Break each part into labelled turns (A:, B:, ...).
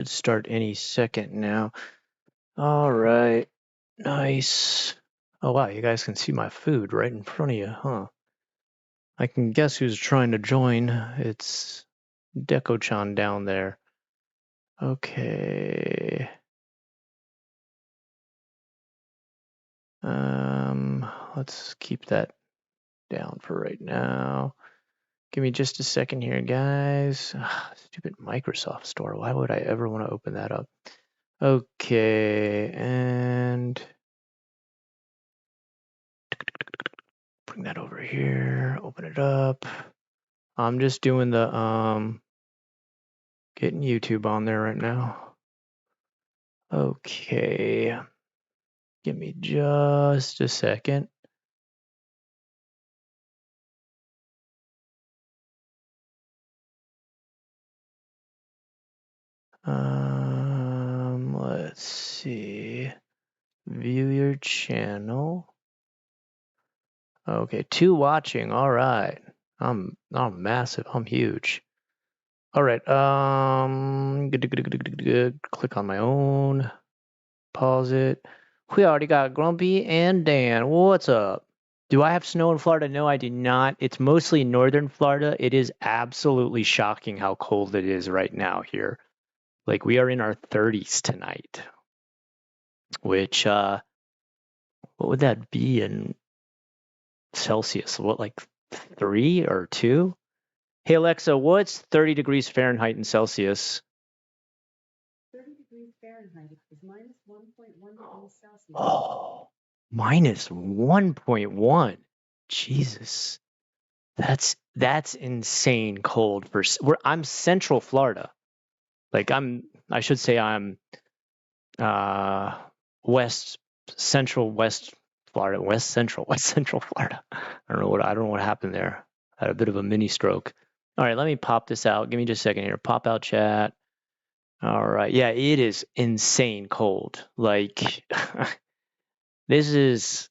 A: Should start any second now. All right. Nice. Oh, wow. You guys can see my food right in front of you, huh? I can guess who's trying to join. It's Deco-chan down there. Okay. Let's keep that down for right now. Give me just a second here, guys. Stupid Microsoft Store. Why would I ever want to open that up? Okay, and bring that over here. Open it up. I'm just doing the getting YouTube on there right now. Okay. Give me just a second. Let's see. View your channel. Okay, 2 watching. All right. I'm massive. I'm huge. All right. Click on my own. Pause it. We already got Grumpy and Dan. What's up? Do I have snow in Florida? No, I do not. It's mostly northern Florida. It is absolutely shocking how cold it is right now here. Like we are in our 30s tonight, which what would that be in Celsius? What, like 3 or 2? Hey Alexa, what's 30 degrees Fahrenheit in Celsius?
B: 30 degrees Fahrenheit is minus 1.1 degrees Celsius.
A: Oh, minus 1.1. Jesus. That's insane cold for I'm Central Florida. Like I should say I'm West Central West Florida, West Central Florida. I don't know what happened there. I had a bit of a mini stroke. All right, let me pop this out. Give me just a second here. Pop out chat. All right. Yeah, it is insane cold. Like this is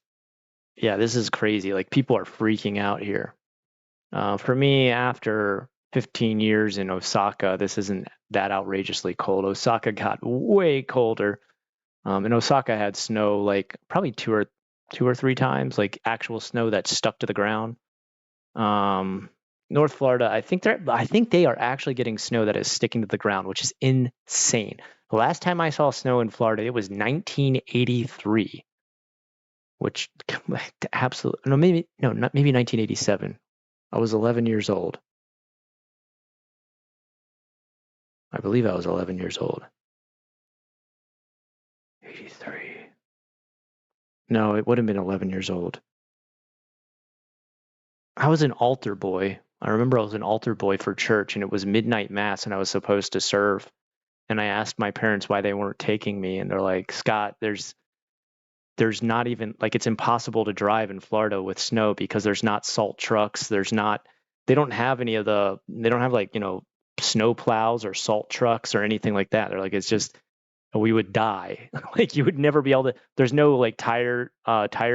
A: crazy. Like people are freaking out here. For me, after 15 years in Osaka, this isn't that outrageously cold. Osaka got way colder. And Osaka had snow like probably two or three times, like actual snow that stuck to the ground. North Florida, I think they are actually getting snow that is sticking to the ground, which is insane. The last time I saw snow in Florida, it was 1983, which absolutely maybe 1987. I was 11 years old. I believe I was 11 years old. 83. No, it would have been 11 years old. I was an altar boy. I remember I was an altar boy for church, and it was midnight mass, and I was supposed to serve. And I asked my parents why they weren't taking me, and they're like, Scott, there's not even like it's impossible to drive in Florida with snow because there's not salt trucks. They don't have like, snow plows or salt trucks or anything like that. They're like, it's just we would die. Like you would never be able to. There's no like tire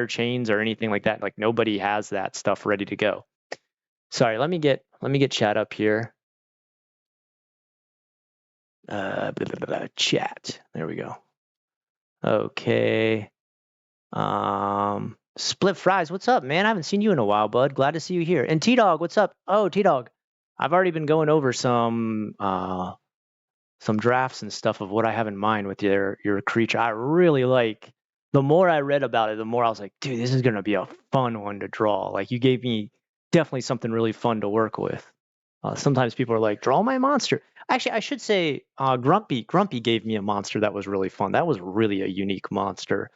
A: chains or anything like that. Like nobody has that stuff ready to go. Sorry, let me get chat up here. Chat. There we go. Okay. Split Fries, what's up, man? I haven't seen you in a while, bud. Glad to see you here. And T-Dog, what's up? Oh, T-Dog. I've already been going over some drafts and stuff of what I have in mind with your creature. I really like. The more I read about it, the more I was like, dude, this is gonna be a fun one to draw. Like you gave me definitely something really fun to work with. Sometimes people are like, draw my monster. Actually, I should say, Grumpy gave me a monster that was really fun. That was really a unique monster.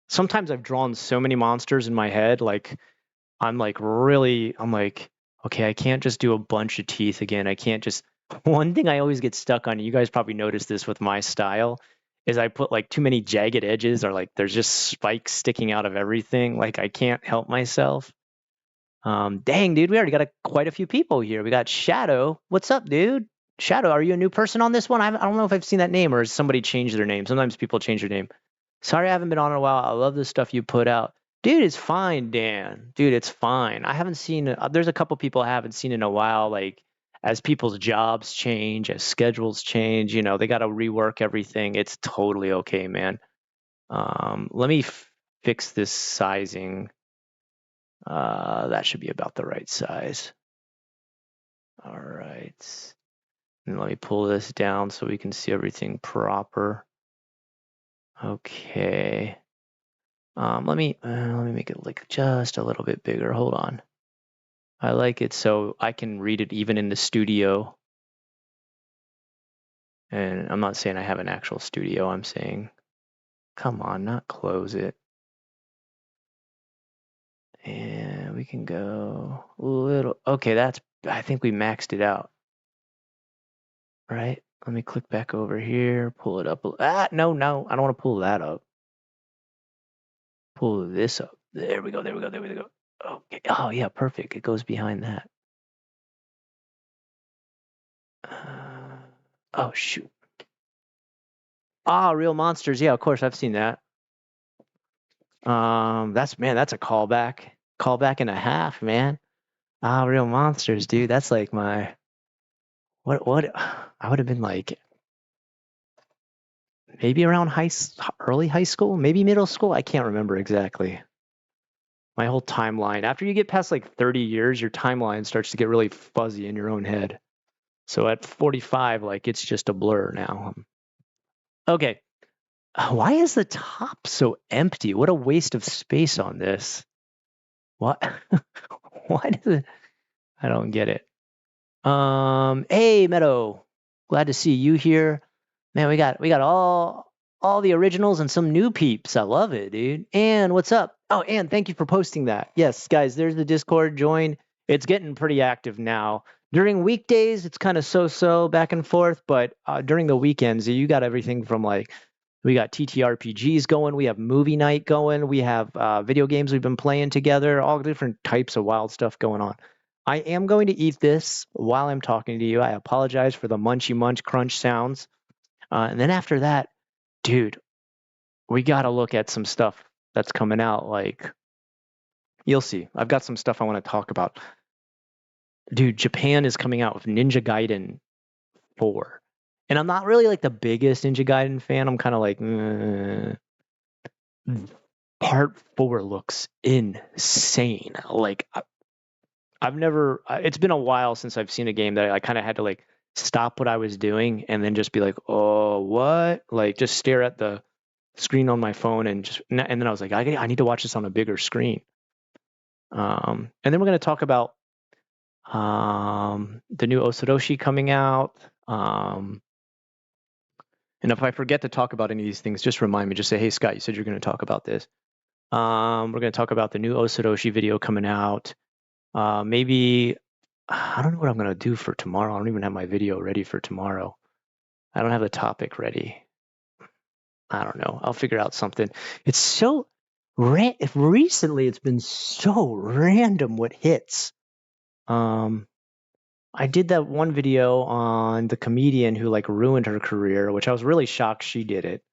A: Sometimes I've drawn so many monsters in my head, like I'm like, okay, I can't just do a bunch of teeth again. I can't just. One thing I always get stuck on, you guys probably noticed this with my style, is I put like too many jagged edges or like there's just spikes sticking out of everything. Like I can't help myself. Dang, dude, we already got quite a few people here. We got Shadow. What's up, dude? Shadow, are you a new person on this one? I don't know if I've seen that name or has somebody changed their name. Sometimes people change their name. Sorry I haven't been on in a while. I love the stuff you put out. Dude, it's fine, Dan. Dude, it's fine. I haven't seen. There's a couple people I haven't seen in a while, like as people's jobs change, as schedules change, you know, they got to rework everything. It's totally okay, man. Let me fix this sizing. That should be about the right size. All right. And let me pull this down so we can see everything proper. Okay. Let me make it like just a little bit bigger. Hold on. I like it so I can read it even in the studio. And I'm not saying I have an actual studio. I'm saying, come on, not close it. And we can go a little. Okay, I think we maxed it out. Right? Let me click back over here, pull it up. No, I don't want to pull that up. Pull this up. There we go. Okay. Oh, yeah, perfect. It goes behind that. Oh, shoot. Real monsters. Yeah, of course, I've seen that. That's a callback. Callback and a half, man. Real monsters, dude. That's like my what I would have been like maybe around early high school, maybe middle school. I can't remember exactly. My whole timeline. After you get past like 30 years, your timeline starts to get really fuzzy in your own head. So at 45, like it's just a blur now. Okay. Why is the top so empty? What a waste of space on this. What? Why does it? I don't get it. Hey Meadow, glad to see you here. Man, we got all the originals and some new peeps. I love it, dude. And what's up? Oh, and thank you for posting that. Yes, guys, there's the Discord. Join. It's getting pretty active now. During weekdays, it's kind of so back and forth, but during the weekends, you got everything from like we got TTRPGs going, we have movie night going, we have video games we've been playing together, all different types of wild stuff going on. I am going to eat this while I'm talking to you. I apologize for the munchy munch crunch sounds. And then after that, dude, we got to look at some stuff that's coming out. Like, you'll see. I've got some stuff I want to talk about. Dude, Japan is coming out with Ninja Gaiden 4. And I'm not really like the biggest Ninja Gaiden fan. I'm kind of like, Part 4 looks insane. Like, I've never, it's been a while since I've seen a game that I kind of had to like stop what I was doing and then just be like, oh, what? Like, just stare at the screen on my phone and then I was like, I need to watch this on a bigger screen. And then we're going to talk about the new Osoroshi coming out. And if I forget to talk about any of these things, just remind me. Just say, hey, Scott, you said you're going to talk about this. We're going to talk about the new Osoroshi video coming out. Maybe, I don't know what I'm going to do for tomorrow. I don't even have my video ready for tomorrow. I don't have the topic ready. I don't know. I'll figure out something. It's so recently it's been so random what hits. I did that one video on the comedian who like ruined her career, which I was really shocked she did it.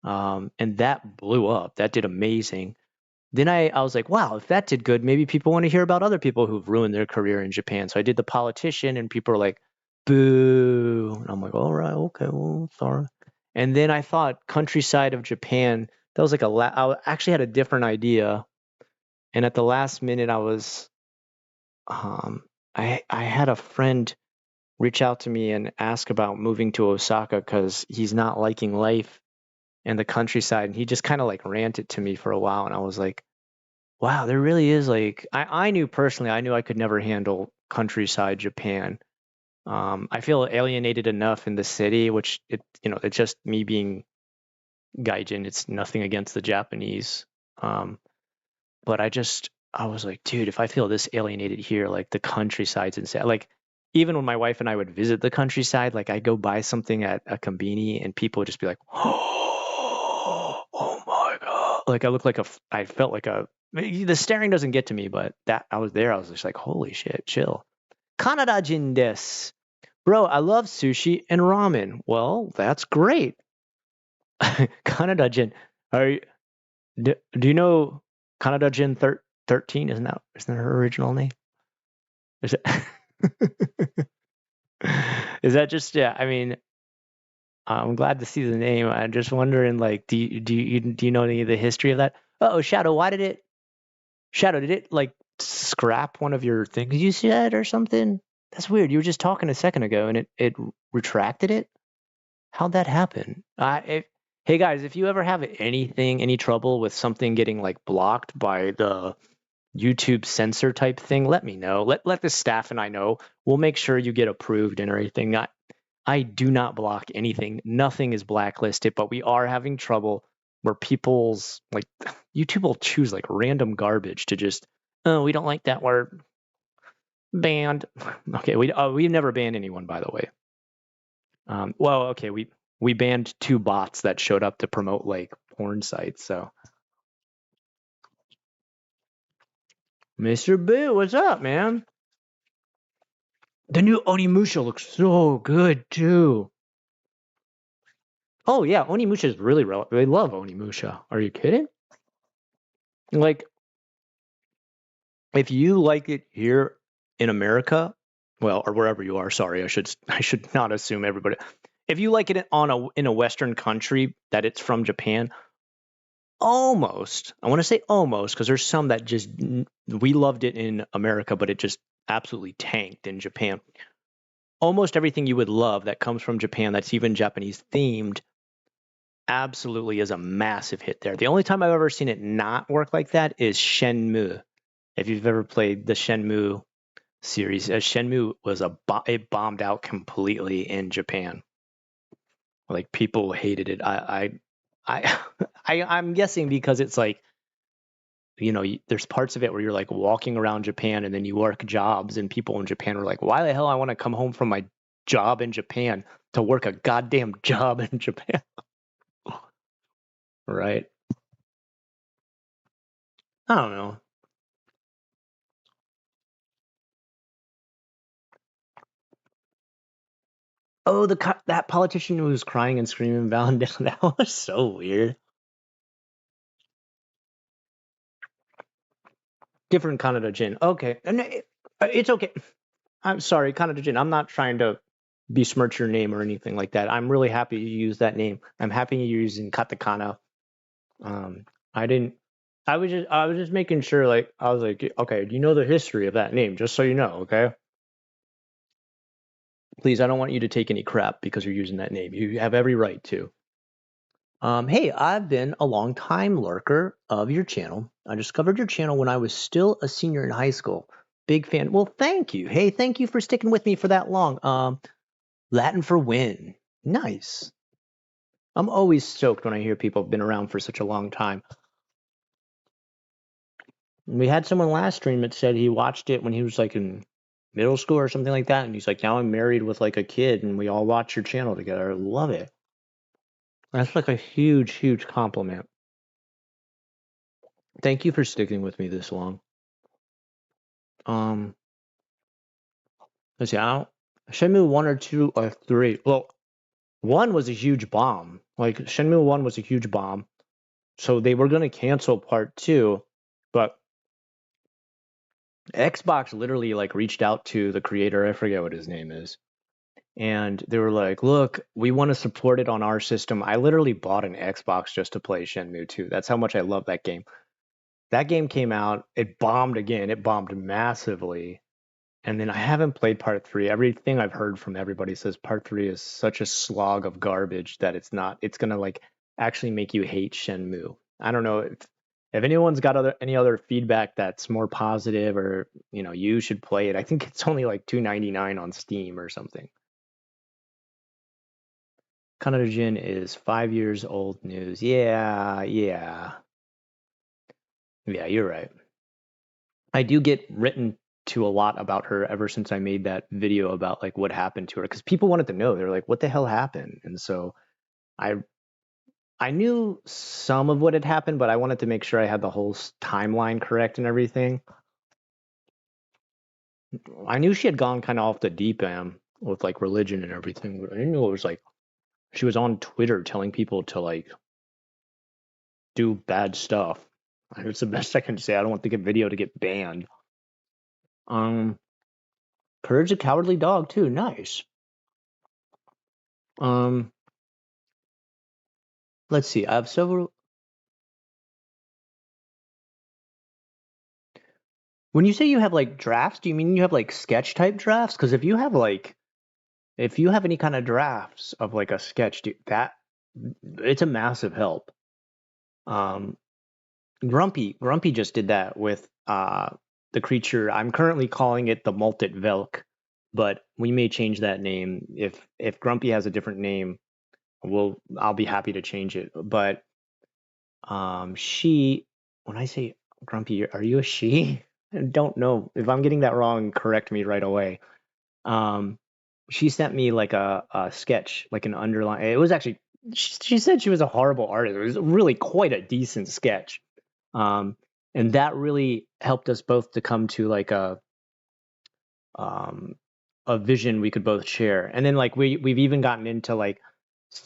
A: And that blew up. That did amazing. Then I was like, wow, if that did good, maybe people want to hear about other people who've ruined their career in Japan. So I did the politician and people were like, boo. And I'm like, all right, okay, well, sorry. And then I thought countryside of Japan, that was like I actually had a different idea. And at the last minute I was, I had a friend reach out to me and ask about moving to Osaka because he's not liking life in the countryside. And he just kind of like ranted to me for a while. And I was like, wow, there really is like, I knew personally, I knew I could never handle countryside Japan. I feel alienated enough in the city, which it's just me being gaijin. It's nothing against the Japanese. But I was like, dude, if I feel this alienated here, like the countryside's insane. Like even when my wife and I would visit the countryside, like I go buy something at a Konbini and people would just be like, oh my God. Like I felt like the staring doesn't get to me, but that I was there. I was just like, holy shit, chill. Kanada-jin desu. Bro, I love sushi and ramen. Well, that's great. Kanada-jin. Do you know Kanada-jin 13? Isn't that her original name? Is it? Is that just yeah? I mean, I'm glad to see the name. I'm just wondering, like, do you know any of the history of that? Oh, Shadow, why did it? Shadow, did it like scrap one of your things you said or something? That's weird. You were just talking a second ago and it retracted it. How'd that happen? Hey guys, if you ever have any trouble with something getting like blocked by the YouTube censor type thing, let me know. Let the staff and I know. We'll make sure you get approved and everything. I do not block anything. Nothing is blacklisted, but we are having trouble where people's like YouTube will choose like random garbage to just, oh, we don't like that word. Banned. Okay, we've never banned anyone, by the way. Well, okay, we banned 2 bots that showed up to promote like porn sites. So, Mr. Boo, what's up, man? The new Onimusha looks so good too. Oh yeah, Onimusha is really relevant. They love Onimusha. Are you kidding? Like, if you like it here in America, well, or wherever you are, sorry, I should not assume everybody. If you like it in a Western country that it's from Japan, almost. I want to say almost because there's some that just we loved it in America, but it just absolutely tanked in Japan. Almost everything you would love that comes from Japan that's even Japanese themed absolutely is a massive hit there. The only time I've ever seen it not work like that is Shenmue. If you've ever played the Shenmue series, Shenmue was it bombed out completely in Japan. Like people hated it. I'm guessing because it's like, you know, there's parts of it where you're like walking around Japan and then you work jobs and people in Japan are like, why the hell I want to come home from my job in Japan to work a goddamn job in Japan? Right? I don't know. Oh, that politician who was crying and screaming bowing down, that was so weird. Different Canada Jin. Okay. And it's okay. I'm sorry, Canada Jin. I'm not trying to besmirch your name or anything like that. I'm really happy you use that name. I'm happy you're using katakana. I didn't. I was just making sure. Like I was like, okay, do you know the history of that name? Just so you know, okay. Please, I don't want you to take any crap because you're using that name. You have every right to. Hey, I've been a long time lurker of your channel. I discovered your channel when I was still a senior in high school. Big fan. Well, thank you. Hey, thank you for sticking with me for that long. Latin for win. Nice. I'm always stoked when I hear people have been around for such a long time. We had someone last stream that said he watched it when he was like in middle school or something like that, and he's like, now I'm married with like a kid, and we all watch your channel together. I love it. That's like a huge, huge compliment. Thank you for sticking with me this long. Um, let's see, I don't Shenmue 1 or 2 or 3. Well, 1 was a huge bomb. Like Shenmue 1 was a huge bomb. So they were gonna cancel part 2, but Xbox literally like reached out to the creator, I forget what his name is. And they were like, look, we want to support it on our system. I literally bought an Xbox just to play Shenmue 2. That's how much I love that game. That game came out, it bombed again. It bombed massively. And then I haven't played part 3. Everything I've heard from everybody says part 3 is such a slog of garbage that it's going to like actually make you hate Shenmue. I don't know if anyone's got any other feedback that's more positive or, you know, you should play it. I think it's only like $2.99 on Steam or something. Kanata Jin is 5 years old news. Yeah, you're right. I do get written to a lot about her ever since I made that video about like what happened to her because people wanted to know. They're like, what the hell happened? And so I I knew some of what had happened, but I wanted to make sure I had the whole timeline correct and everything. I knew she had gone kind of off the deep end with like religion and everything, but I didn't know it was like she was on Twitter telling people to like do bad stuff. It's the best I can say. I don't want the video to get banned. Um, Courage the Cowardly Dog too. Nice. Let's see. I have several. When you say you have like drafts, do you mean you have like sketch type drafts? Because if you have any kind of drafts of like a sketch, dude, that it's a massive help. Um, Grumpy just did that with the creature. I'm currently calling it the Malted Velk, but we may change that name if Grumpy has a different name. I'll be happy to change it. But when I say Grumpy, are you a she? I don't know. If I'm getting that wrong, correct me right away. She sent me like a sketch, like an underline. It was actually, she said she was a horrible artist. It was really quite a decent sketch. And that really helped us both to come to like a vision we could both share. And then like we've even gotten into like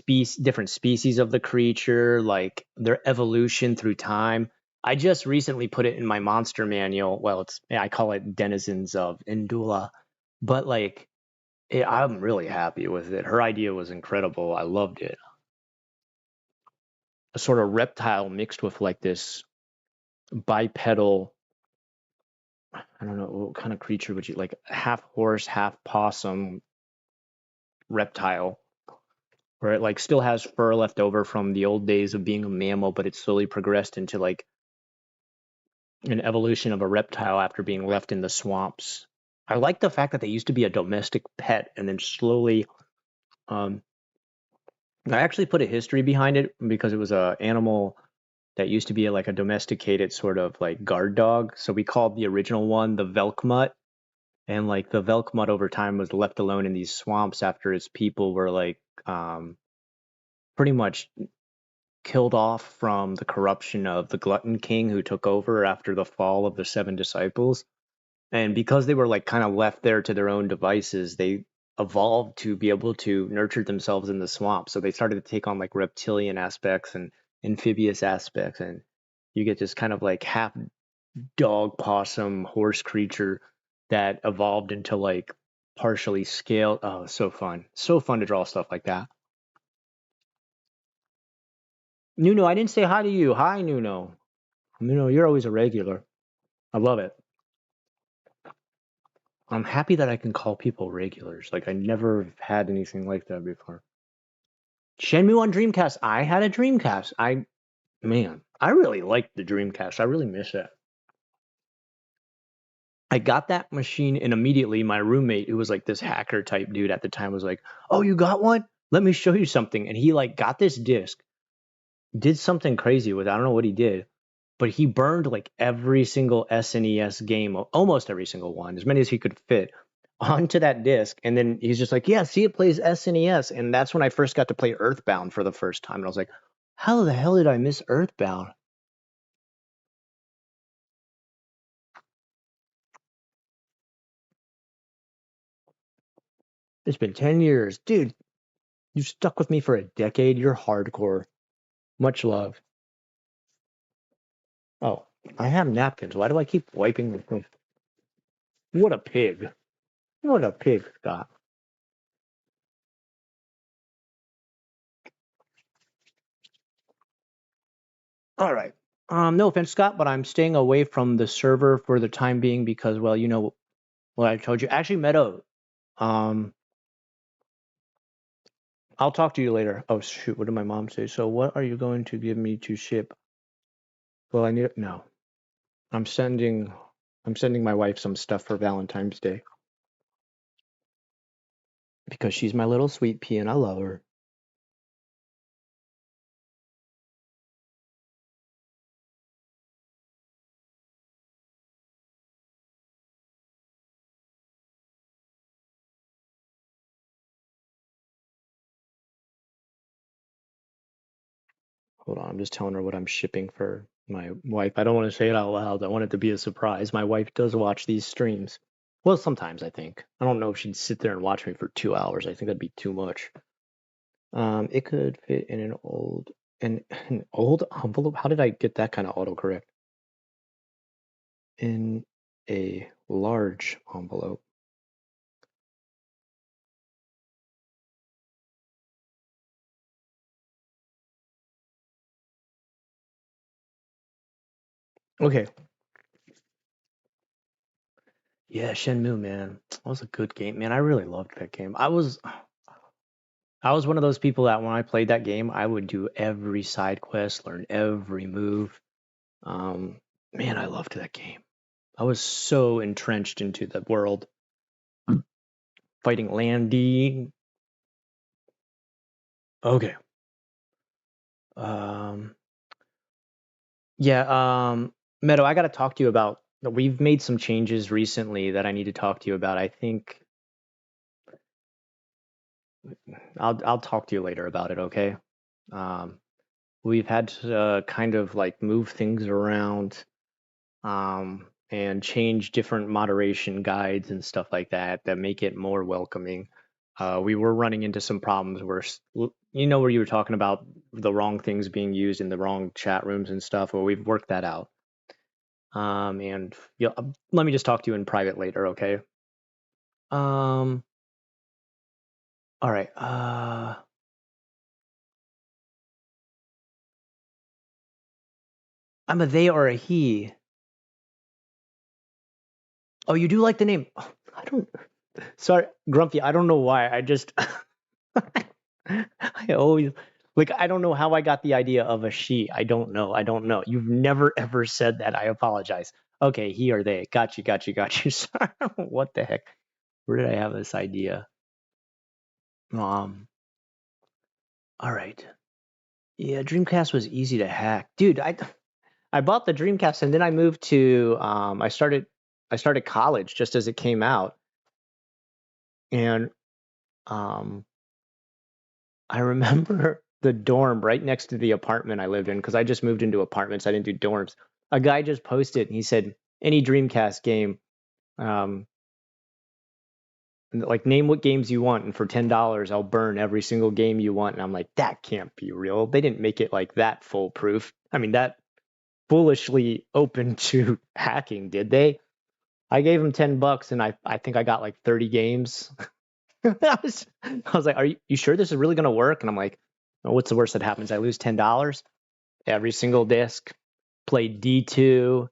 A: different species of the creature, like their evolution through time. I just recently put it in my monster manual. Well, I call it Denizens of Indula, but like I'm really happy with it. Her idea was incredible. I loved it. A sort of reptile mixed with like this bipedal, I don't know what kind of creature would you like, half horse, half possum reptile, where it like still has fur left over from the old days of being a mammal, but it slowly progressed into like an evolution of a reptile after being left in the swamps. I like the fact that they used to be a domestic pet and then slowly I actually put a history behind it because it was a animal that used to be like a domesticated sort of like guard dog. So we called the original one the Velkmutt. And like the Velkmutt over time was left alone in these swamps after its people were like pretty much killed off from the corruption of the Glutton King who took over after the fall of the Seven Disciples. And because they were like kind of left there to their own devices, they evolved to be able to nurture themselves in the swamp. So they started to take on like reptilian aspects and amphibious aspects. And you get this kind of like half dog, possum, horse creature that evolved into like partially scaled. Oh, so fun. So fun to draw stuff like that. Nuno, I didn't say hi to you. Hi, Nuno. Nuno, you're always a regular. I love it. I'm happy that I can call people regulars. Like I never had anything like that before. Shenmue on Dreamcast. I had a Dreamcast. I really liked the Dreamcast. I really miss it. I got that machine and immediately my roommate, who was like this hacker type dude at the time, was like, "Oh, you got one? Let me show you something." And he like got this disc, did something crazy with it. I don't know what he did, but he burned like every single SNES game, almost every single one, as many as he could fit, onto that disc. And then he's just like, "Yeah, see, it plays SNES." And that's when I first got to play Earthbound for the first time. And I was like, "How the hell did I miss Earthbound?" It's been 10 years. Dude, you stuck with me for a decade. You're hardcore. Much love. Oh, I have napkins. Why do I keep wiping the thing? What a pig. What a pig, Scott. All right. No offense, Scott, but I'm staying away from the server for the time being because, well, you know what I told you. Actually, Meadow, um, I'll talk to you later. Oh, shoot. What did my mom say? So what are you going to give me to ship? Well, I need it. No. I'm sending my wife some stuff for Valentine's Day because she's my little sweet pea and I love her. Hold on, I'm just telling her what I'm shipping for my wife. I don't want to say it out loud. I want it to be a surprise. My wife does watch these streams. Well, sometimes I think. I don't know if she'd sit there and watch me for 2 hours. I think that'd be too much. It could fit in an old envelope. How did I get that kind of autocorrect? In a large envelope. Okay. Yeah, Shenmue, man. That was a good game, man. I really loved that game. I was one of those people that when I played that game, I would do every side quest, learn every move. Um, Man, I loved that game. I was so entrenched into the world, fighting Landy. Okay. Um, yeah, Meadow, I got to talk to you about. We've made some changes recently that I need to talk to you about. I think I'll talk to you later about it, okay? Um, we've had to kind of like move things around and change different moderation guides and stuff like that that make it more welcoming. We were running into some problems where, where you were talking about the wrong things being used in the wrong chat rooms and stuff. Well, we've worked that out. And let me just talk to you in private later, okay? Um, all right. I'm a they or a he. Oh, you do like the name? I don't. Sorry, Grumpy. I don't know why. I just. I always like. I don't know how I got the idea of a she. I don't know. I don't know. You've never ever said that. I apologize. Okay, he or they. Got you. Got you. Got you. Sorry. What the heck? Where did I have this idea? All right. Yeah, Dreamcast was easy to hack, dude. I bought the Dreamcast and then I moved to. I started college just as it came out, and um, I remember the dorm right next to the apartment I lived in because I just moved into apartments. I didn't do dorms. A guy just posted and he said, any Dreamcast game, um, like name what games you want, and for $10, I'll burn every single game you want. And I'm like, that can't be real. They didn't make it like that foolproof. I mean, that foolishly open to hacking, did they? I gave him $10 and I think I got like 30 games. I was like, are you sure this is really going to work? And I'm like, oh, what's the worst that happens? I lose $10 every single disc. Played D2.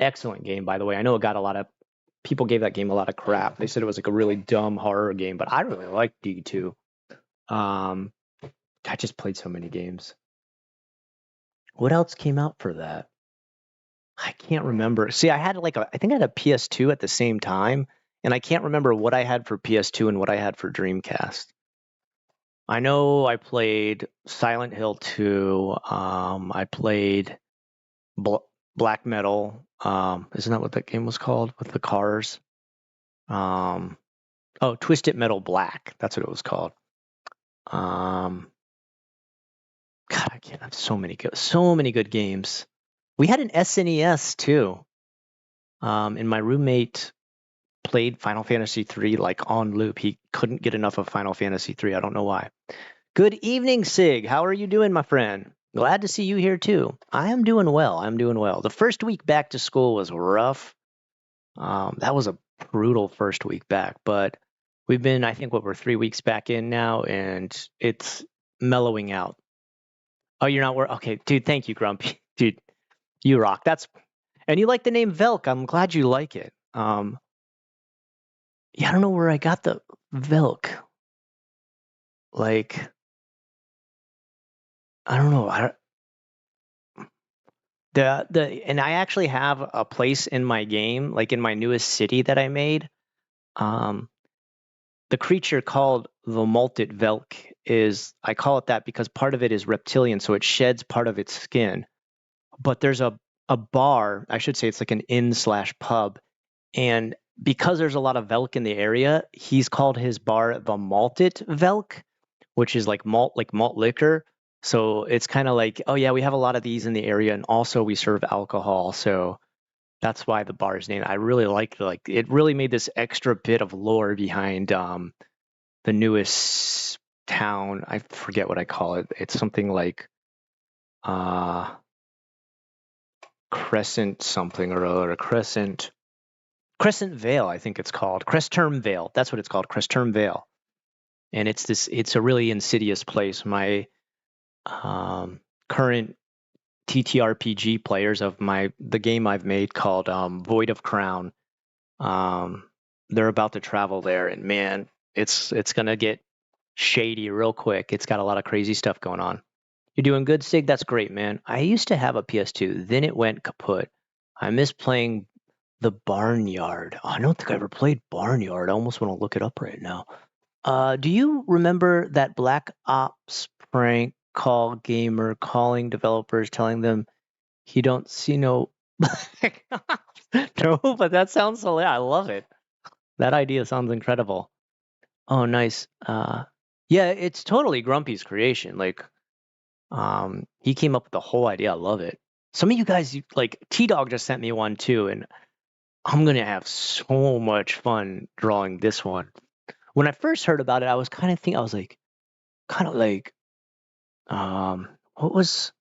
A: Excellent game, by the way. I know it got a lot of people gave that game a lot of crap. They said it was like a really dumb horror game, but I really liked D2. I just played so many games. What else came out for that? I can't remember. See, I think I had a PS2 at the same time, and I can't remember what I had for PS2 and what I had for Dreamcast. I know I played Silent Hill 2. I played Black Metal. Isn't that what that game was called with the cars? Twisted Metal Black. That's what it was called. God, I can't have so many good games. We had an SNES too. And my roommate played Final Fantasy III like on loop. He couldn't get enough of Final Fantasy III. I don't know why. Good evening, Sig. How are you doing, my friend? Glad to see you here too. I am doing well. I'm doing well. The first week back to school was rough. That was a brutal first week back, but we've been, I think, we're 3 weeks back in now, and it's mellowing out. Oh, you're not okay, dude. Thank you, Grumpy. Dude, you rock. And you like the name Velk. I'm glad you like it. Yeah, I don't know where I got the Velk. Like, I don't know. And I actually have a place in my game, like in my newest city that I made. Um, the creature called the Molted Velk I call it that because part of it is reptilian, so it sheds part of its skin. But there's a bar, I should say it's like an inn/pub, and because there's a lot of Velk in the area, he's called his bar the Malted Velk, which is like malt liquor. So it's kind of like, oh yeah, we have a lot of these in the area, and also we serve alcohol. So that's why the bar's name. I really liked it really made this extra bit of lore behind the newest town. I forget what I call it. It's something like Crescent something or other. Crescent Vale, I think it's called. Crestterm Vale. That's what it's called. Crestterm Vale. And it's a really insidious place. My current TTRPG players of the game I've made called Void of Crown. They're about to travel there, and man, it's gonna get shady real quick. It's got a lot of crazy stuff going on. You're doing good, Sig? That's great, man. I used to have a PS2, then it went kaput. I miss playing the Barnyard. Oh, I don't think I ever played Barnyard. I almost want to look it up right now. Do you remember that Black Ops prank call gamer calling developers telling them he don't see no Black Ops? No, but that sounds hilarious. I love it. That idea sounds incredible. Oh, nice. Yeah, it's totally Grumpy's creation. Like, he came up with the whole idea. I love it. Some of you guys, like T-Dog just sent me one too, and I'm gonna have so much fun drawing this one. When I first heard about it, I was kind of thinking, I was like, what was?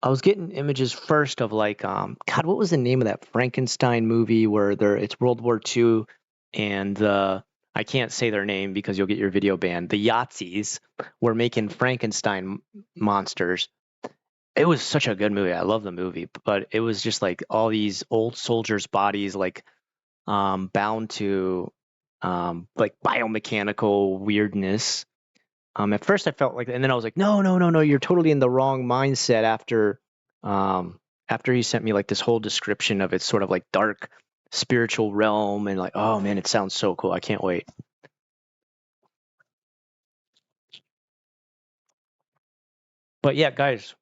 A: I was getting images first of like, God, what was the name of that Frankenstein movie where it's World War II, and I can't say their name because you'll get your video banned. The Yahtzees were making Frankenstein monsters. It was such a good movie. I love the movie, but it was just like all these old soldiers' bodies, like bound to like biomechanical weirdness. At first I felt like, and then I was like, no, you're totally in the wrong mindset after he sent me like this whole description of its sort of like dark spiritual realm, and like, oh man, it sounds so cool. I can't wait. But yeah, guys,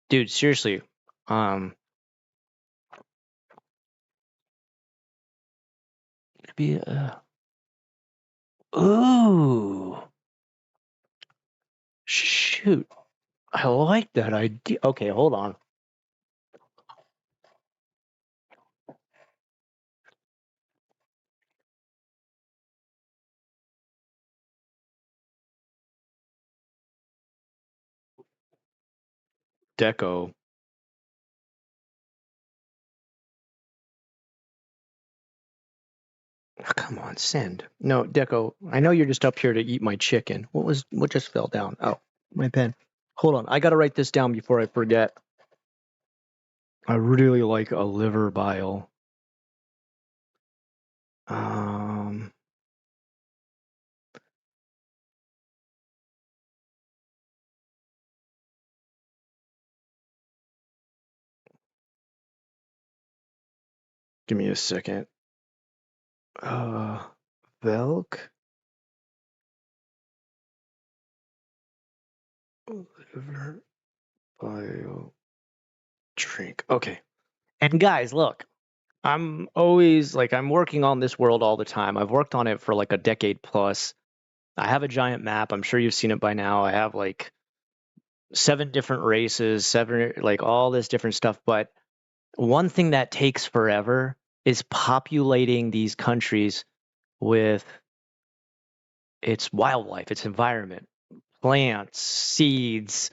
A: dude, seriously, maybe, ooh, shoot, I like that idea. Okay, hold on. Deco. Oh, come on, send. No, Deco, I know you're just up here to eat my chicken. What just fell down? Oh, my pen. Hold on, I gotta write this down before I forget. I really like a liver bile. Give me a second. Velk. Liver bile drink. Okay. And guys, look, I'm always like, I'm working on this world all the time. I've worked on it for like a decade plus. I have a giant map. I'm sure you've seen it by now. I have like 7 different races, 7, like all this different stuff. But one thing that takes forever is populating these countries with its wildlife, its environment, plants, seeds,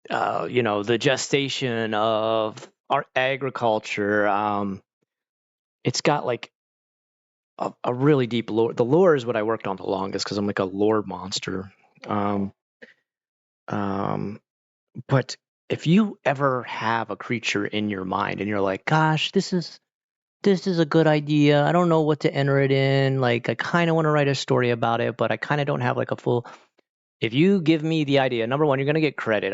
A: the gestation of our agriculture. It's got like a really deep lore. The lore is what I worked on the longest because I'm like a lore monster. But if you ever have a creature in your mind and you're like, gosh, this is a good idea. I don't know what to enter it in. Like, I kind of want to write a story about it, but I kind of don't have like a full. If you give me the idea, number one, you're gonna get credit.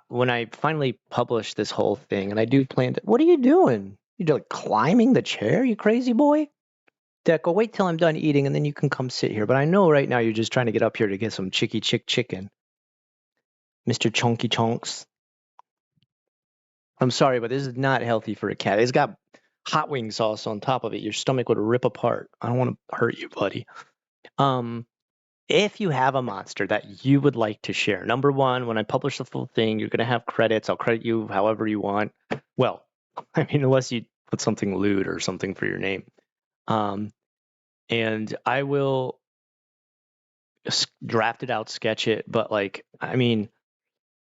A: When I finally publish this whole thing, and I do plan to. What are you doing? You're like climbing the chair, you crazy boy. Deco, wait till I'm done eating, and then you can come sit here. But I know right now you're just trying to get up here to get some chicken, Mr. Chonky Chonks. I'm sorry, but this is not healthy for a cat. It's got hot wing sauce on top of it. Your stomach would rip apart. I don't want to hurt you, buddy. If you have a monster that you would like to share, number one, when I publish the full thing, you're going to have credits. I'll credit you however you want. Well, I mean, unless you put something lewd or something for your name. And I will draft it out, sketch it. But like, I mean,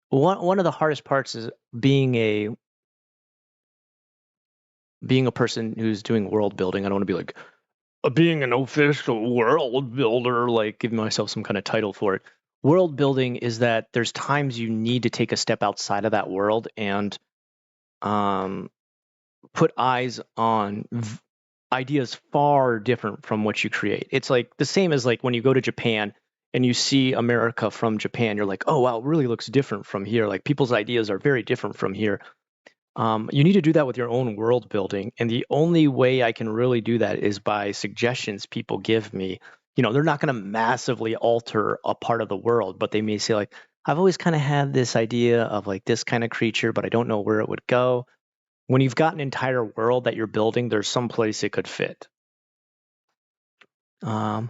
A: one of the hardest parts is being a person who's doing world building. I don't want to be like being an official world builder, like giving myself some kind of title for it. World building is that there's times you need to take a step outside of that world, and put eyes on ideas far different from what you create. It's like the same as like when you go to Japan and you see America from Japan, you're like, oh wow, it really looks different from here. Like people's ideas are very different from here. You need to do that with your own world building, and the only way I can really do that is by suggestions people give me. They're not going to massively alter a part of the world, but they may say like, I've always kind of had this idea of like this kind of creature, but I don't know where it would go. When you've got an entire world that you're building, there's some place it could fit. I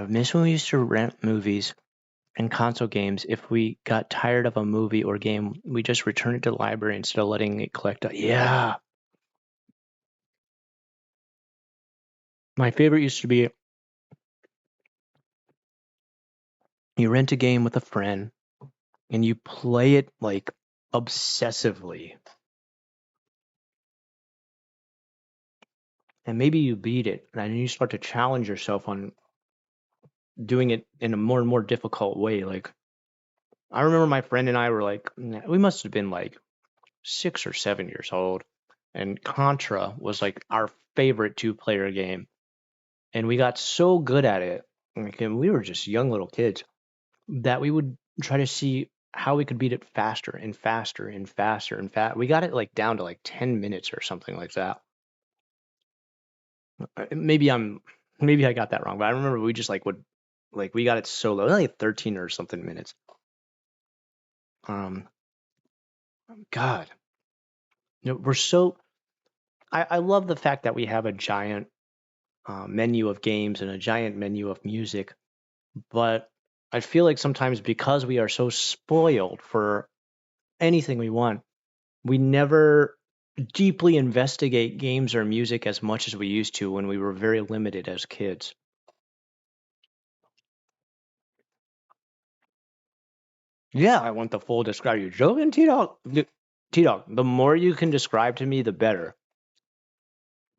A: miss when we used to rent movies and console games. If we got tired of a movie or game, we just return it to the library instead of letting it collect. Yeah. My favorite used to be you rent a game with a friend and you play it like obsessively. And maybe you beat it, and then you start to challenge yourself on doing it in a more and more difficult way. Like, I remember my friend and I were like, we must have been like 6 or 7 years old, and Contra was like our favorite 2-player game. And we got so good at it, and we were just young little kids, that we would try to see how we could beat it faster and faster and faster and we got it like down to like 10 minutes or something like that. Maybe I got that wrong, but I remember we just like we got it so low, like 13 or something minutes. God, we're so. I love the fact that we have a giant menu of games and a giant menu of music, but I feel like sometimes because we are so spoiled for anything we want, we never deeply investigate games or music as much as we used to when we were very limited as kids. Yeah, I want the full describe. You joking, T-Dog? T-Dog, the more you can describe to me, the better.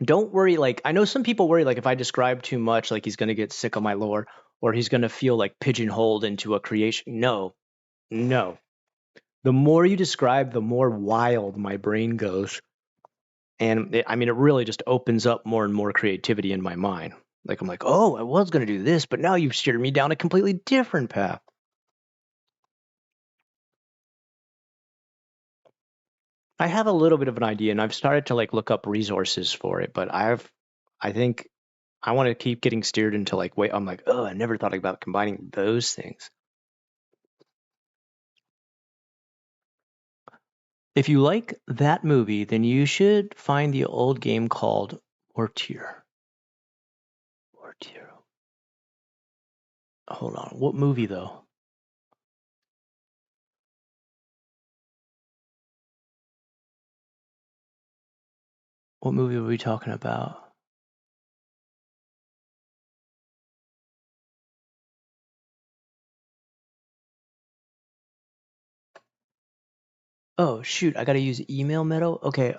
A: Don't worry, like, I know some people worry, like, if I describe too much, like, he's going to get sick of my lore, or he's going to feel, like, pigeonholed into a creation. No. The more you describe, the more wild my brain goes. And, it really just opens up more and more creativity in my mind. Like, I'm like, oh, I was going to do this, but now you've steered me down a completely different path. I have a little bit of an idea, and I've started to like look up resources for it, but I think I want to keep getting steered into like, wait, I'm like, oh, I never thought about combining those things. If you like that movie, then you should find the old game called Mortier. Hold on, what movie though? What movie were we talking about? Oh shoot, I gotta use email Meadow. Okay,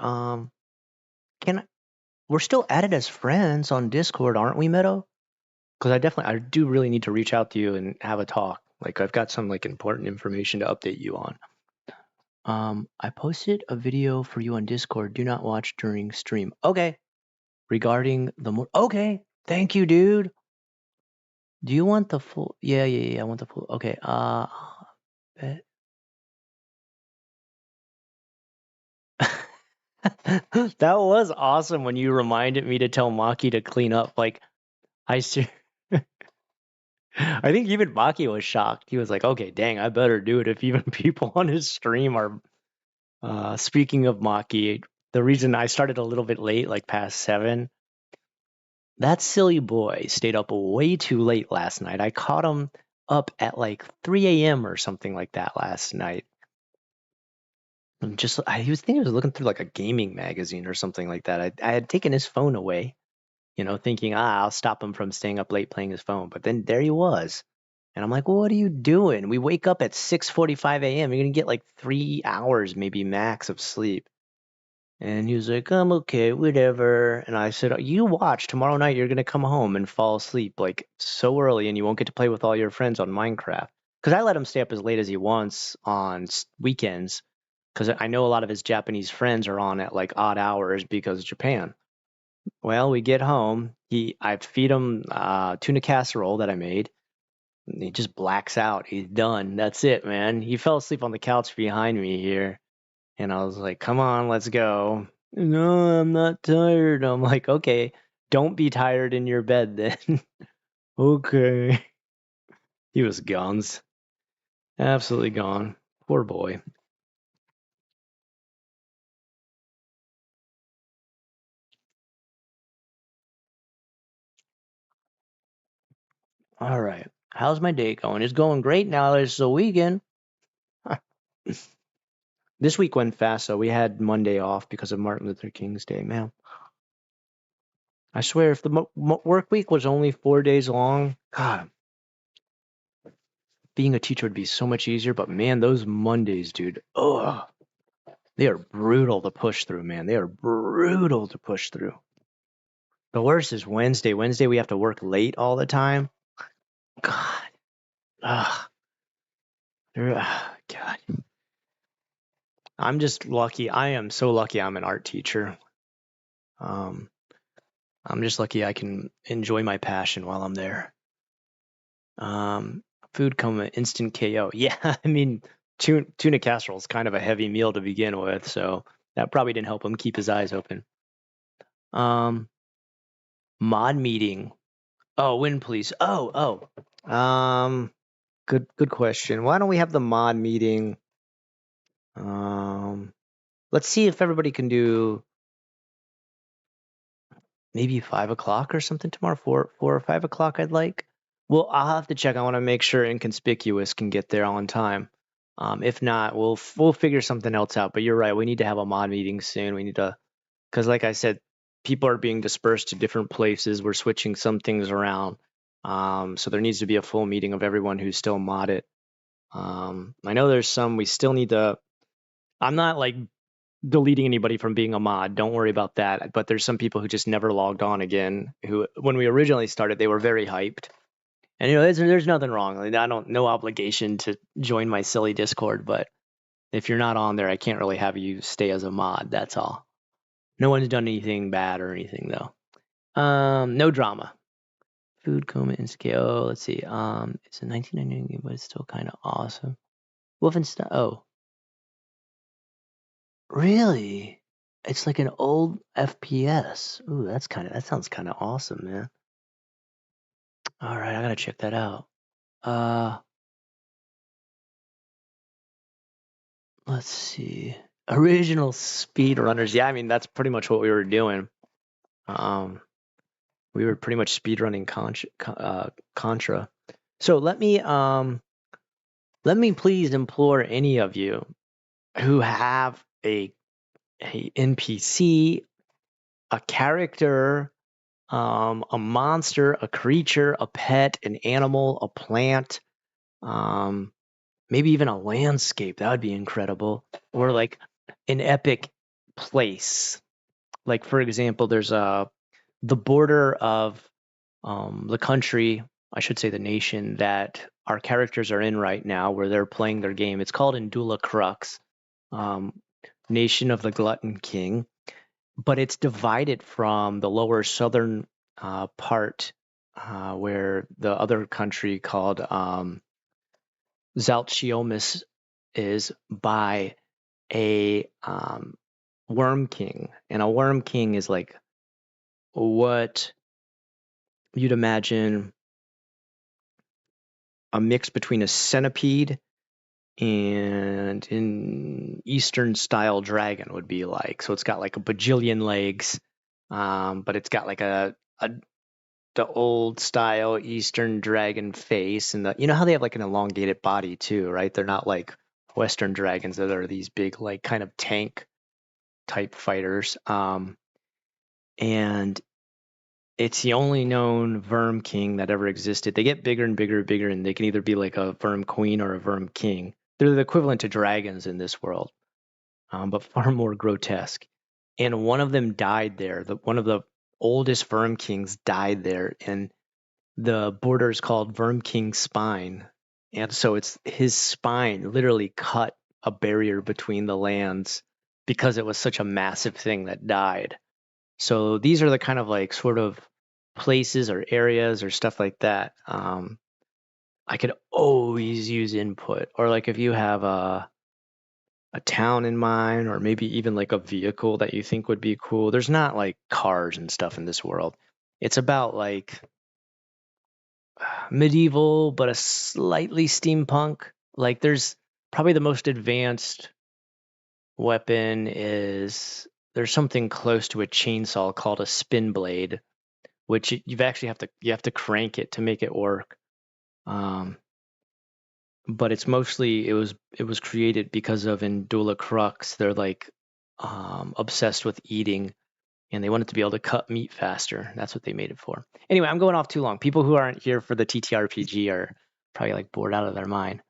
A: we're still added as friends on Discord, aren't we, Meadow? Because I do really need to reach out to you and have a talk. Like I've got some like important information to update you on. I posted a video for you on Discord. Do not watch during stream. Okay. Regarding okay. Thank you, dude. Do you want the full? Yeah. I want the full. Okay. Bet. That was awesome when you reminded me to tell Maki to clean up. Like, I see. I think even Maki was shocked. He was like, "Okay, dang, I better do it if even people on his stream are." Speaking of Maki, the reason I started a little bit late, like past 7, that silly boy stayed up way too late last night. I caught him up at like 3 a.m. or something like that last night. He was looking through like a gaming magazine or something like that. I had taken his phone away, thinking, I'll stop him from staying up late playing his phone. But then there he was. And I'm like, well, what are you doing? We wake up at 6:45 a.m. You're going to get like 3 hours, maybe max of sleep. And he was like, I'm okay, whatever. And I said, you watch. Tomorrow night you're going to come home and fall asleep like so early and you won't get to play with all your friends on Minecraft. because I let him stay up as late as he wants on weekends, because I know a lot of his Japanese friends are on at like odd hours because of Japan. Well, we get home, I feed him tuna casserole that I made. And he just blacks out. He's done. That's it, man. He fell asleep on the couch behind me here, and I was like, "Come on, let's go." No, I'm not tired. I'm like, "Okay, don't be tired in your bed then." Okay. He was gone. Absolutely gone. Poor boy. All right. How's my day going? It's going great now that it's the weekend. This week went fast, so we had Monday off because of Martin Luther King's Day, man. I swear, if the work week was only 4 days long, God, being a teacher would be so much easier. But man, those Mondays, dude, ugh, they are brutal to push through, man. They are brutal to push through. The worst is Wednesday. Wednesday, we have to work late all the time. God, ugh, God. I'm just lucky. I am so lucky I'm an art teacher. I'm just lucky I can enjoy my passion while I'm there. Food coma instant KO. Yeah, I mean, tuna casserole is kind of a heavy meal to begin with, so that probably didn't help him keep his eyes open. Mod meeting. Oh, when please. Oh. Good question. Why don't we have the mod meeting? Let's see if everybody can do maybe 5 o'clock or something tomorrow. 4 or 5 o'clock. I'd like. Well, I'll have to check. I want to make sure Inconspicuous can get there on time. If not, we'll figure something else out. But you're right. We need to have a mod meeting soon. We need to, because like I said, people are being dispersed to different places. We're switching some things around. So there needs to be a full meeting of everyone who's still modded. I know there's some we still need to. I'm not like deleting anybody from being a mod. Don't worry about that. But there's some people who just never logged on again. Who, when we originally started, they were very hyped. And there's nothing wrong. Like, no obligation to join my silly Discord. But if you're not on there, I can't really have you stay as a mod. That's all. No one's done anything bad or anything though. No drama. Food coma in scale. Let's see. It's a 1999 game, but it's still kind of awesome. Wolfenstein. Oh, really? It's like an old FPS. Ooh, that sounds kind of awesome, man. All right, I gotta check that out. Let's see. Original speedrunners. Yeah, I mean that's pretty much what we were doing. We were pretty much speedrunning Contra. So let me please implore any of you who have a NPC, a character, a monster, a creature, a pet, an animal, a plant, maybe even a landscape. That would be incredible. Or like an epic place. Like for example, there's the border of the country, I should say the nation that our characters are in right now, where they're playing their game. It's called Indula Crux, Nation of the Glutton King, but it's divided from the lower southern part, where the other country called Zalchiomis is, by a Worm King. And a Worm King is like what you'd imagine a mix between a centipede and an Eastern style dragon would be like. So it's got like a bajillion legs, but it's got like the old style Eastern dragon face, and you know how they have like an elongated body too, right? They're not like Western dragons that are these big like kind of tank type fighters. And it's the only known Verm King that ever existed. They get bigger and bigger and bigger, and they can either be like a Verm Queen or a Verm King. They're the equivalent to dragons in this world, but far more grotesque. And one of them died there. One of the oldest Verm Kings died there, and the border is called Verm King Spine. And so it's his spine literally cut a barrier between the lands because it was such a massive thing that died. So these are the kind of like sort of places or areas or stuff like that. I could always use input, or like if you have a town in mind, or maybe even like a vehicle that you think would be cool. There's not like cars and stuff in this world. It's about like medieval, but a slightly steampunk. Like there's probably the most advanced weapon is there's something close to a chainsaw called a spin blade, which you actually have to crank it to make it work. But it's mostly it was created because of Indula Crux. They're like obsessed with eating, and they wanted to be able to cut meat faster. That's what they made it for. Anyway, I'm going off too long. People who aren't here for the TTRPG are probably like bored out of their mind.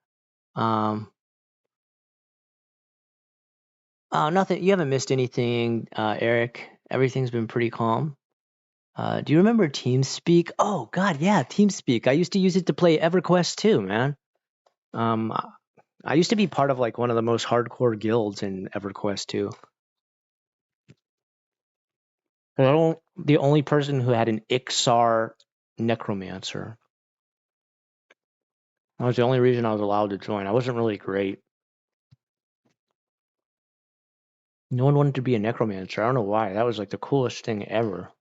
A: Nothing. You haven't missed anything, Eric. Everything's been pretty calm. Do you remember TeamSpeak? Oh God, yeah, TeamSpeak. I used to use it to play EverQuest too, man. I used to be part of like one of the most hardcore guilds in EverQuest too. The only person who had an Ixar necromancer. That was the only reason I was allowed to join. I wasn't really great. No one wanted to be a necromancer. I don't know why. That was like the coolest thing ever.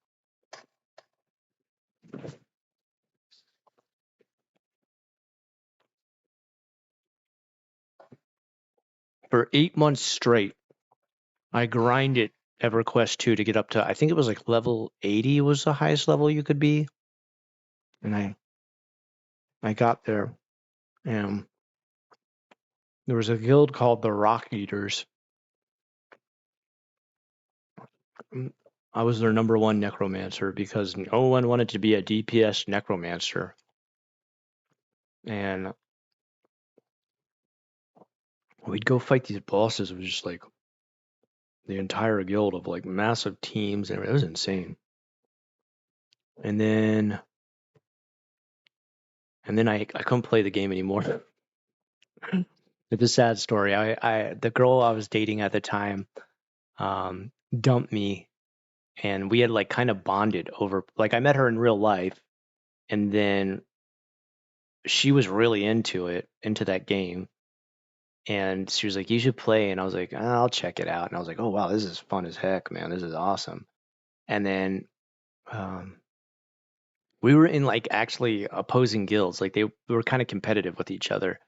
A: For 8 months straight, I grinded EverQuest 2 to get up to, I think it was like level 80 was the highest level you could be. And I got there, and there was a guild called the Rock Eaters. I was their number one necromancer because no one wanted to be a DPS necromancer. And we'd go fight these bosses. It was just like the entire guild of like massive teams, and it was insane. And then I couldn't play the game anymore. It's a sad story. The girl I was dating at the time dumped me, and we had like kind of bonded over, like I met her in real life, and then she was really into that game, and she was like, you should play, and I was like, I'll check it out, and I was like, oh wow, this is fun as heck, man, this is awesome. And then we were in like actually opposing guilds, like we were kind of competitive with each other.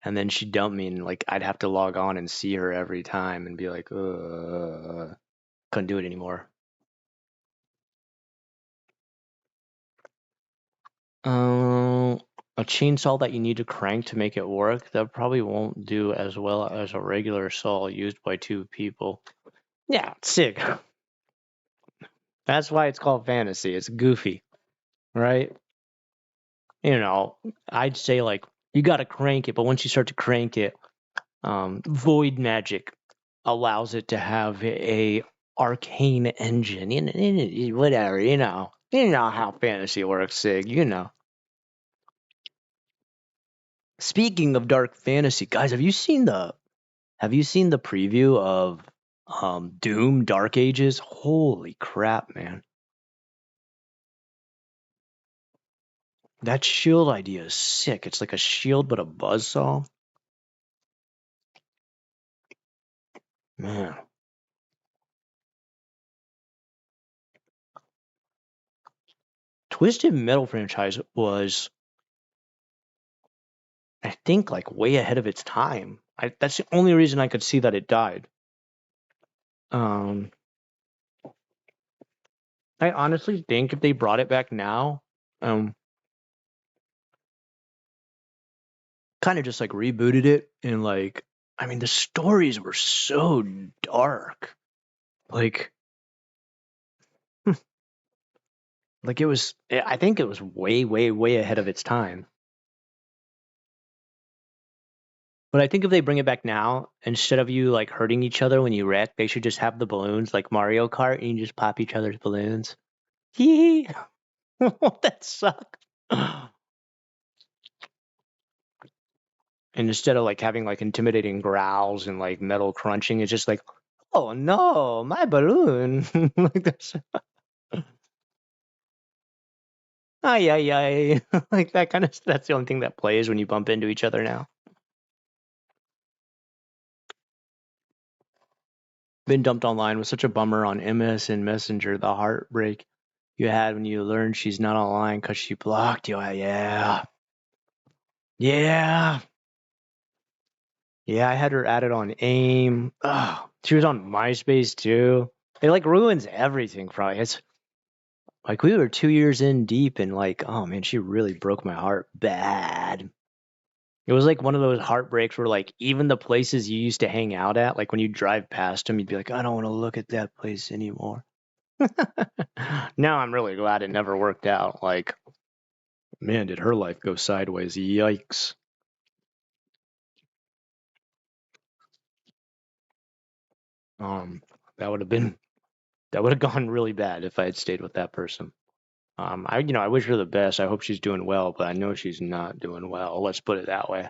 A: And then she dumped me, and like I'd have to log on and see her every time and be like, couldn't do it anymore. A chainsaw that you need to crank to make it work, that probably won't do as well as a regular saw used by two people. Yeah, sick. That's why it's called fantasy. It's goofy, right? You know, I'd say like you got to crank it, but once you start to crank it, void magic allows it to have a arcane engine. Whatever, you know how fantasy works, Sig. You know. Speaking of dark fantasy, guys, have you seen the preview of Doom Dark Ages? Holy crap, man. That shield idea is sick. It's like a shield but a buzzsaw. Man. Twisted Metal franchise was, I think, like way ahead of its time. That's the only reason I could see that it died. I honestly think if they brought it back now, kind of just like rebooted it, and like, I mean, the stories were so dark. Like it was, I think it was way, way, way ahead of its time. But I think if they bring it back now, instead of you like hurting each other when you wreck, they should just have the balloons like Mario Kart, and you just pop each other's balloons. Hee. That suck. And instead of like having like intimidating growls and like metal crunching, it's just like, oh no, my balloon. Like this. Ay, ay, ay. Like that kind of, that's the only thing that plays when you bump into each other now. Been dumped online was such a bummer on MSN Messenger. The heartbreak you had when you learned she's not online because she blocked you. Yeah. Yeah. Yeah, I had her added on AIM. Ugh, she was on MySpace too. It like ruins everything, probably. It's like we were 2 years in deep and like, oh man, she really broke my heart bad. It was like one of those heartbreaks where like even the places you used to hang out at, like when you drive past them, you'd be like, I don't want to look at that place anymore. Now I'm really glad it never worked out. Like, man, did her life go sideways? Yikes. That would have gone really bad if I had stayed with that person. I wish her the best. I hope she's doing well, but I know she's not doing well. Let's put it that way.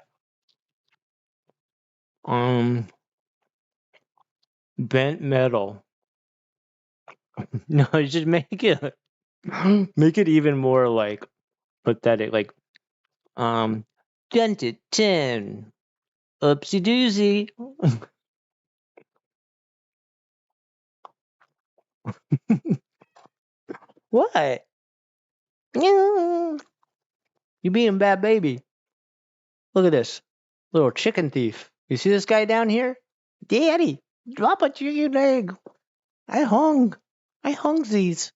A: Bent metal. No, just make it even more like pathetic. Like, dented tin. Oopsie doozy. What? You being a bad baby. Look at this. Little chicken thief. You see this guy down here? Daddy, drop a chicken egg. I hung these.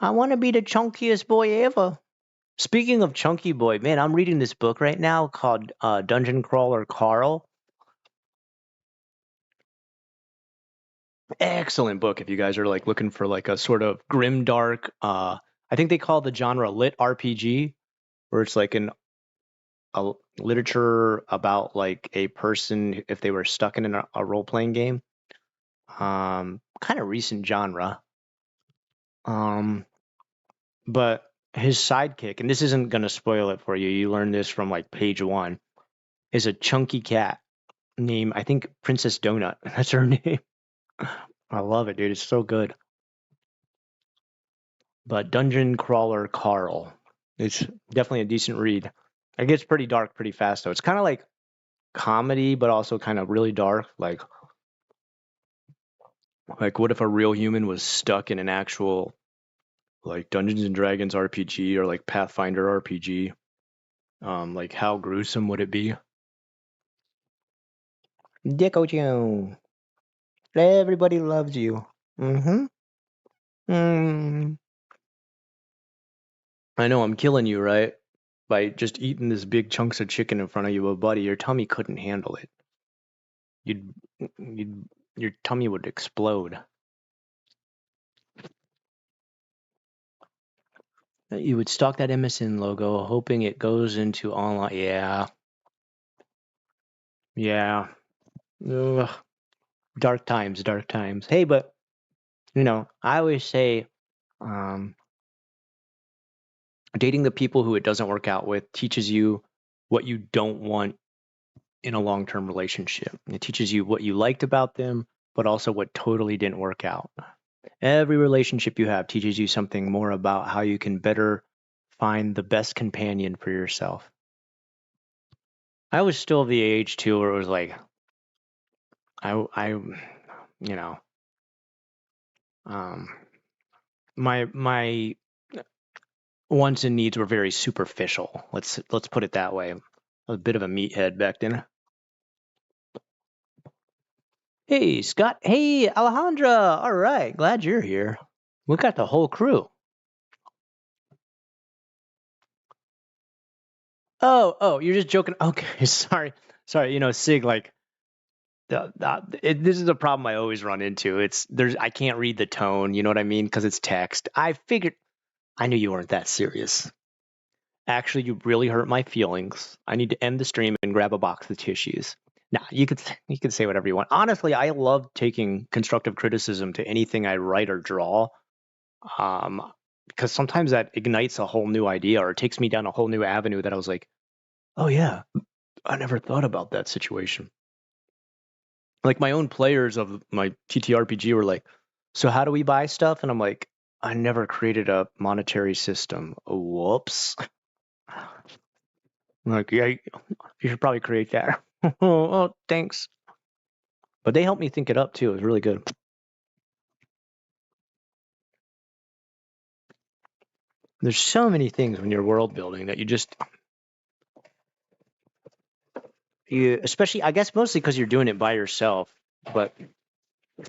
A: I want to be the chunkiest boy ever. Speaking of chunky boy, man, I'm reading this book right now called Dungeon Crawler Carl. Excellent book if you guys are like looking for like a sort of grim dark. I think they call the genre lit RPG, where it's like a literature about like a person if they were stuck in a role playing game. Kind of recent genre. But his sidekick, and this isn't gonna spoil it for you. You learn this from like page 1. Is a chunky cat named, I think, Princess Donut. That's her name. I love it, dude. It's so good. But Dungeon Crawler Carl. It's definitely a decent read. It gets pretty dark pretty fast though. It's kind of like comedy, but also kind of really dark. Like what if a real human was stuck in an actual like Dungeons and Dragons RPG or like Pathfinder RPG? Like how gruesome would it be? Dicko Joe. Everybody loves you. Mm-hmm. I know I'm killing you, right? By just eating this big chunks of chicken in front of you, but buddy, your tummy couldn't handle it. Your tummy would explode. You would stalk that MSN logo, hoping it goes into online. Yeah. Ugh. Dark times. Hey, but I always say, dating the people who it doesn't work out with teaches you what you don't want in a long-term relationship. It teaches you what you liked about them, but also what totally didn't work out. Every relationship you have teaches you something more about how you can better find the best companion for yourself. I was still the age too where it was like, my wants and needs were very superficial. Let's put it that way. A bit of a meathead back then. Hey, Scott. Hey, Alejandra. All right. Glad you're here. We got the whole crew. Oh, you're just joking. Okay, sorry. Sig, like, this is a problem I always run into. I can't read the tone, you know what I mean? Because it's text. I knew you weren't that serious. Actually, you really hurt my feelings. I need to end the stream and grab a box of tissues. Nah, you could say whatever you want. Honestly, I love taking constructive criticism to anything I write or draw, because sometimes that ignites a whole new idea or takes me down a whole new avenue that I was like, oh yeah, I never thought about that situation. Like my own players of my TTRPG were like, so how do we buy stuff? And I'm like, I never created a monetary system. Whoops. I'm like, yeah, you should probably create that. Oh, thanks. But they helped me think it up too. It was really good. There's so many things when you're world building that you especially, I guess mostly because you're doing it by yourself. But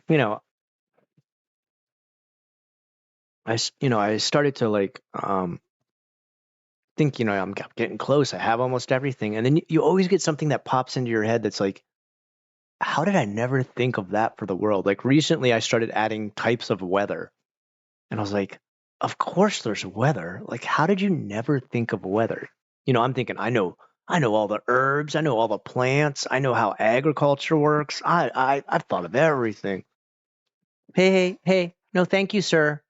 A: you know, I started to like think, I'm getting close. I have almost everything, and then you always get something that pops into your head that's like, how did I never think of that for the world? Like recently, I started adding types of weather, and I was like, of course there's weather. Like, how did you never think of weather? I'm thinking, I know all the herbs, I know all the plants, I know how agriculture works. I've thought of everything. Hey, no, thank you, sir.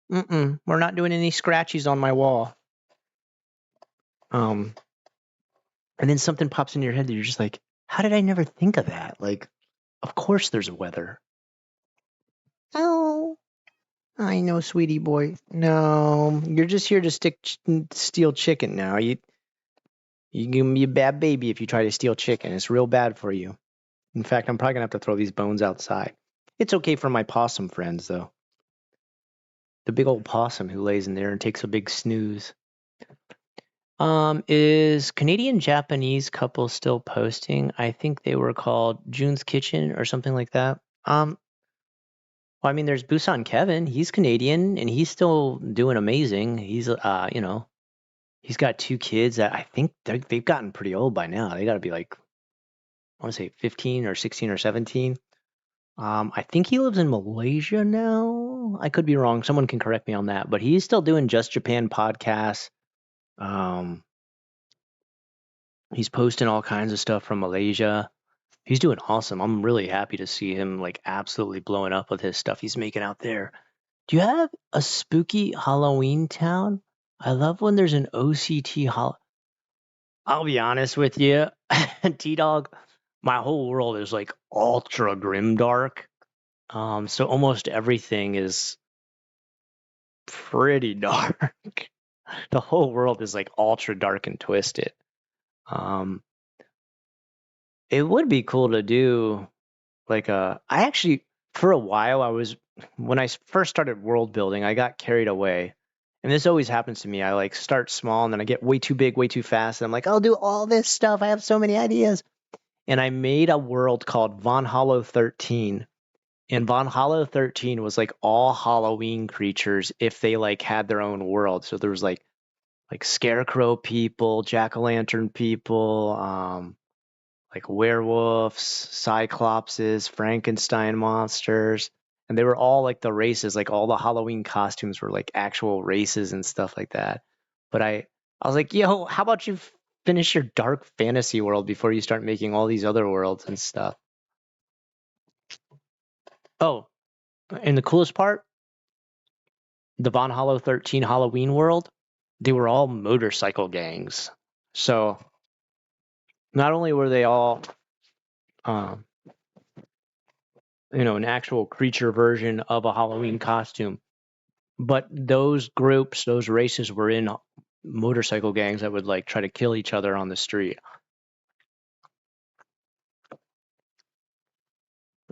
A: We're not doing any scratchies on my wall. And then something pops into your head that you're just like, how did I never think of that? Like, of course there's weather. Oh, I know, sweetie boy. No, you're just here to steal chicken now. You can be a bad baby if you try to steal chicken. It's real bad for you. In fact, I'm probably gonna have to throw these bones outside. It's okay for my possum friends, though. The big old possum who lays in there and takes a big snooze. Is Canadian Japanese couple still posting? I think they were called June's Kitchen or something like that. Well, I mean, there's Busan Kevin. He's Canadian and he's still doing amazing. He's got 2 kids that I think they've gotten pretty old by now. They got to be like, I want to say 15 or 16 or 17. I think he lives in Malaysia now. I could be wrong. Someone can correct me on that. But he's still doing Just Japan podcasts. Um, he's posting all kinds of stuff from Malaysia. He's doing awesome. I'm really happy to see him like absolutely blowing up with his stuff he's making out there. Do you have a spooky Halloween town? I love when there's an OCT I'll be honest with you, T-Dog, my whole world is like ultra grimdark. So almost everything is pretty dark. The whole world is like ultra dark and twisted. Um, it would be cool to do like I actually, for a while, when I first started world building, I got carried away. And this always happens to me. I like start small and then I get way too big, way too fast. And I'm like, I'll do all this stuff. I have so many ideas. And I made a world called Von Hollow 13. And Von Hollow 13 was like all Halloween creatures if they like had their own world. So there was like scarecrow people, jack-o'-lantern people, like werewolves, cyclopses, Frankenstein monsters, and they were all like the races, like all the Halloween costumes were like actual races and stuff like that. But I was like, yo, how about you finish your dark fantasy world before you start making all these other worlds and stuff? Oh, and the coolest part, the Von Hollow 13 Halloween world, they were all motorcycle gangs. So not only were they all um, an actual creature version of a Halloween costume. But those groups, those races were in motorcycle gangs that would like try to kill each other on the street.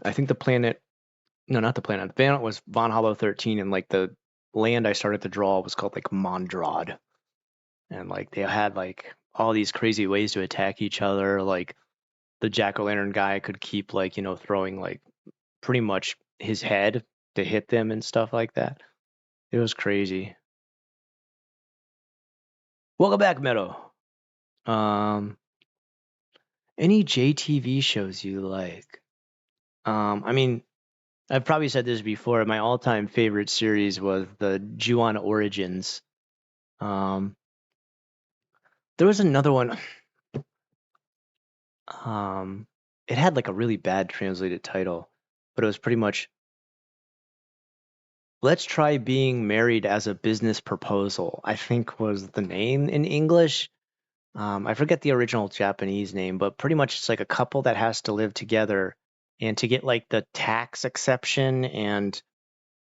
A: I think not the planet. The planet was Von Hollow 13, and like the land I started to draw was called like Mondrad. And like they had like all these crazy ways to attack each other. Like the jack-o'-lantern guy could keep like, throwing like pretty much his head to hit them and stuff like that. It was crazy. Welcome back, Meadow. Any JTV shows you like? I mean, I've probably said this before. My all-time favorite series was the Ju-On Origins. There was another one. It had like a really bad translated title, but it was pretty much "Let's Try Being Married as a Business Proposal," I think was the name in English. I forget the original Japanese name, but pretty much it's like a couple that has to live together, and to get like the tax exception and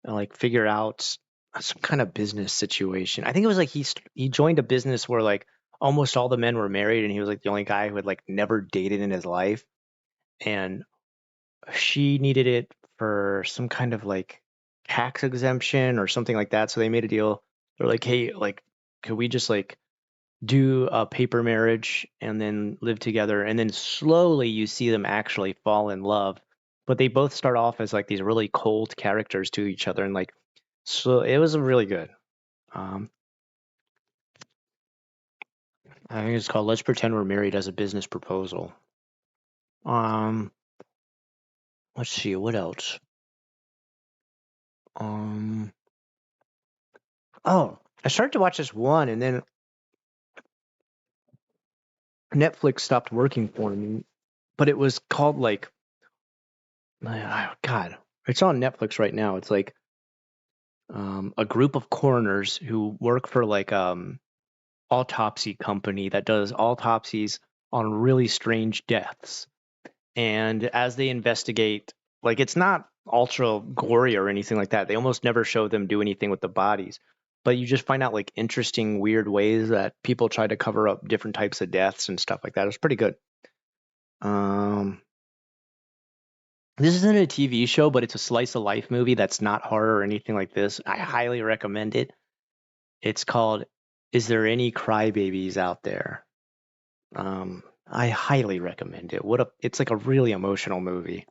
A: like figure out some kind of business situation. I think it was like he joined a business where like almost all the men were married, and he was like the only guy who had like never dated in his life, and she needed it for some kind of like tax exemption or something like that. So they made a deal. They're like, hey, like, could we just like do a paper marriage and then live together? And then slowly you see them actually fall in love. But they both start off as like these really cold characters to each other. And like, so it was really good. Um, I think it's called Let's Pretend We're Married as a Business Proposal. Um, let's see, what else? Um, oh, I started to watch this one, and then Netflix stopped working for me. But it was called like, God, it's on Netflix right now. It's like a group of coroners who work for like autopsy company that does autopsies on really strange deaths. And as they investigate, like it's not ultra gory or anything like that. They almost never show them do anything with the bodies. But you just find out like interesting, weird ways that people try to cover up different types of deaths and stuff like that. It was pretty good. Um, this isn't a TV show, but it's a slice of life movie that's not horror or anything like this. I highly recommend it. It's called Is There Any Crybabies Out There? I highly recommend it. It's like a really emotional movie.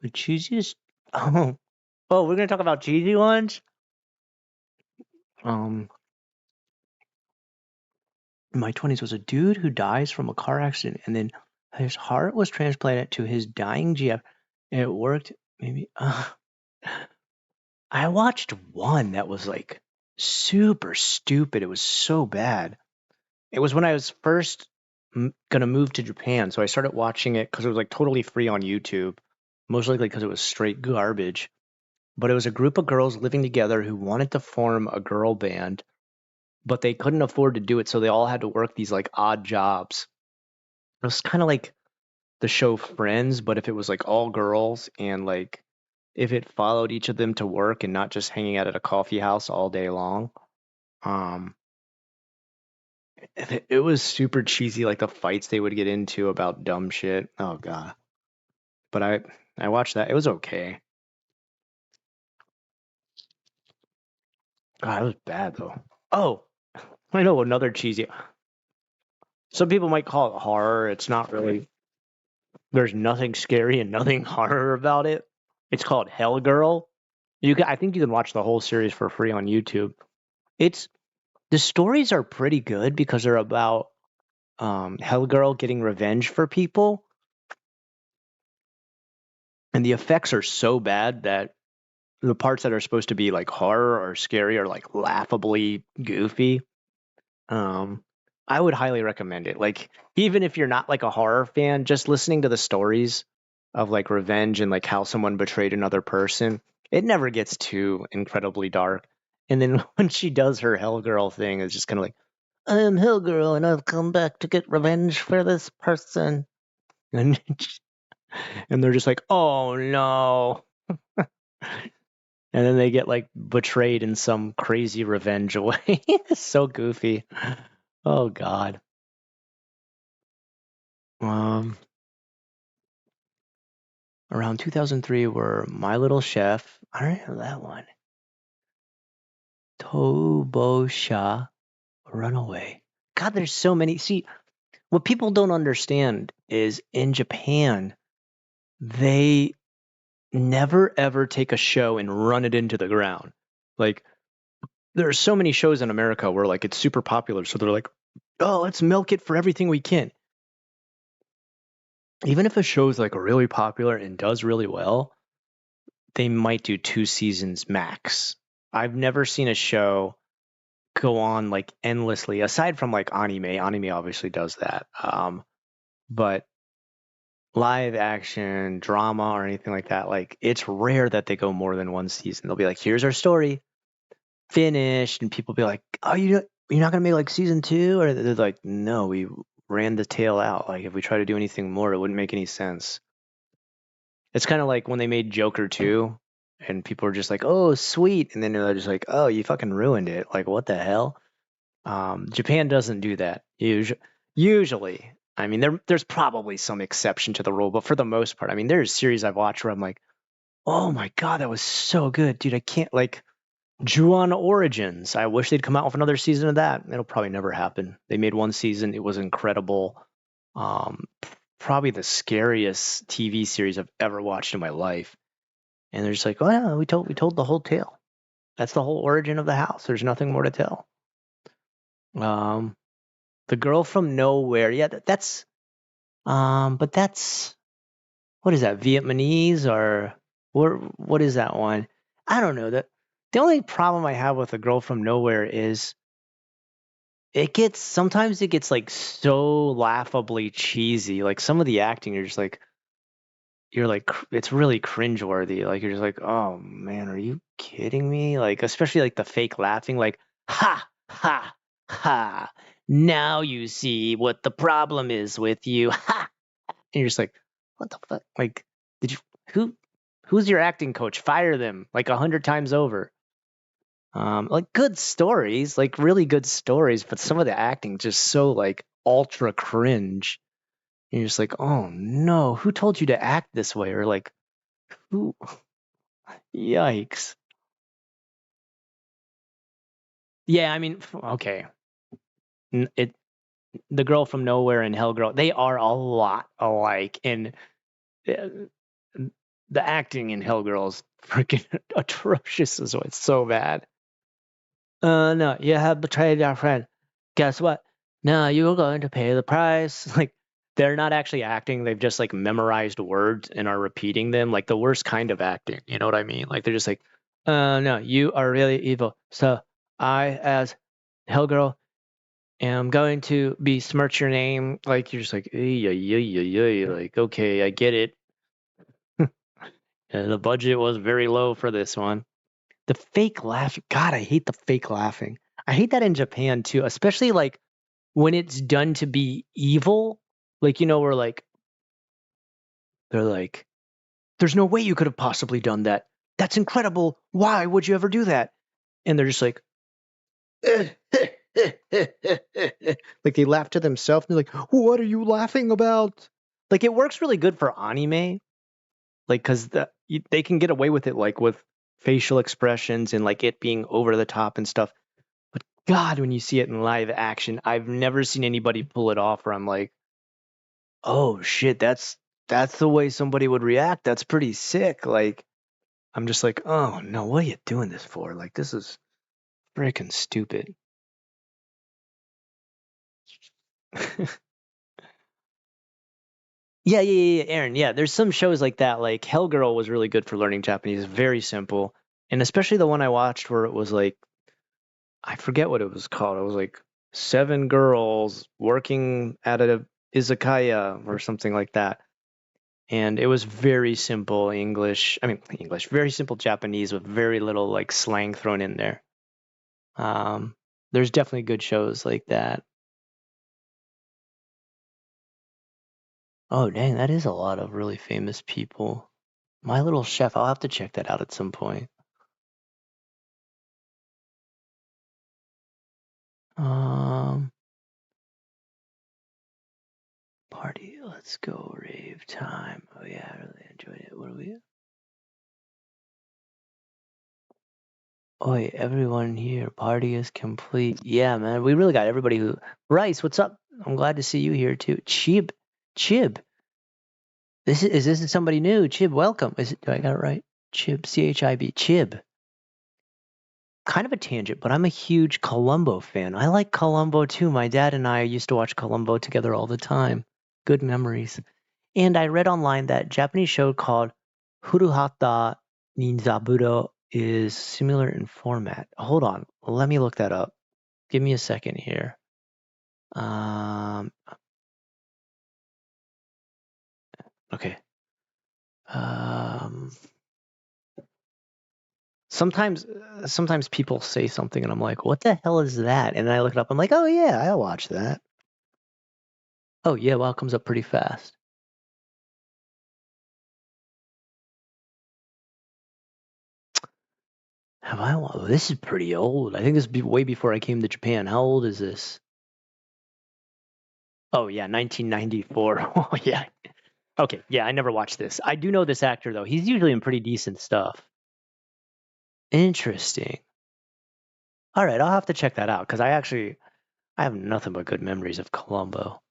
A: The cheesiest we're gonna talk about cheesy ones? Um in my 20s was a dude who dies from a car accident, and then his heart was transplanted to his dying GF, and it worked maybe I watched one that was like super stupid. It was so bad. It was when I was first gonna move to Japan, so I started watching it because it was like totally free on YouTube, most likely because it was straight garbage. But it was a group of girls living together who wanted to form a girl band, but they couldn't afford to do it, so they all had to work these like odd jobs. It was kind of like the show Friends, but if it was like all girls, and like if it followed each of them to work and not just hanging out at a coffee house all day long. Um, it was super cheesy, like the fights they would get into about dumb shit. Oh god. But I watched that. It was okay. God, it was bad though. Oh, I know another cheesy. Some people might call it horror. It's not really. There's nothing scary and nothing horror about it. It's called Hell Girl. I think you can watch the whole series for free on YouTube. It's the stories are pretty good because they're about Hell Girl getting revenge for people, and the effects are so bad that the parts that are supposed to be like horror or scary are like laughably goofy. Um, I would highly recommend it. Like, even if you're not like a horror fan, just listening to the stories of like revenge and like how someone betrayed another person, it never gets too incredibly dark. And then when she does her Hell Girl thing, it's just kind of like, I am Hell Girl and I've come back to get revenge for this person. And and they're just like, oh no. And then they get like betrayed in some crazy revenge way. It's so goofy. Oh god. Um, around 2003 were My Little Chef. I don't know that one. Tobosha Runaway. God, there's so many. See, what people don't understand is in Japan, they never ever take a show and run it into the ground. Like, there are so many shows in America where like it's super popular, so they're like, oh, let's milk it for everything we can. Even if a show is like really popular and does really well, they might do 2 seasons max. I've never seen a show go on like endlessly, aside from like anime. Anime obviously does that. But live action drama or anything like that, like it's rare that they go more than one season. They'll be like, here's our story, finished, and people be like, oh, you're not gonna make like season 2? Or they're like, no, we ran the tail out. Like if we try to do anything more, it wouldn't make any sense. It's kind of like when they made Joker 2 and people were just like, oh, sweet. And then they're just like, oh, you fucking ruined it. Like, what the hell? Japan doesn't do that. Usually. I mean, there's probably some exception to the rule, but for the most part, I mean, there's series I've watched where I'm like, oh my God, that was so good. Dude, I can't, like, Ju-On Origins. I wish they'd come out with another season of that. It'll probably never happen. They made one season. It was incredible. Probably the scariest TV series I've ever watched in my life. And they're just like, oh yeah, we told the whole tale. That's the whole origin of the house. There's nothing more to tell. The Girl from Nowhere. Yeah, that's but that's, what is that, Vietnamese or what is that one? I don't know. The only problem I have with The Girl from Nowhere is sometimes it gets like so laughably cheesy. Like some of the acting, you're like it's really cringeworthy. Like you're just like, oh man, are you kidding me? Like especially like the fake laughing, like ha ha ha. Now you see what the problem is with you. Ha. And you're just like, what the fuck? Like, did you who's your acting coach? Fire them like 100 times over. Like good stories, like really good stories, but some of the acting just so like ultra cringe. And you're just like, oh no, who told you to act this way? Or like, who? Yikes. Yeah, I mean, okay. The Girl from Nowhere and Hellgirl, they are a lot alike, and uh, the acting in Hellgirl is freaking atrocious as well. It's so bad. No, you have betrayed your friend. Guess what? No, you're going to pay the price. Like, they're not actually acting. They've just like memorized words and are repeating them. Like the worst kind of acting. You know what I mean? Like they're just like, no, you are really evil. So I, as Hellgirl, am going to besmirch your name. Like you're just like, like, okay, I get it. The budget was very low for this one. The fake laugh. God, I hate the fake laughing. I hate that in Japan too, especially like when it's done to be evil. Like, where like they're like, there's no way you could have possibly done that. That's incredible. Why would you ever do that? And they're just like, like they laugh to themselves. And they're like, what are you laughing about? Like it works really good for anime, like because they can get away with it, like with facial expressions and like it being over the top and stuff. But God, when you see it in live action, I've never seen anybody pull it off where I'm like, oh shit, that's the way somebody would react. That's pretty sick. Like I'm just like, oh no, what are you doing this for? Like this is freaking stupid. Yeah, Aaron. Yeah, there's some shows like that. Like Hellgirl was really good for learning Japanese. Very simple, and especially the one I watched where it was like, I forget what it was called. It was like 7 girls working at a izakaya or something like that. And it was very simple English. I mean, English, very simple Japanese with very little like slang thrown in there. There's definitely good shows like that. Oh, dang, that is a lot of really famous people. My Little Chef, I'll have to check that out at some point. Um, Party, let's go, rave time. Oh yeah, I really enjoyed it. What are we? Oi, everyone here, party is complete. Yeah, man, we really got everybody who. Rice, what's up? I'm glad to see you here too. Chib. This is somebody new? Chib, welcome. Do I got it right? Chib, Chib, Chib. Kind of a tangent, but I'm a huge Columbo fan. I like Columbo too. My dad and I used to watch Columbo together all the time. Good memories. And I read online that Japanese show called Furuhata Ninzaburo is similar in format. Hold on, let me look that up. Give me a second here. Okay. Sometimes people say something and I'm like, what the hell is that? And then I look it up. I'm like, oh yeah, I'll watch that. Oh yeah, well, it comes up pretty fast. Have I? This is pretty old. I think this is way before I came to Japan. How old is this? Oh yeah, 1994. Oh yeah. Okay, yeah, I never watched this. I do know this actor though. He's usually in pretty decent stuff. Interesting. All right, I'll have to check that out because I have nothing but good memories of Columbo.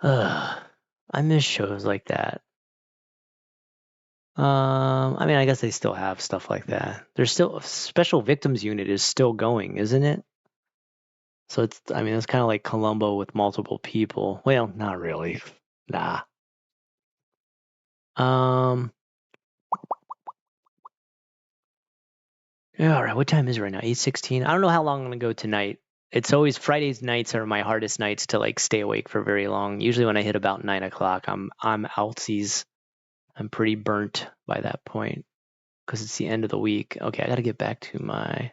A: I miss shows like that. I mean, I guess they still have stuff like that. There's still Special Victims Unit is still going, isn't it? So I mean, it's kind of like Columbo with multiple people. Well, not really. Nah. Yeah, all right. What time is it right now? 8:16. I don't know how long I'm gonna go tonight. It's always Fridays nights are my hardest nights to like stay awake for very long. Usually when I hit about 9 o'clock, I'm outsies. I'm pretty burnt by that point because it's the end of the week. Okay, I gotta get back to my.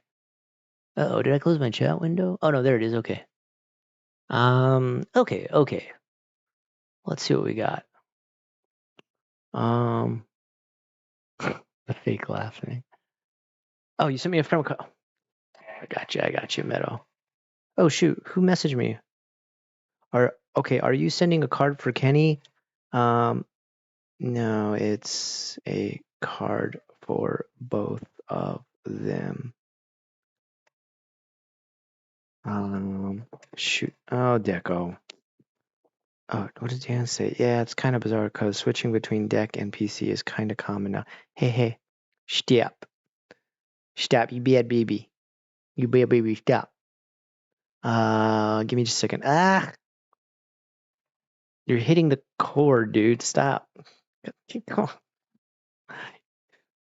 A: Oh, did I close my chat window? Oh no, there it is. Okay. Okay. Let's see what we got. The fake laughing. Oh, you sent me a friend call. I got you, Meadow. Oh shoot, who messaged me? Are you sending a card for Kenny? No, it's a card for both of them. Shoot. Oh, Deco. Oh, what did Dan say? Yeah, it's kind of bizarre because switching between deck and PC is kind of common now. Hey, stop. Stop, you bad baby. You bad baby, stop. Give me just a second. You're hitting the cord, dude. Stop. Keep going.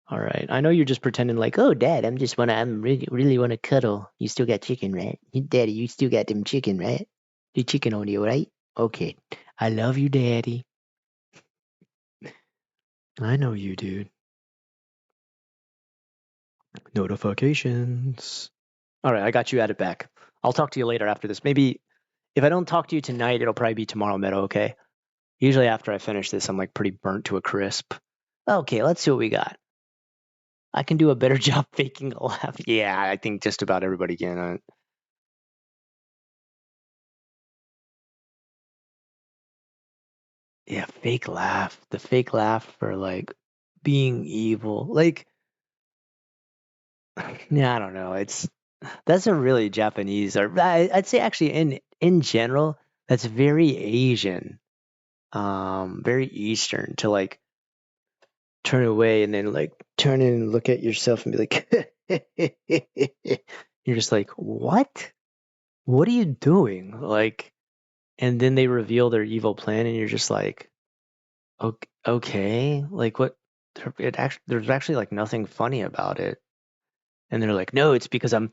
A: All right. I know you're just pretending like, oh, Dad, I'm really want to cuddle. You still got chicken, right? Daddy, you still got them chicken, right? The chicken on you, right? Okay. I love you, Daddy. I know you, dude. Notifications. All right, I got you added back. I'll talk to you later after this. Maybe if I don't talk to you tonight, it'll probably be tomorrow, Meadow, okay? Usually after I finish this, I'm like pretty burnt to a crisp. Okay, let's see what we got. I can do a better job faking a laugh. Yeah, I think just about everybody can. Yeah, fake laugh. The fake laugh for like being evil. Like, yeah, I don't know. That's a really Japanese, or I'd say actually in general, that's very Asian, very Eastern to like turn away and then like turn in and look at yourself and be like, you're just like, what? What are you doing? Like, and then they reveal their evil plan, and you're just like, okay, like what? There's actually like nothing funny about it, and they're like, no, it's because I'm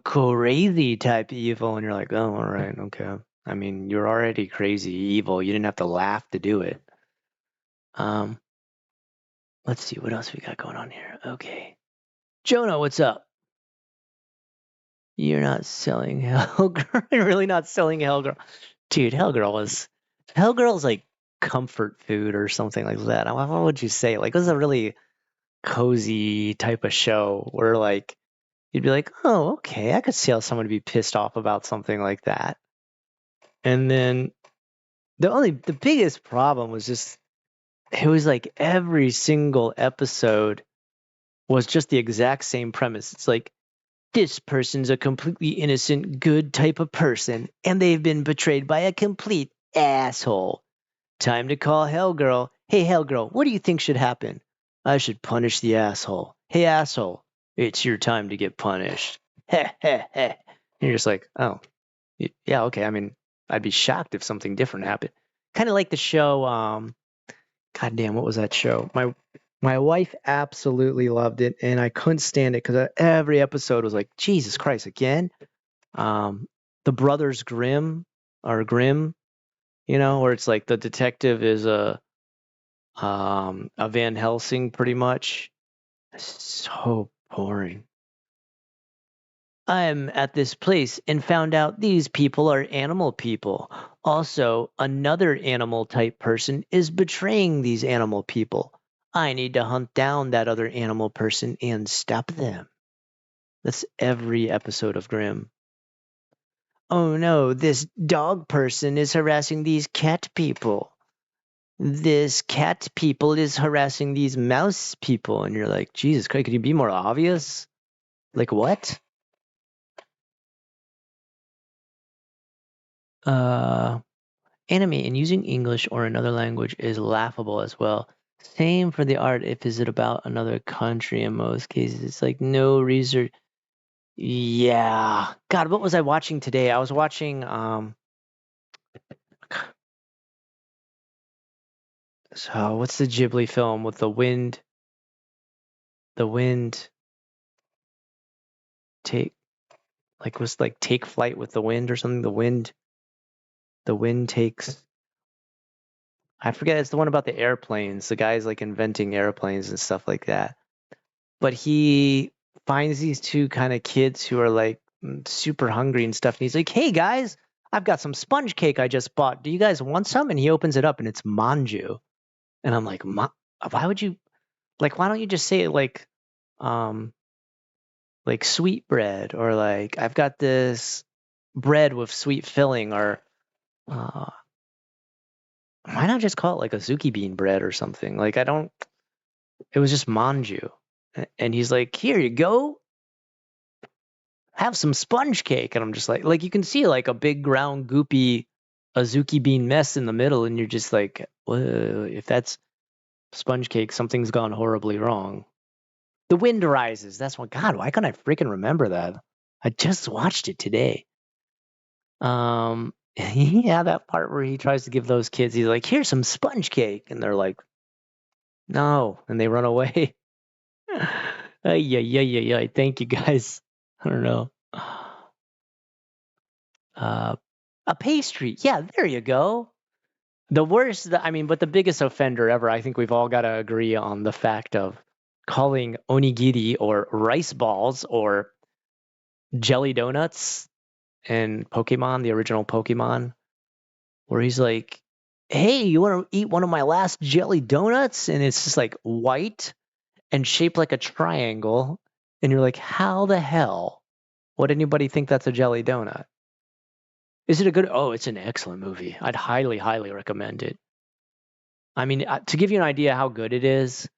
A: crazy type evil, and you're like, oh, all right, okay. I mean, you're already crazy evil. You didn't have to laugh to do it. Let's see what else we got going on here. Okay, Jonah, what's up? You're not selling Hellgirl. You're really not selling Hellgirl, dude. Hellgirl's like comfort food or something like that. What would you say? Like, this is a really cozy type of show where like you'd be like, oh, okay, I could see how someone would be pissed off about something like that. And then the biggest problem was just it was like every single episode was just the exact same premise. It's like this person's a completely innocent, good type of person, and they've been betrayed by a complete asshole. Time to call Hellgirl. Hey, Hellgirl, what do you think should happen? I should punish the asshole. Hey, asshole, it's your time to get punished. Heh, heh, heh. You're just like, oh, yeah, okay. I mean, I'd be shocked if something different happened. Kind of like the show, God damn, what was that show? My wife absolutely loved it, and I couldn't stand it because every episode was like, Jesus Christ, again? The Brothers Grimm, or Grimm, You know, where it's like the detective is a Van Helsing pretty much. So boring. I'm at this place and found out these people are animal people. Also, another animal type person is betraying these animal people. I need to hunt down that other animal person and stop them. That's every episode of Grimm. Oh no, this dog person is harassing these cat people. This cat people is harassing these mouse people. And you're like, Jesus Christ, could you be more obvious? Like what? Anime and using English or another language is laughable as well. Same for the art if is it about another country in most cases. It's like no research. Yeah. God, what was I watching today? I was watching so what's the Ghibli film with the wind take was like take flight with the wind or something. The wind takes I forget, it's the one about the airplanes. The guy's like inventing airplanes and stuff like that. But he finds these two kind of kids who are like super hungry and stuff. And he's like, hey guys, I've got some sponge cake I just bought. Do you guys want some? And he opens it up and it's manju. And I'm like, why would you why don't you just say it um, like sweet bread or like I've got this bread with sweet filling or uh, why not just call it like a Zuki bean bread or something? Like it was just manju. And he's like, here you go. Have some sponge cake. And I'm just like you can see like a big ground goopy Azuki bean mess in the middle. And you're just like, whoa, if that's sponge cake, something's gone horribly wrong. The Wind Rises. That's what, God, why can't I freaking remember that? I just watched it today. Yeah, that part where he tries to give those kids, he's like, here's some sponge cake. And they're like, no. And they run away. Yeah. Thank you guys. I don't know. A pastry. Yeah, there you go. The worst, but the biggest offender ever, I think we've all got to agree on the fact of calling onigiri or rice balls or jelly donuts in Pokemon, the original Pokemon, where he's like, hey, you want to eat one of my last jelly donuts? And it's just like white and shaped like a triangle. And you're like, how the hell would anybody think that's a jelly donut? Is it a good? Oh, it's an excellent movie. I'd highly, highly recommend it. I mean, to give you an idea how good it is,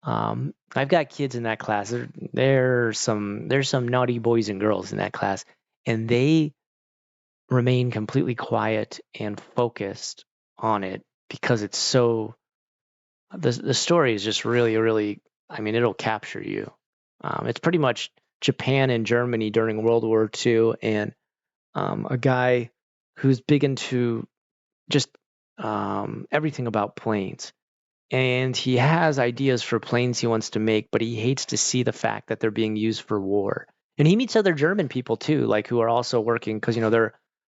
A: I've got kids in that class. There's some naughty boys and girls in that class, and they remain completely quiet and focused on it because it's so. The story is just really, really. I mean, it'll capture you. It's pretty much Japan and Germany during World War II, and a guy who's big into just everything about planes. And he has ideas for planes he wants to make, but he hates to see the fact that they're being used for war. And he meets other German people too, like who are also working because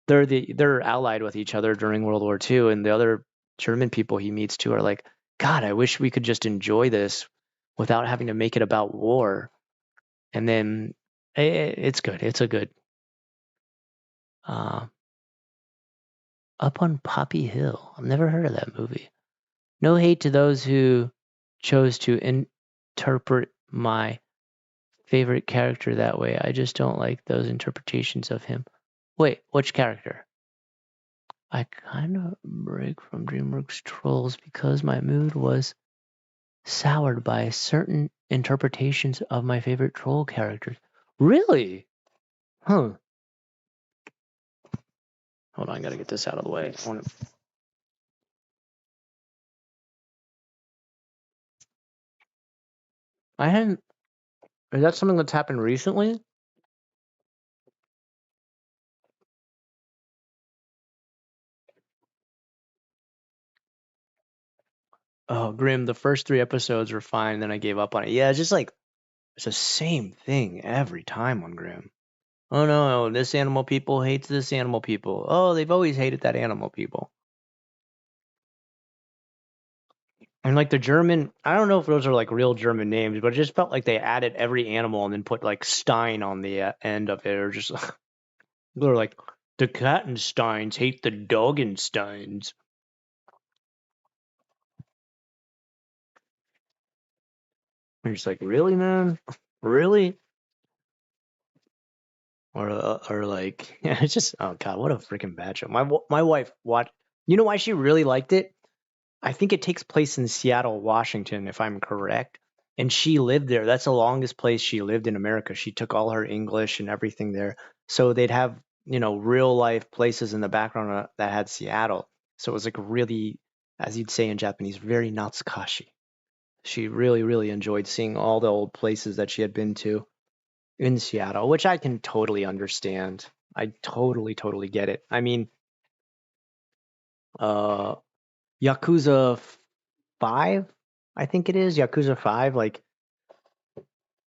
A: they're allied with each other during World War II, and the other German people he meets too are like, God, I wish we could just enjoy this without having to make it about war. And then it's good. It's a good. Uh, Up on Poppy Hill. I've never heard of that movie. No hate to those who chose to interpret my favorite character that way. I just don't like those interpretations of him. Wait, which character? I kind of break from DreamWorks Trolls because my mood was soured by certain interpretations of my favorite troll characters. Really? Huh. Hold on, I gotta get this out of the way. I hadn't. Is that something that's happened recently? Oh, Grim, the first 3 episodes were fine, then I gave up on it. Yeah, it's just like it's the same thing every time on Grim. Oh no, this animal people hates this animal people. Oh, they've always hated that animal people. And like the German, I don't know if those are like real German names, but it just felt like they added every animal and then put like Stein on the end of it, or just they're like the Kattensteins hate the Doggensteins. You're just like, really, man, really? Or like, yeah, it's just, oh god, what a freaking bad show. My wife watched. You know why she really liked it? I think it takes place in Seattle, Washington, if I'm correct. And she lived there. That's the longest place she lived in America. She took all her English and everything there. So they'd have, real life places in the background that had Seattle. So it was like really, as you'd say in Japanese, very natsukashi. She really, really enjoyed seeing all the old places that she had been to in Seattle, which I can totally understand. I totally, totally get it. I mean, uh, Yakuza 5, I think it is Yakuza 5. Like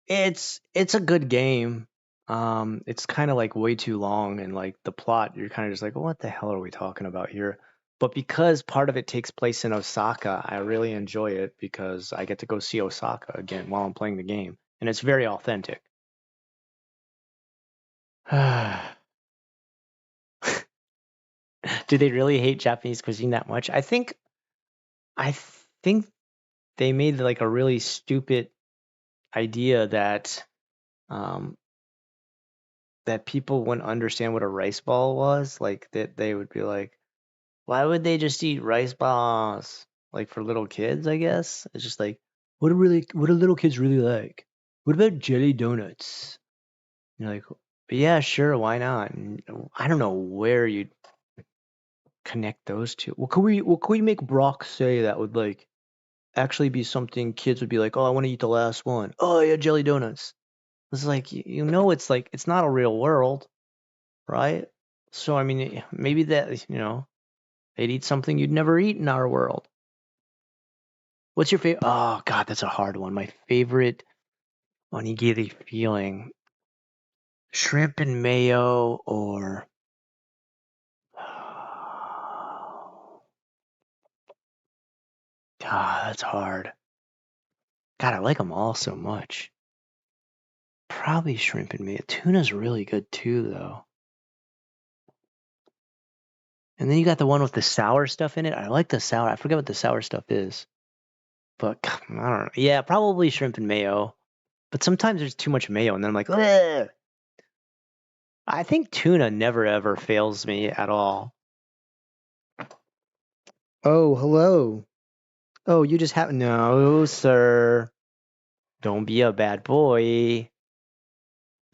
A: it's a good game. It's kind of like way too long, and like the plot, you're kind of just like, what the hell are we talking about here? But because part of it takes place in Osaka, I really enjoy it because I get to go see Osaka again while I'm playing the game, and it's very authentic. Do they really hate Japanese cuisine that much? I think they made like a really stupid idea um that people wouldn't understand what a rice ball was. Like that they would be like, why would they just eat rice balls? Like for little kids, I guess. It's just like, what do little kids really like? What about jelly donuts? And you're like, yeah, sure, why not? And I don't know where you'd connect those two. What could we make Brock say that would like actually be something kids would be like, oh, I want to eat the last one. Oh yeah, jelly donuts. It's like it's like it's not a real world, right? So I mean, maybe that they'd eat something you'd never eat in our world. What's your favorite? Oh God, that's a hard one. My favorite onigiri feeling: shrimp and mayo, or God, that's hard. God, I like them all so much. Probably shrimp and mayo. Tuna's really good too, though. And then you got the one with the sour stuff in it. I like the sour. I forget what the sour stuff is, but I don't know. Yeah, probably shrimp and mayo. But sometimes there's too much mayo, and then I'm like, ugh. I think tuna never ever fails me at all. Oh, hello. Oh, you just have no, sir. Don't be a bad boy.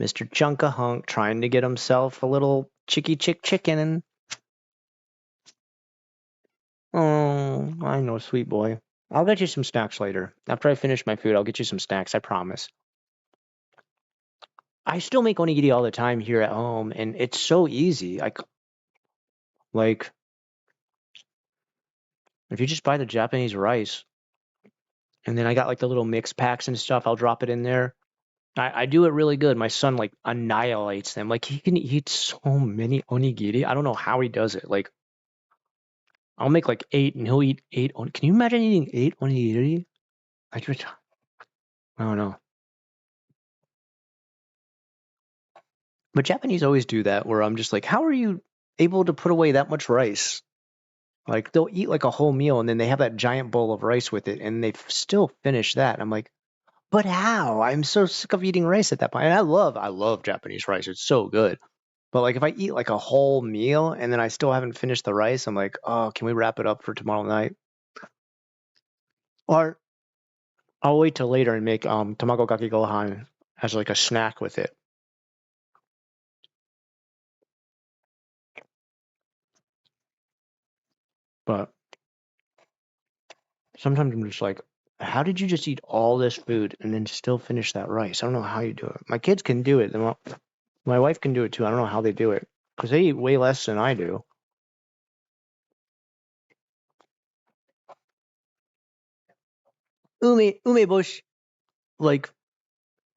A: Mr. Chunkahunk trying to get himself a little chicken. Oh, I know, sweet boy. I'll get you some snacks later. After I finish my food, I'll get you some snacks, I promise. I still make onigiri all the time here at home, and it's so easy. Like if you just buy the Japanese rice, and then I got like the little mix packs and stuff, I'll drop it in there. I do it really good. My son like annihilates them. Like he can eat so many onigiri. I don't know how he does it. Like I'll make like 8 and he'll eat 8 on. Can you imagine eating 8 onigiri? I don't know. But Japanese always do that where I'm just like, how are you able to put away that much rice? Like they'll eat like a whole meal and then they have that giant bowl of rice with it and they still finish that. And I'm like, but how? I'm so sick of eating rice at that point. And I love Japanese rice. It's so good. But like if I eat like a whole meal and then I still haven't finished the rice, I'm like, oh, can we wrap it up for tomorrow night? Or I'll wait till later and make tamago kake gohan as like a snack with it. But sometimes I'm just like, how did you just eat all this food and then still finish that rice? I don't know how you do it. My kids can do it. My wife can do it too. I don't know how they do it because they eat way less than I do. Umebush, like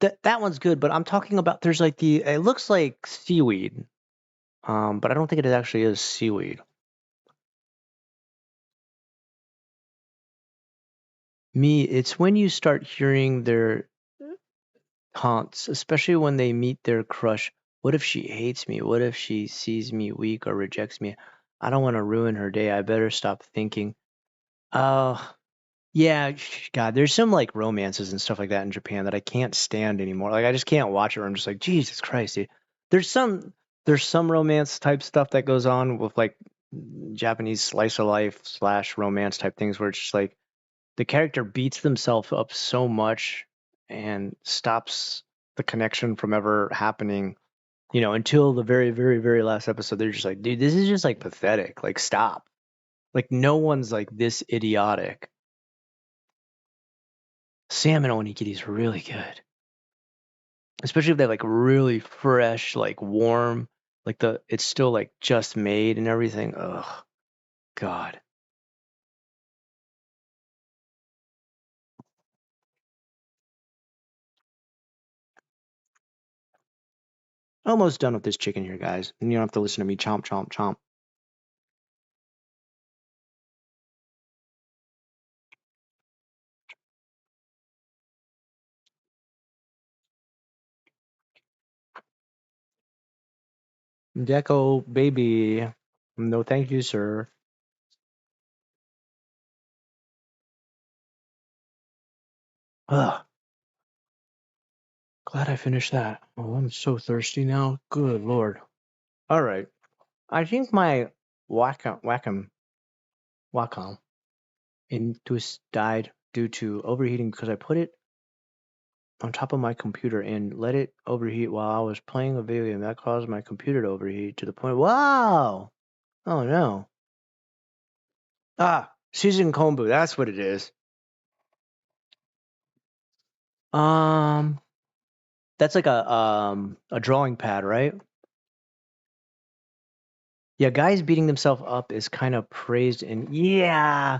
A: that one's good, but I'm talking about there's like it looks like seaweed, but I don't think it actually is seaweed. Me, it's when you start hearing their taunts, especially when they meet their crush. What if she hates me? What if she sees me weak or rejects me? I don't want to ruin her day. I better stop thinking. Oh, yeah, God, there's some like romances and stuff like that in Japan that I can't stand anymore. Like I just can't watch it. Or I'm just like, Jesus Christ, dude. There's some there's some romance type stuff that goes on with like Japanese slice of life slash romance type things where it's just like the character beats themselves up so much and stops the connection from ever happening, until the very, very, very last episode. They're just like, dude, this is just like pathetic. Like, stop. Like, no one's like this idiotic. Salmon onigiri is really good, especially if they're like really fresh, like warm, like it's still like just made and everything. Ugh, God. Almost done with this chicken here, guys. And you don't have to listen to me chomp, chomp, chomp. Deco, baby. No, thank you, sir. Ugh, glad I finished that. Oh, I'm so thirsty now. Good Lord. All right. I think my Wacom Intus died due to overheating because I put it on top of my computer and let it overheat while I was playing a video game. That caused my computer to overheat to the point. Wow! Oh no. Ah, seasoned kombu. That's what it is. Um, that's like a drawing pad, right? Yeah, guys beating themselves up is kind of praised, and yeah,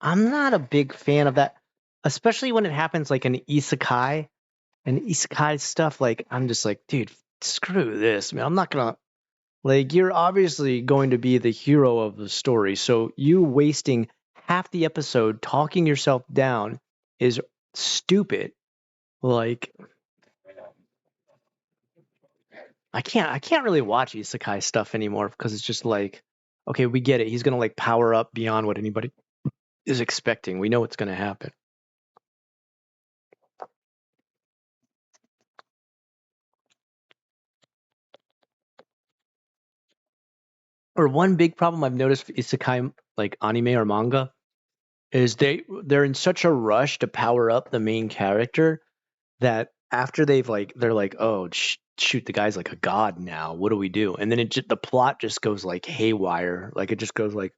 A: I'm not a big fan of that, especially when it happens like an isekai and isekai stuff. Like, I'm just like, dude, screw this, man. I'm not gonna like. You're obviously going to be the hero of the story, so you wasting half the episode talking yourself down is stupid. Like, I can't really watch isekai stuff anymore because it's just like, okay, we get it. He's gonna like power up beyond what anybody is expecting. We know what's gonna happen. Or one big problem I've noticed with isekai like anime or manga is they're in such a rush to power up the main character that after they're like, oh shoot, the guy's like a god now. What do we do? And then the plot just goes like haywire. Like it just goes like,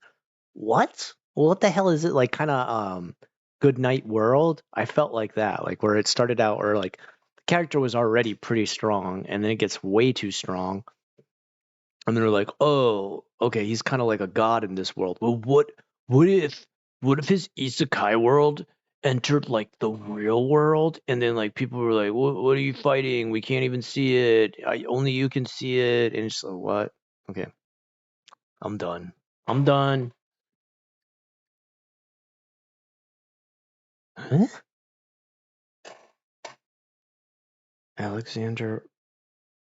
A: what? Well, what the hell is it? Like kind of Good Night World. I felt like that, like where it started out, or like the character was already pretty strong, and then it gets way too strong, and they're like, oh, okay, he's kind of like a god in this world. Well, what if what if his isekai world entered like the real world, and then like people were like, what are you fighting? We can't even see it. Only you can see it, and it's like, what? Okay, I'm done. I'm done. Huh? Alexander,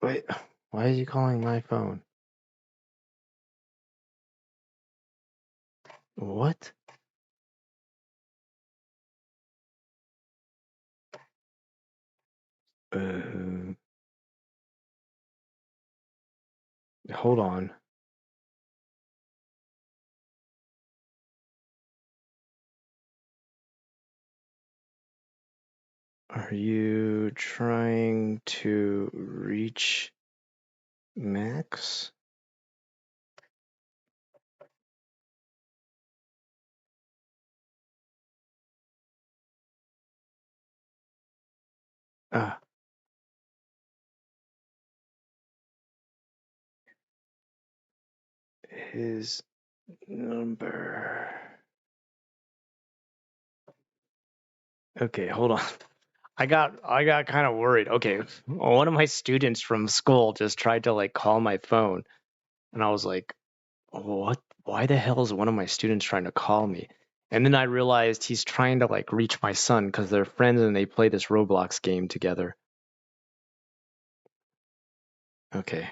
A: wait, why is he calling my phone? What? Uh, hold on. Are you trying to reach Max? Ah, his number. Okay, hold on. I got kind of worried. Okay, one of my students from school just tried to like call my phone, and I was like, "What? Why the hell is one of my students trying to call me?" And then I realized he's trying to like reach my son because they're friends and they play this Roblox game together. Okay.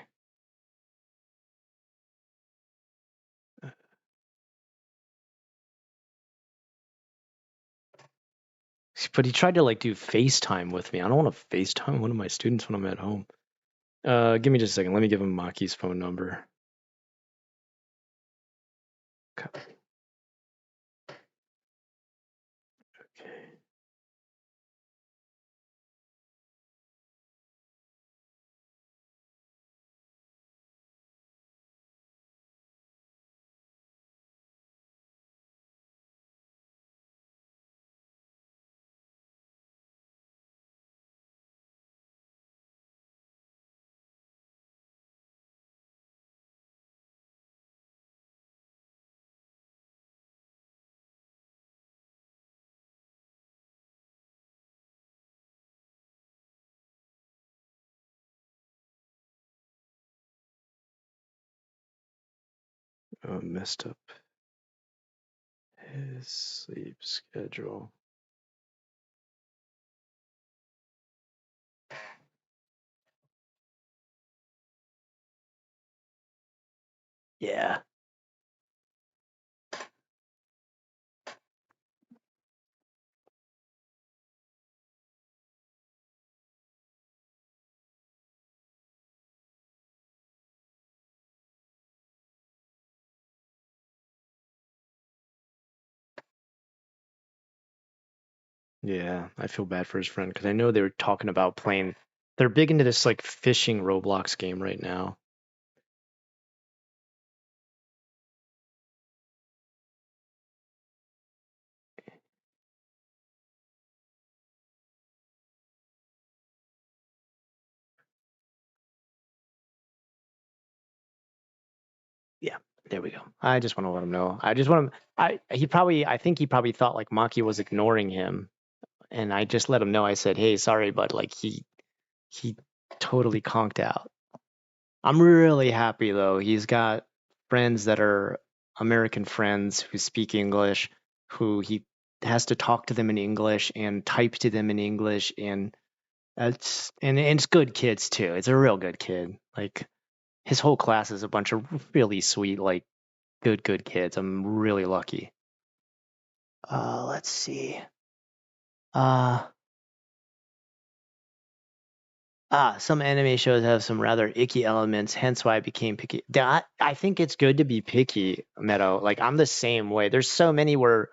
A: But he tried to like do FaceTime with me. I don't want to FaceTime one of my students when I'm at home. Give me just a second. Let me give him Maki's phone number. Okay. Oh, messed up his sleep schedule. Yeah. Yeah, I feel bad for his friend because I know they were talking about playing. They're big into this like fishing Roblox game right now. Yeah, there we go. I just want to let him know. I just want him. I think he probably thought like Maki was ignoring him, and I just let him know. I said, "Hey, sorry, but like he totally conked out." I'm really happy though. He's got friends that are American friends who speak English, who he has to talk to them in English and type to them in English, and and it's good kids too. It's a real good kid. Like his whole class is a bunch of really sweet, like good kids. I'm really lucky. Let's see. Uh some anime shows have some rather icky elements, hence why I became picky. I think it's good to be picky, Meadow. Like I'm the same way. There's so many where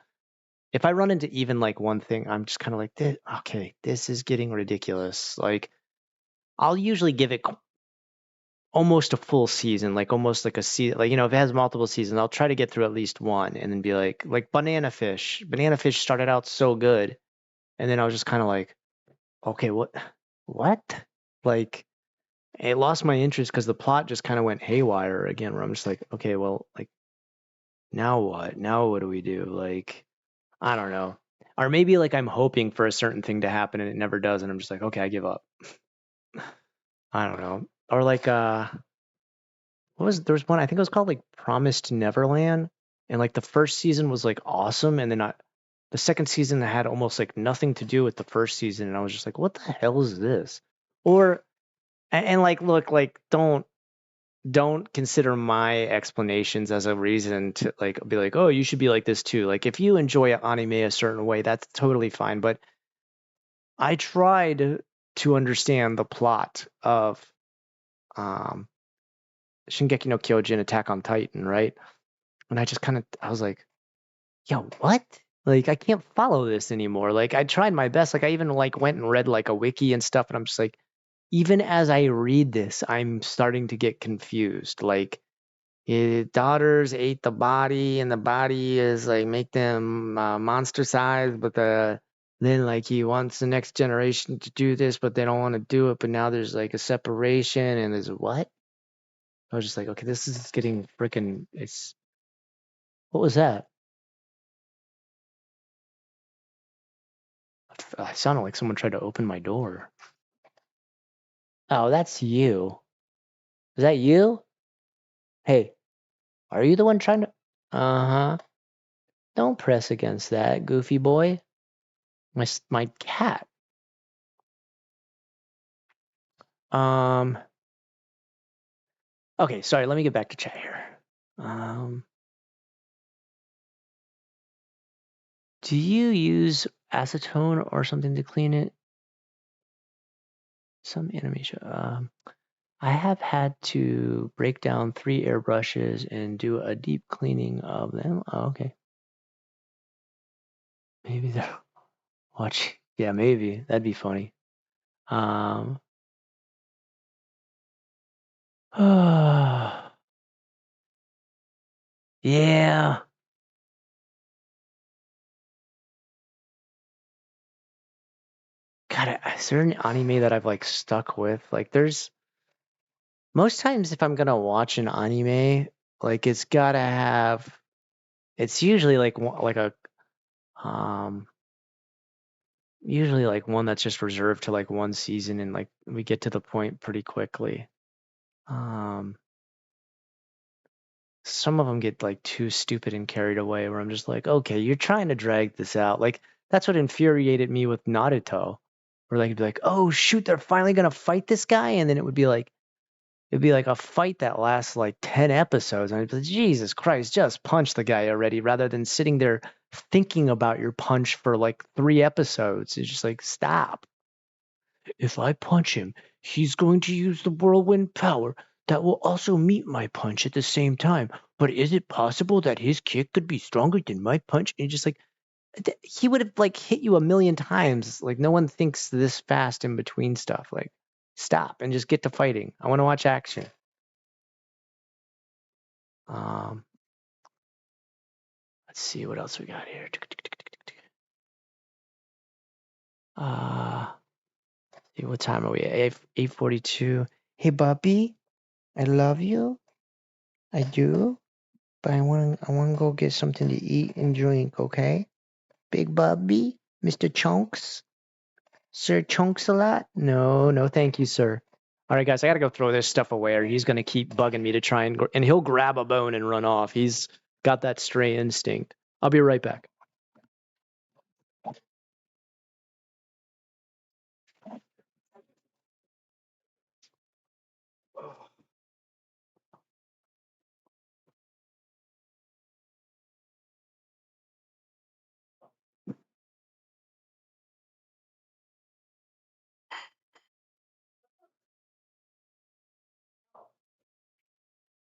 A: if I run into even like one thing, I'm just kind of like, okay, this is getting ridiculous. Like I'll usually give it almost a full season, like almost like a season, like if it has multiple seasons, I'll try to get through at least one and then be like Banana Fish. Banana Fish started out so good, and then I was just kind of like, okay, what? Like it lost my interest because the plot just kind of went haywire again. Where I'm just like, okay, well, like now what? Now what do we do? Like I don't know. Or maybe like I'm hoping for a certain thing to happen and it never does, and I'm just like, okay, I give up. I don't know. Or like there was one I think it was called like Promised Neverland, and like the first season was like awesome, and then the second season had almost like nothing to do with the first season, and I was just like, what the hell is this? Or and like look, like don't consider my explanations as a reason to like be like, oh, you should be like this too. Like if you enjoy anime a certain way, that's totally fine. But I tried to understand the plot of um Shingeki no Kyojin Attack on Titan, right? And I was like, yo, what? Like I can't follow this anymore. Like I tried my best. Like I even like went and read like a wiki and stuff, and I'm just like, even as I read this, I'm starting to get confused. Like his daughters ate the body, and the body is like make them monster size, but then like he wants the next generation to do this, but they don't want to do it. But now there's like a separation, and there's what? I was just like, okay, this is getting freaking. It's what was that? I sounded like someone tried to open my door. Oh, that's you. Is that you? Hey, are you the one trying to? Uh huh. Don't press against that, goofy boy. My cat. Okay, sorry, let me get back to chat here. Do you use acetone or something to clean it? Some animation. I have had to break down 3 airbrushes and do a deep cleaning of them. Oh, okay. Maybe they're watching. Yeah, maybe. That'd be funny. Yeah. God, is there an anime that I've like stuck with? Like, there's most times if I'm gonna watch an anime, like it's gotta have. It's usually like um, usually like one that's just reserved to like one season, and like we get to the point pretty quickly. Um, some of them get like too stupid and carried away, where I'm just like, okay, you're trying to drag this out. Like that's what infuriated me with Naruto, where like it'd be like, oh shoot, they're finally gonna fight this guy, and then it'd be like a fight that lasts like 10 episodes. And I'd be like, Jesus Christ, just punch the guy already rather than sitting there thinking about your punch for like 3 episodes. It's just like, stop. If I punch him, he's going to use the whirlwind power that will also meet my punch at the same time. But is it possible that his kick could be stronger than my punch? And just like, he would have like hit you a million times. Like, no one thinks this fast in between stuff. Like, stop and just get to fighting. I want to watch action. Let's see what else we got here. See, what time are we? 8:42. Hey, Bubby, I love you. I do, but I want to go get something to eat and drink. Okay, Big Bubby, Mr. Chunks, Sir Chunks a lot. No, no, thank you, sir. All right, guys, I gotta go throw this stuff away, or he's gonna keep bugging me to try and he'll grab a bone and run off. He's got that stray instinct. I'll be right back.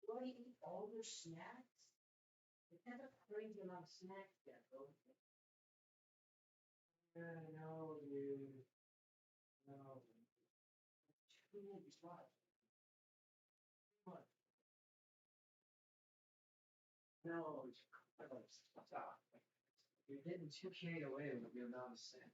A: You want to eat all their snacks? They haven't bring enough snacks yet, though. No, dude. No. Too much. No, stop. You're getting too carried away with the amount of snacks.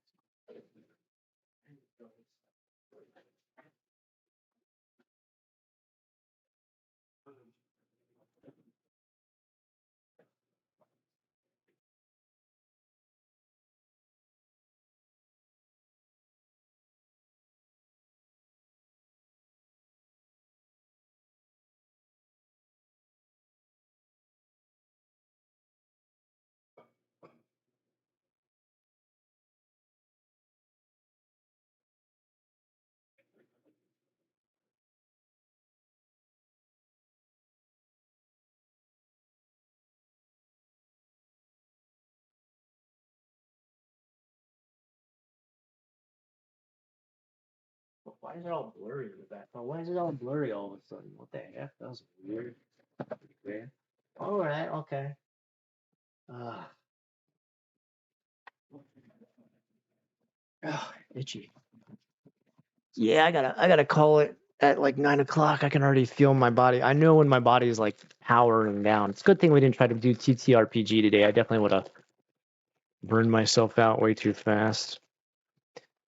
A: Why is it all blurry in the background? Why is it all blurry all of a sudden? What the heck? That was weird. Weird. All right, okay. Itchy. Yeah, I gotta call it at like 9 o'clock. I can already feel my body. I know when my body is like powering down. It's a good thing we didn't try to do TTRPG today. I definitely would have burned myself out way too fast.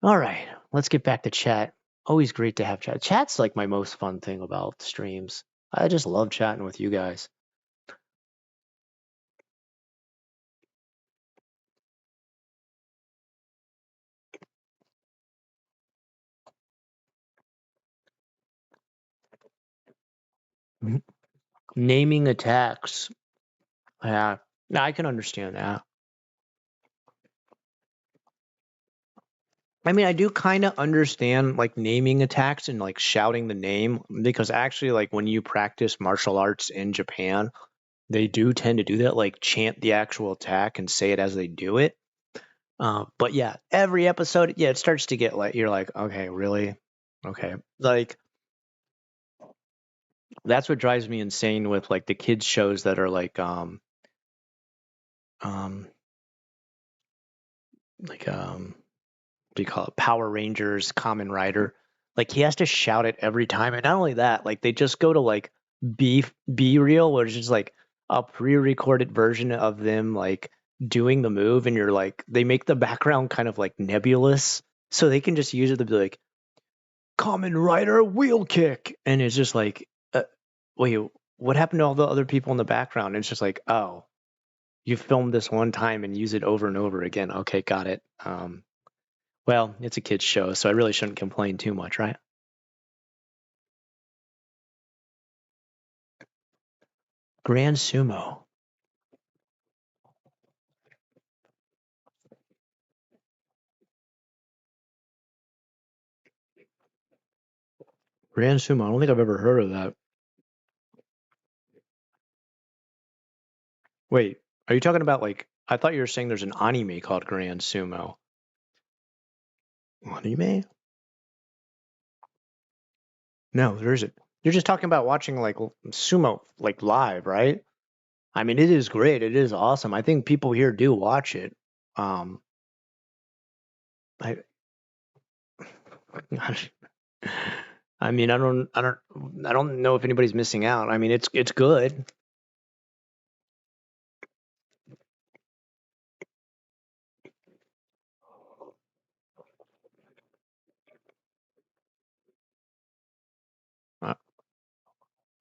A: All right, let's get back to chat. Always great to have chat. Chat's like my most fun thing about streams. I just love chatting with you guys. Naming attacks. Yeah, No, I can understand that. I mean, I do kind of understand like naming attacks and like shouting the name because actually, like when you practice martial arts in Japan, they do tend to do that, like chant the actual attack and say it as they do it. But yeah, every episode, yeah, it starts to get like you're like, okay, really, okay, like that's what drives me insane with like the kids shows that are um like what do you call it, Power Rangers, Kamen Rider. Like he has to shout it every time, and not only that, like they just go to like B reel, which is like a pre-recorded version of them like doing the move, and you're like they make the background kind of like nebulous, so they can just use it to be like Kamen Rider wheel kick, and it's just like, wait, what happened to all the other people in the background? And it's just like, oh, you filmed this one time and use it over and over again. Okay, got it. Well, it's a kids show, so I really shouldn't complain too much, right? Grand Sumo. Grand Sumo. I don't think I've ever heard of that. Wait, are you talking about like? I thought you were saying there's an anime called Grand Sumo. Anime? No, there isn't. You're just talking about watching like sumo like live, right? I mean, it is great. It is awesome. I think people here do watch it. Um, I, I mean, I don't know if anybody's missing out. I mean, it's good. Uh,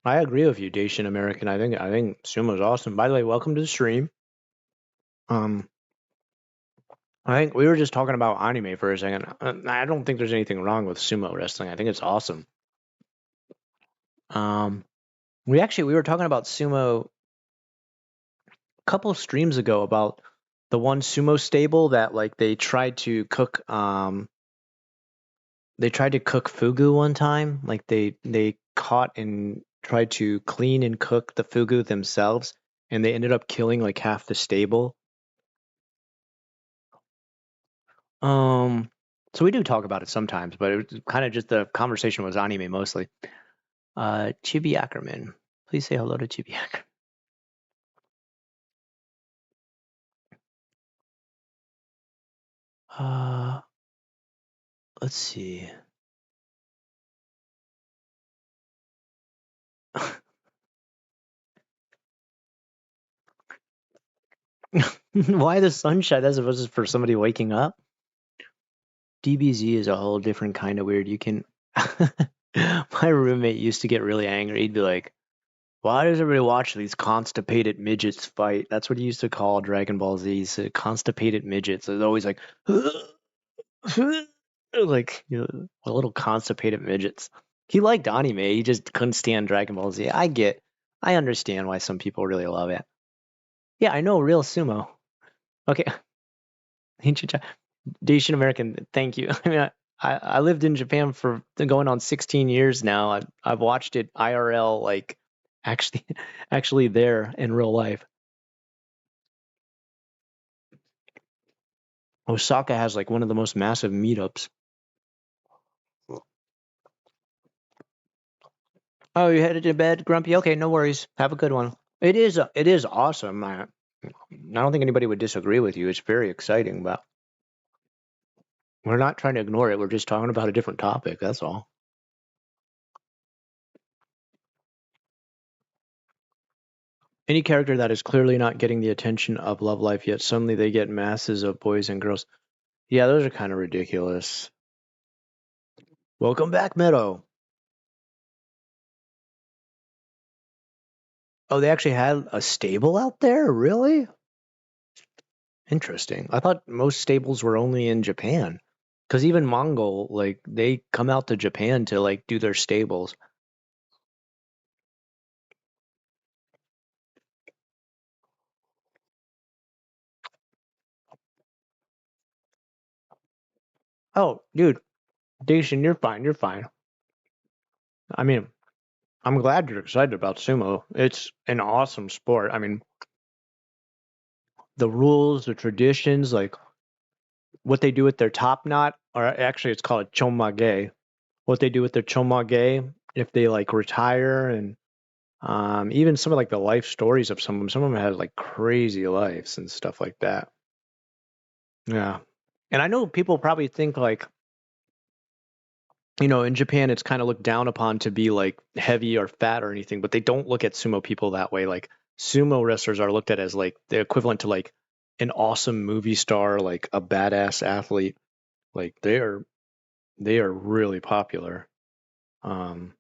A: I agree with you, Dacian American. I think sumo is awesome. By the way, welcome to the stream. Um, I think we were just talking about anime for a second. I don't think there's anything wrong with sumo wrestling. I think it's awesome. Um, we were talking about sumo a couple of streams ago about the one sumo stable that like they tried to cook fugu one time. Like they caught and tried to clean and cook the fugu themselves, and they ended up killing like half the stable. Um, so we do talk about it sometimes, but it was kind of just the conversation was anime mostly. Chibi Ackerman, please say hello to Chibi Ackerman. Uh, let's see. Why the sunshine? That's supposed to for somebody waking up. DBZ is a whole different kind of weird. You can. My roommate used to get really angry. He'd be like, "Why does everybody watch these constipated midgets fight?" That's what he used to call Dragon Ball Z. He said, constipated midgets. It's always like, like little constipated midgets. He liked anime. He just couldn't stand Dragon Ball Z. I understand why some people really love it. Yeah, I know real sumo. Okay, ancient Dacian American. Thank you. I mean, I lived in Japan for going on 16 years now. I've watched it IRL, like actually actually there in real life. Osaka has like one of the most massive meetups. Oh, you headed to bed, Grumpy? Okay, no worries. Have a good one. It is awesome. I don't think anybody would disagree with you. It's very exciting, but we're not trying to ignore it. We're just talking about a different topic. That's all. Any character that is clearly not getting the attention of Love Life yet suddenly they get masses of boys and girls. Yeah, those are kind of ridiculous. Welcome back, Meadow. Oh, they actually had a stable out there? Really? Interesting. I thought most stables were only in Japan. Because even Mongol, like, they come out to Japan to, like, do their stables. Oh, dude, Dacian, you're fine. You're fine. I mean, I'm glad you're excited about sumo. It's an awesome sport. I mean, the rules, the traditions, like what they do with their top knot, or actually it's called chomage. What they do with their chomage, if they like retire, and even some of like the life stories of some of them. Some of them had like crazy lives and stuff like that. Yeah. And I know people probably think like, in Japan, it's kind of looked down upon to be like heavy or fat or anything, but they don't look at sumo people that way. Like sumo wrestlers are looked at as like the equivalent to like an awesome movie star, like a badass athlete. Like they are really popular. Um,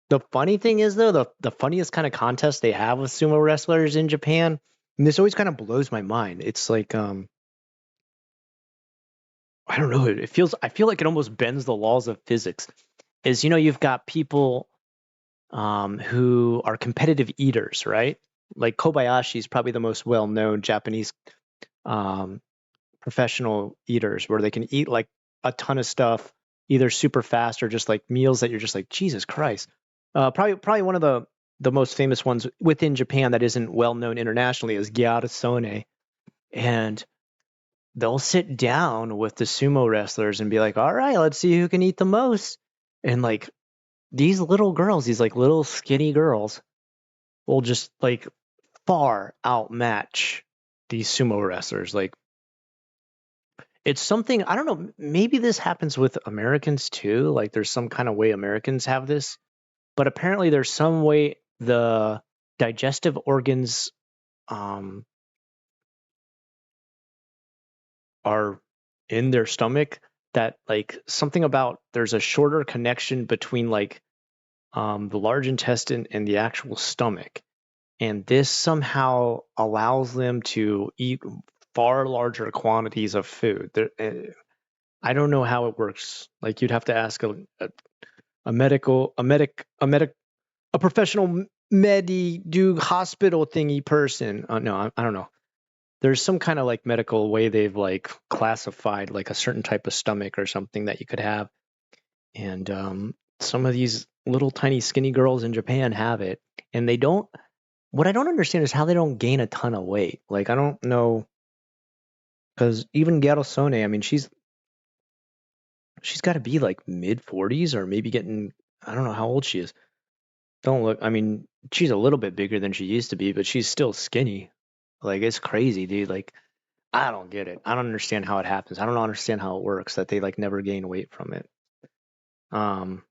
A: the funny thing is though, the funniest kind of contest they have with sumo wrestlers in Japan, and this always kind of blows my mind. It's like I don't know, I feel like it almost bends the laws of physics. Is you've got people who are competitive eaters, right? Like Kobayashi is probably the most well-known Japanese um, professional eaters, where they can eat like a ton of stuff, either super fast or just like meals that you're just like, Jesus Christ. Probably one of the most famous ones within Japan that isn't well known internationally is Gyarasone, and they'll sit down with the sumo wrestlers and be like, "All right, let's see who can eat the most," and like these little girls, these like little skinny girls will just like far outmatch these sumo wrestlers. Like it's something I don't know. Maybe this happens with Americans too. Like there's some kind of way Americans have this, but apparently there's some way the digestive organs um, are in their stomach that like something about there's a shorter connection between like the large intestine and the actual stomach. And this somehow allows them to eat far larger quantities of food. I don't know how it works. Like you'd have to ask a professional do hospital thingy person. No, I don't know. There's some kind of like medical way they've like classified like a certain type of stomach or something that you could have. And some of these little tiny skinny girls in Japan have it, and they don't. What I don't understand is how they don't gain a ton of weight. Like I don't know, because even Garosone, I mean, she's got to be like mid 40s or maybe getting. I don't know how old she is. Don't look. I mean, she's a little bit bigger than she used to be, but she's still skinny. Like it's crazy, dude. Like I don't get it. I don't understand how it happens. I don't understand how it works that they like never gain weight from it. Um,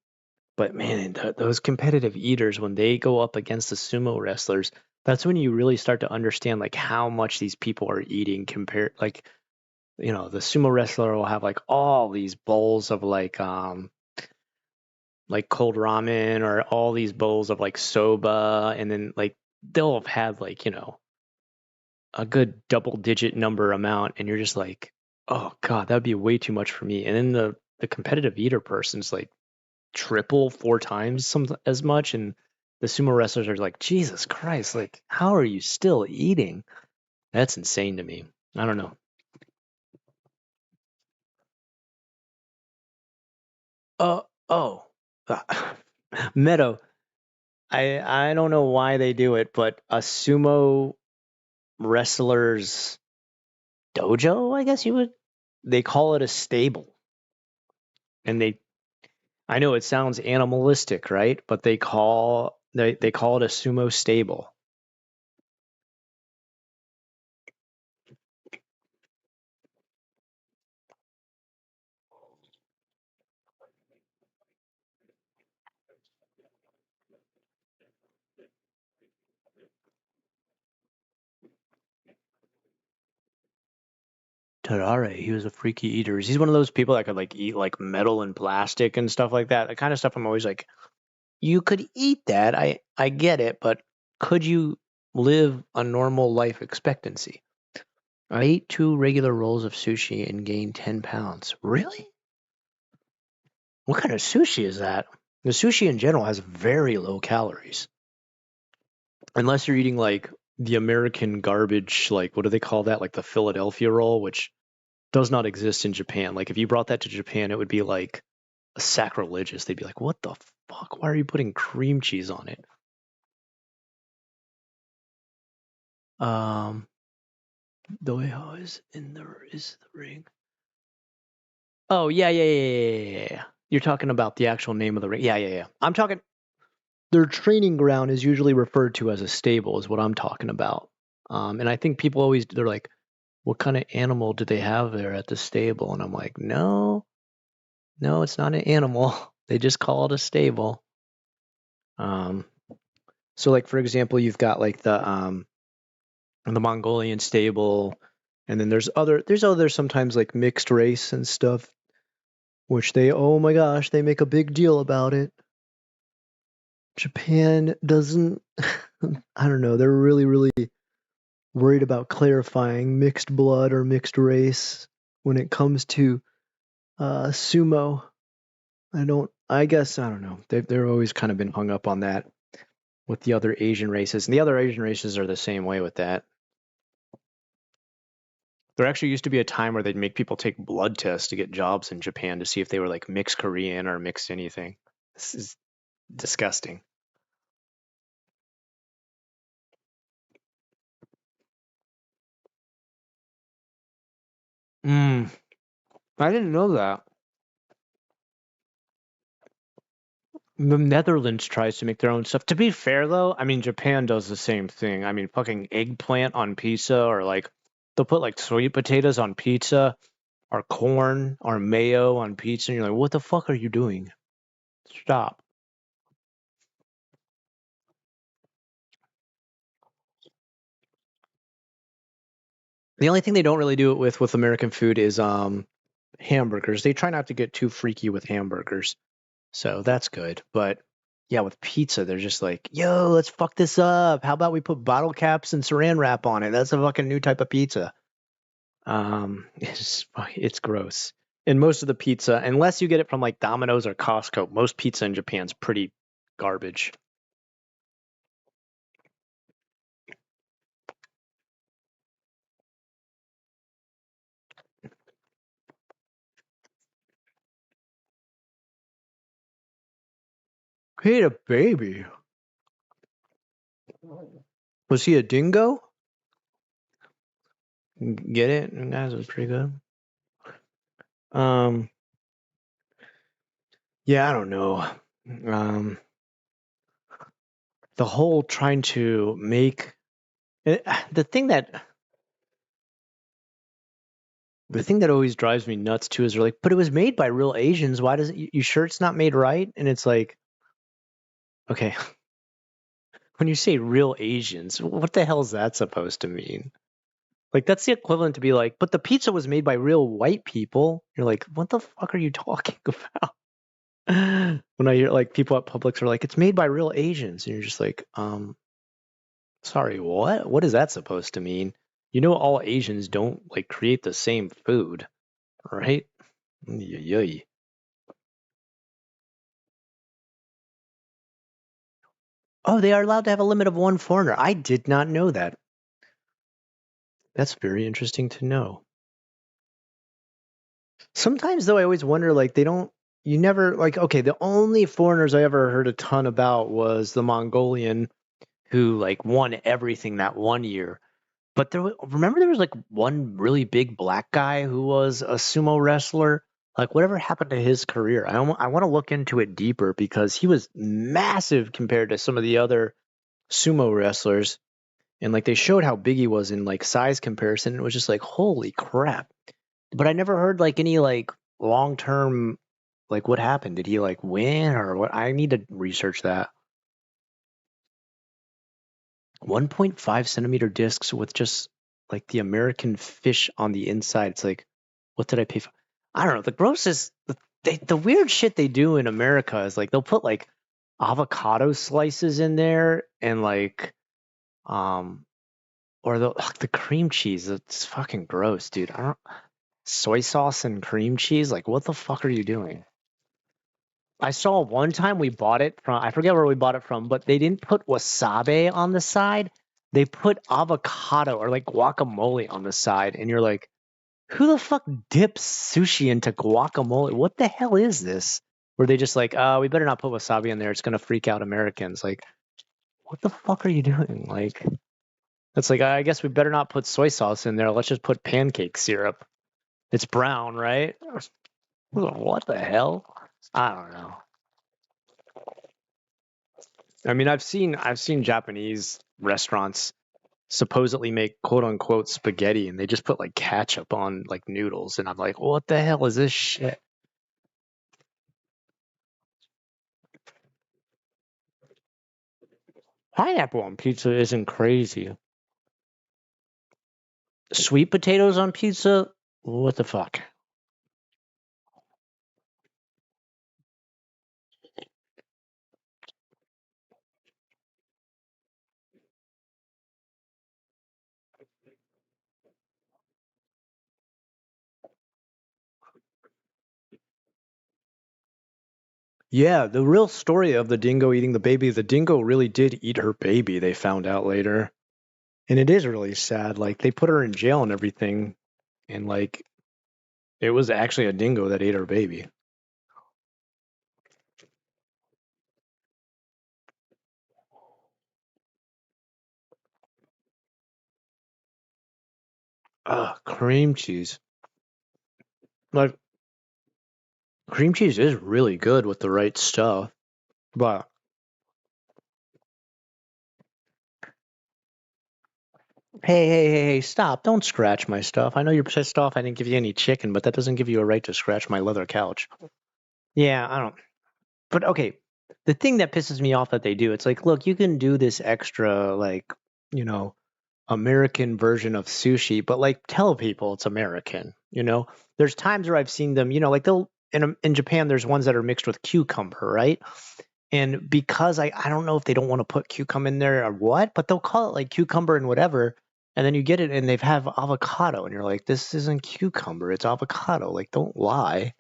A: but man, those competitive eaters when they go up against the sumo wrestlers, that's when you really start to understand like how much these people are eating compared like the sumo wrestler will have like all these bowls of like cold ramen or all these bowls of like soba, and then like they'll have had like a good double digit number amount, and you're just like, oh god, that'd be way too much for me. And then the competitive eater person's like triple, four times as much, and the sumo wrestlers are like, Jesus Christ, like how are you still eating? That's insane to me. I don't know. uh oh uh, Meadow, I don't know why they do it, but a sumo wrestler's dojo, I guess you would, they call it a stable. And I know it sounds animalistic, right? But they call it a sumo stable. Tarare, he was a freaky eater. He's one of those people that could like eat like metal and plastic and stuff like that. The kind of stuff I'm always like, you could eat that. I get it, but could you live a normal life expectancy? I ate 2 regular rolls of sushi and gained 10 pounds. Really? What kind of sushi is that? The sushi in general has very low calories. Unless you're eating like the American garbage, like what do they call that? Like the Philadelphia roll, which does not exist in Japan. Like if you brought that to Japan, it would be like sacrilegious. They'd be like, "What the fuck? Why are you putting cream cheese on it?" Doeho is the ring. Oh yeah. You're talking about the actual name of the ring. Yeah. I'm talking. Their training ground is usually referred to as a stable, is what I'm talking about. And I think people always they're like, "What kind of animal do they have there at the stable?" And I'm like, "No, it's not an animal. They just call it a stable." So like for example, you've got like the Mongolian stable, and then there's other sometimes like mixed race and stuff, which oh my gosh, they make a big deal about it. Japan doesn't, I don't know, they're really, really worried about clarifying mixed blood or mixed race when it comes to sumo. I don't know. They're always kind of been hung up on that with the other Asian races, and the other Asian races are the same way with that. There actually used to be a time where they'd make people take blood tests to get jobs in Japan to see if they were like mixed Korean or mixed anything. This is disgusting. I didn't know that. The Netherlands tries to make their own stuff. To be fair, though, I mean, Japan does the same thing. I mean, fucking eggplant on pizza, or like they'll put like sweet potatoes on pizza, or corn, or mayo on pizza. And you're like, what the fuck are you doing? Stop. The only thing they don't really do it with American food is hamburgers. They try not to get too freaky with hamburgers. So that's good. But yeah, with pizza, they're just like, yo, let's fuck this up. How about we put bottle caps and saran wrap on it? That's a fucking new type of pizza. It's gross. And most of the pizza, unless you get it from like Domino's or Costco, most pizza in Japan's pretty garbage. He had a baby. Was he a dingo? Get it? That was pretty good. Yeah, I don't know. The whole trying to make the thing that always drives me nuts too is they're like, but it was made by real Asians. Why doesn't you sure it's not made right? And it's like, okay, when you say real Asians, what the hell is that supposed to mean? Like that's the equivalent to be like, but the pizza was made by real white people. You're like, what the fuck are you talking about? When I hear like people at Publix are like, it's made by real Asians, and you're just like, sorry, what? What is that supposed to mean? You know, all Asians don't like create the same food, right? Yay. Oh, they are allowed to have a limit of one foreigner. I did not know that. That's very interesting to know. Sometimes, though, I always wonder, like, you never, like, okay, the only foreigners I ever heard a ton about was the Mongolian who, like, won everything that one year. But remember there was, like, one really big black guy who was a sumo wrestler? Like, whatever happened to his career? I want to look into it deeper because he was massive compared to some of the other sumo wrestlers. And like they showed how big he was in like size comparison. It was just like, holy crap. But I never heard like any like long term, like what happened? Did he like win or what? I need to research that. 1.5 centimeter discs with just like the American fish on the inside. It's like, what did I pay for? I don't know. The grossest, the weird shit they do in America is like they'll put like avocado slices in there and like, or the cream cheese. It's fucking gross, dude. Soy sauce and cream cheese. Like, what the fuck are you doing? I saw one time we bought it from, I forget where we bought it from, but they didn't put wasabi on the side. They put avocado or like guacamole on the side. And you're like, Who the fuck dips sushi into guacamole? What the hell is this? Were they just like, we better not put wasabi in there. It's gonna freak out Americans. Like, what the fuck are you doing? Like, it's like, I guess we better not put soy sauce in there. Let's just put pancake syrup. It's brown, right? What the hell? I don't know. I mean, I've seen Japanese restaurants supposedly make quote unquote spaghetti and they just put like ketchup on like noodles, and I'm like, what the hell is this shit? Pineapple on pizza isn't crazy. Sweet potatoes on pizza? What the fuck? Yeah, the real story of the dingo eating the baby, the dingo really did eat her baby, they found out later. And it is really sad. Like, they put her in jail and everything, and like, it was actually a dingo that ate her baby. Cream cheese. Like, cream cheese is really good with the right stuff, but hey, stop. Don't scratch my stuff. I know you're pissed off I didn't give you any chicken, but that doesn't give you a right to scratch my leather couch. Yeah, I don't. But okay, the thing that pisses me off that they do, it's like, look, you can do this extra, like, you know, American version of sushi, but like, tell people it's American. There's times where I've seen them, like they'll in Japan, there's ones that are mixed with cucumber, right? And because I don't know if they don't want to put cucumber in there or what, but they'll call it like cucumber and whatever. And then you get it and they've have avocado and you're like, this isn't cucumber, it's avocado. Like, don't lie.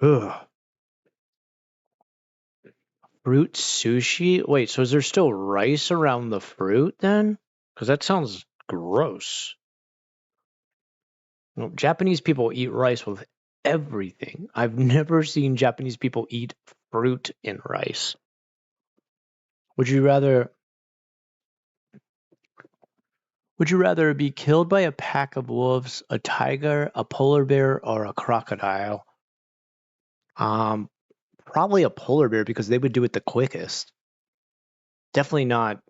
A: Ugh. Fruit sushi? Wait, so is there still rice around the fruit then? Because that sounds gross. Well, Japanese people eat rice with everything. I've never seen Japanese people eat fruit in rice. Would you rather be killed by a pack of wolves, a tiger, a polar bear, or a crocodile? Um, Probably a polar bear because they would do it the quickest. Definitely not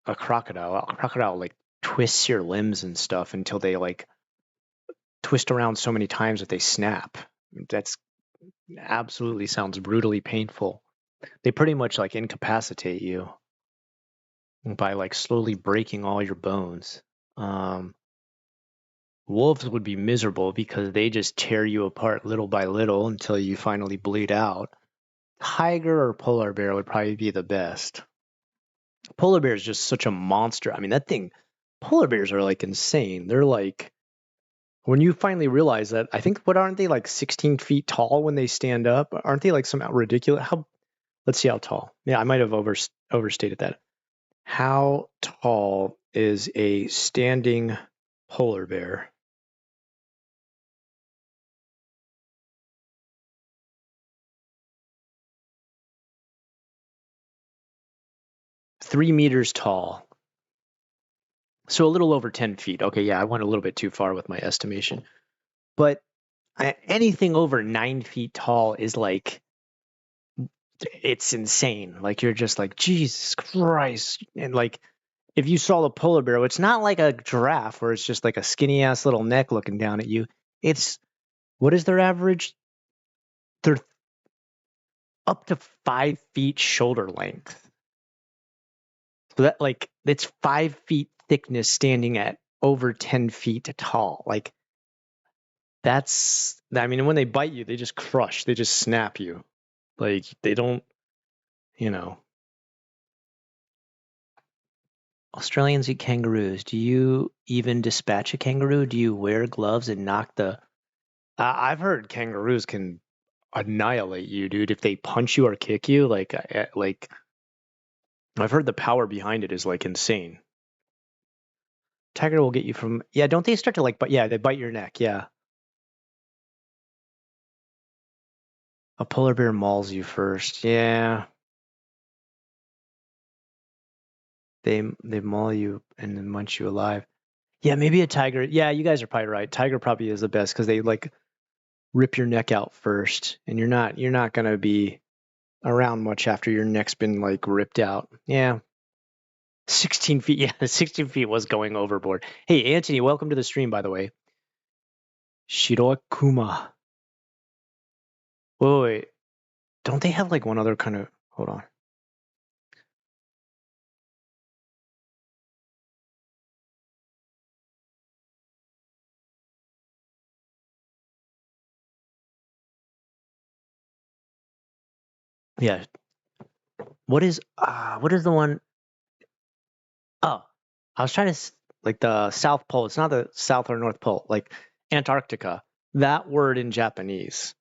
A: a crocodile. A crocodile like twists your limbs and stuff until they like twist around so many times that they snap. That's absolutely sounds brutally painful. They pretty much like incapacitate you by like slowly breaking all your bones. Um, Wolves would be miserable because they just tear you apart little by little until you finally bleed out. Tiger or polar bear would probably be the best. Polar bear is just such a monster. I mean, polar bears are like insane. They're like, when you finally realize that, I think, what aren't they like 16 feet tall when they stand up? Aren't they like somehow ridiculous? Let's see how tall. Yeah, I might have overstated that. How tall is a standing polar bear? $3 meters tall. So a little over 10 feet. Okay, yeah, I went a little bit too far with my estimation. But anything over 9 feet tall is like, it's insane. Like, you're just like, Jesus Christ. And like, if you saw the polar bear, it's not like a giraffe where it's just like a skinny ass little neck looking down at you. It's, what is their average? They're up to 5 feet shoulder length. So that, like, it's 5 feet thickness standing at over 10 feet tall. Like, I mean, when they bite you, they just crush, they just snap you. Like, they don't, you know. Australians eat kangaroos. Do you even dispatch a kangaroo? Do you wear gloves and knock the? I've heard kangaroos can annihilate you, dude. If they punch you or kick you, like I've heard the power behind it is like insane. Tiger will get you from. Yeah, don't they start to like? But yeah, they bite your neck. Yeah. A polar bear mauls you first. Yeah. They maul you and then munch you alive. Yeah, maybe a tiger. Yeah, you guys are probably right. Tiger probably is the best because they like rip your neck out first, and you're not gonna be around much after your neck's been like ripped out. Yeah. 16 feet. Yeah, 16 feet was going overboard. Hey, Anthony, welcome to the stream, by the way. Shiroakuma. Wait. Don't they have like one other kind of. Hold on. Yeah. What is the one? Oh, I was trying to like the South Pole. It's not the South or North Pole, like Antarctica. That word in Japanese.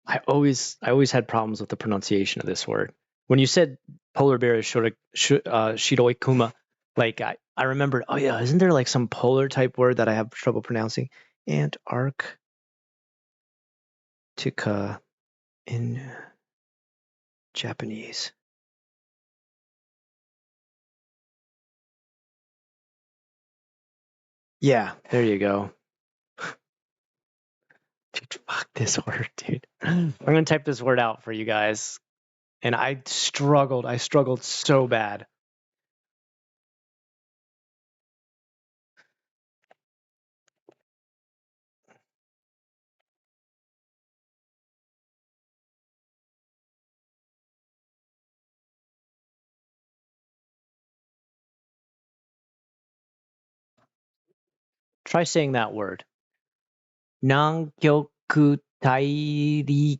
A: I always had problems with the pronunciation of this word. When you said polar bear is Shiroikuma, like I remembered, oh yeah, isn't there like some polar type word that I have trouble pronouncing? Antarctica in Japanese. Yeah, there you go. Dude, fuck this word, dude. I'm gonna type this word out for you guys. And I struggled so bad. Try saying that word. Nankyoku Tairiku.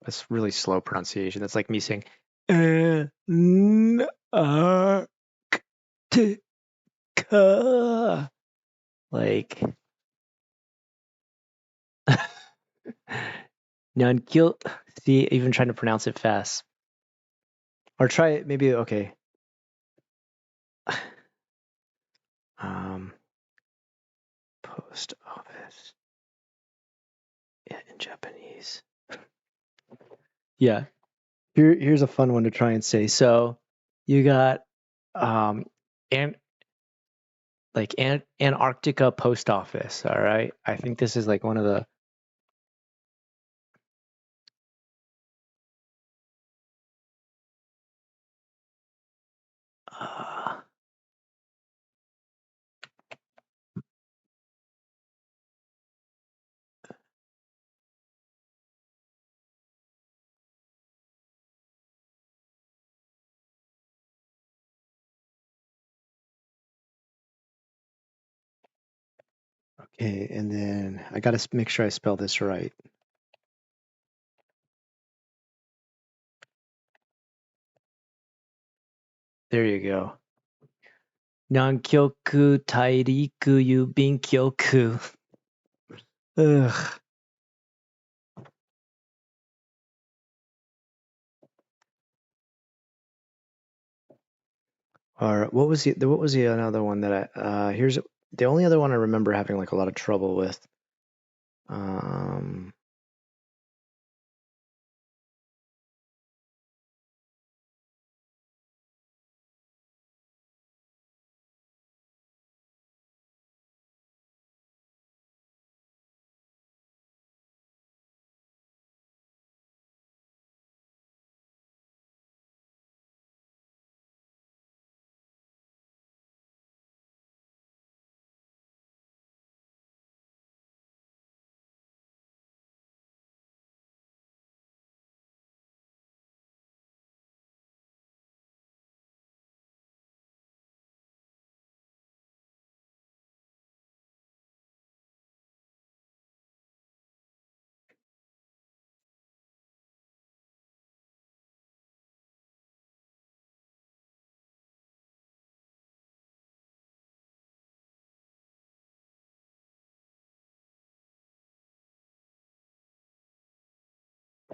A: That's really slow pronunciation. That's like me saying Antarctica. Like Nankyo. See, even trying to pronounce it fast. Or try it maybe okay. Post office. Yeah, in Japanese. Yeah. Here's a fun one to try and say. So you got Antarctica post office, all right? I think this is like one of the uh, okay, and then I got to make sure I spell this right. There you go. Nankyoku Tairiku Yubinkyoku. Ugh. Or what was the another one that here's the only other one I remember having like a lot of trouble with.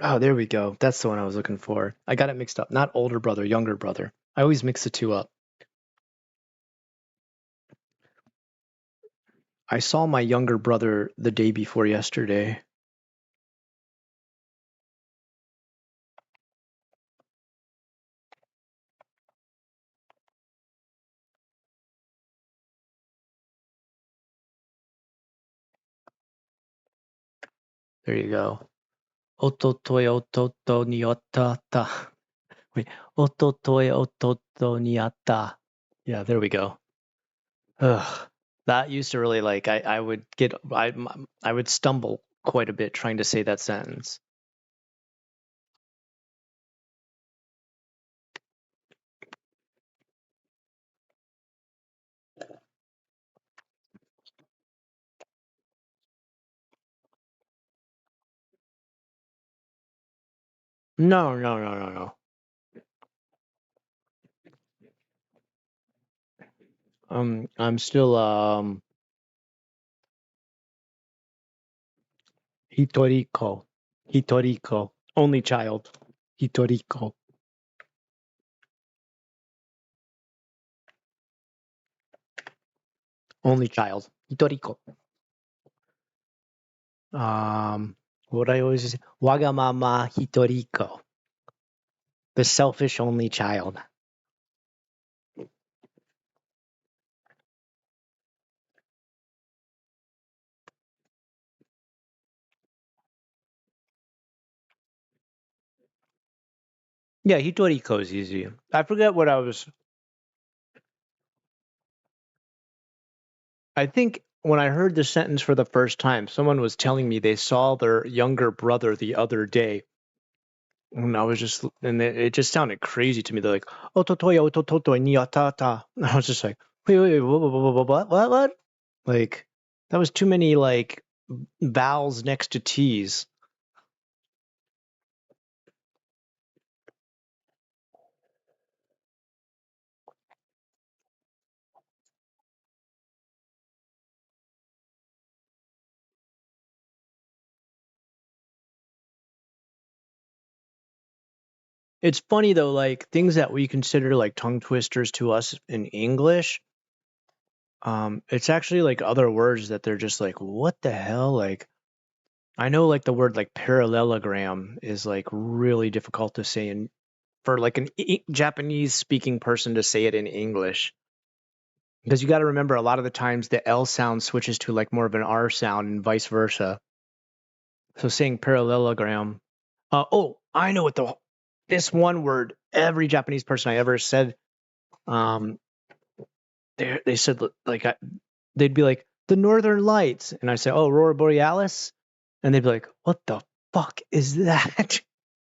A: Oh, there we go. That's the one I was looking for. I got it mixed up. Not older brother, younger brother. I always mix the two up. I saw my younger brother the day before yesterday. There you go. Ototoe ototo ni otata. Wait, ototoe ototo ni atta. Yeah, there we go. Ugh. That used to really I would stumble quite a bit trying to say that sentence. No, no, no, no, no. I'm still Hitoriko. Hitoriko. Only child. Hitoriko. Only child. Hitoriko. What I always say, Wagamama Hitoriko. The selfish only child. Yeah, Hitoriko is easy. I forget what I was. I think when I heard the sentence for the first time, someone was telling me they saw their younger brother the other day. And I was just, and it just sounded crazy to me. They're like, Ototoya, otototo, ni atata. And I was just like, wait, what? Like, that was too many, like, vowels next to T's. It's funny though, like things that we consider like tongue twisters to us in English, it's actually like other words that they're just like, what the hell? Like, I know like the word like parallelogram is like really difficult to say in for like an Japanese speaking person to say it in English. Because you got to remember a lot of the times the L sound switches to like more of an R sound and vice versa. So saying parallelogram. I know what this one word every Japanese person I ever said um they said like they'd be like the Northern Lights, and I say, oh, Aurora Borealis, and they'd be like, what the fuck is that?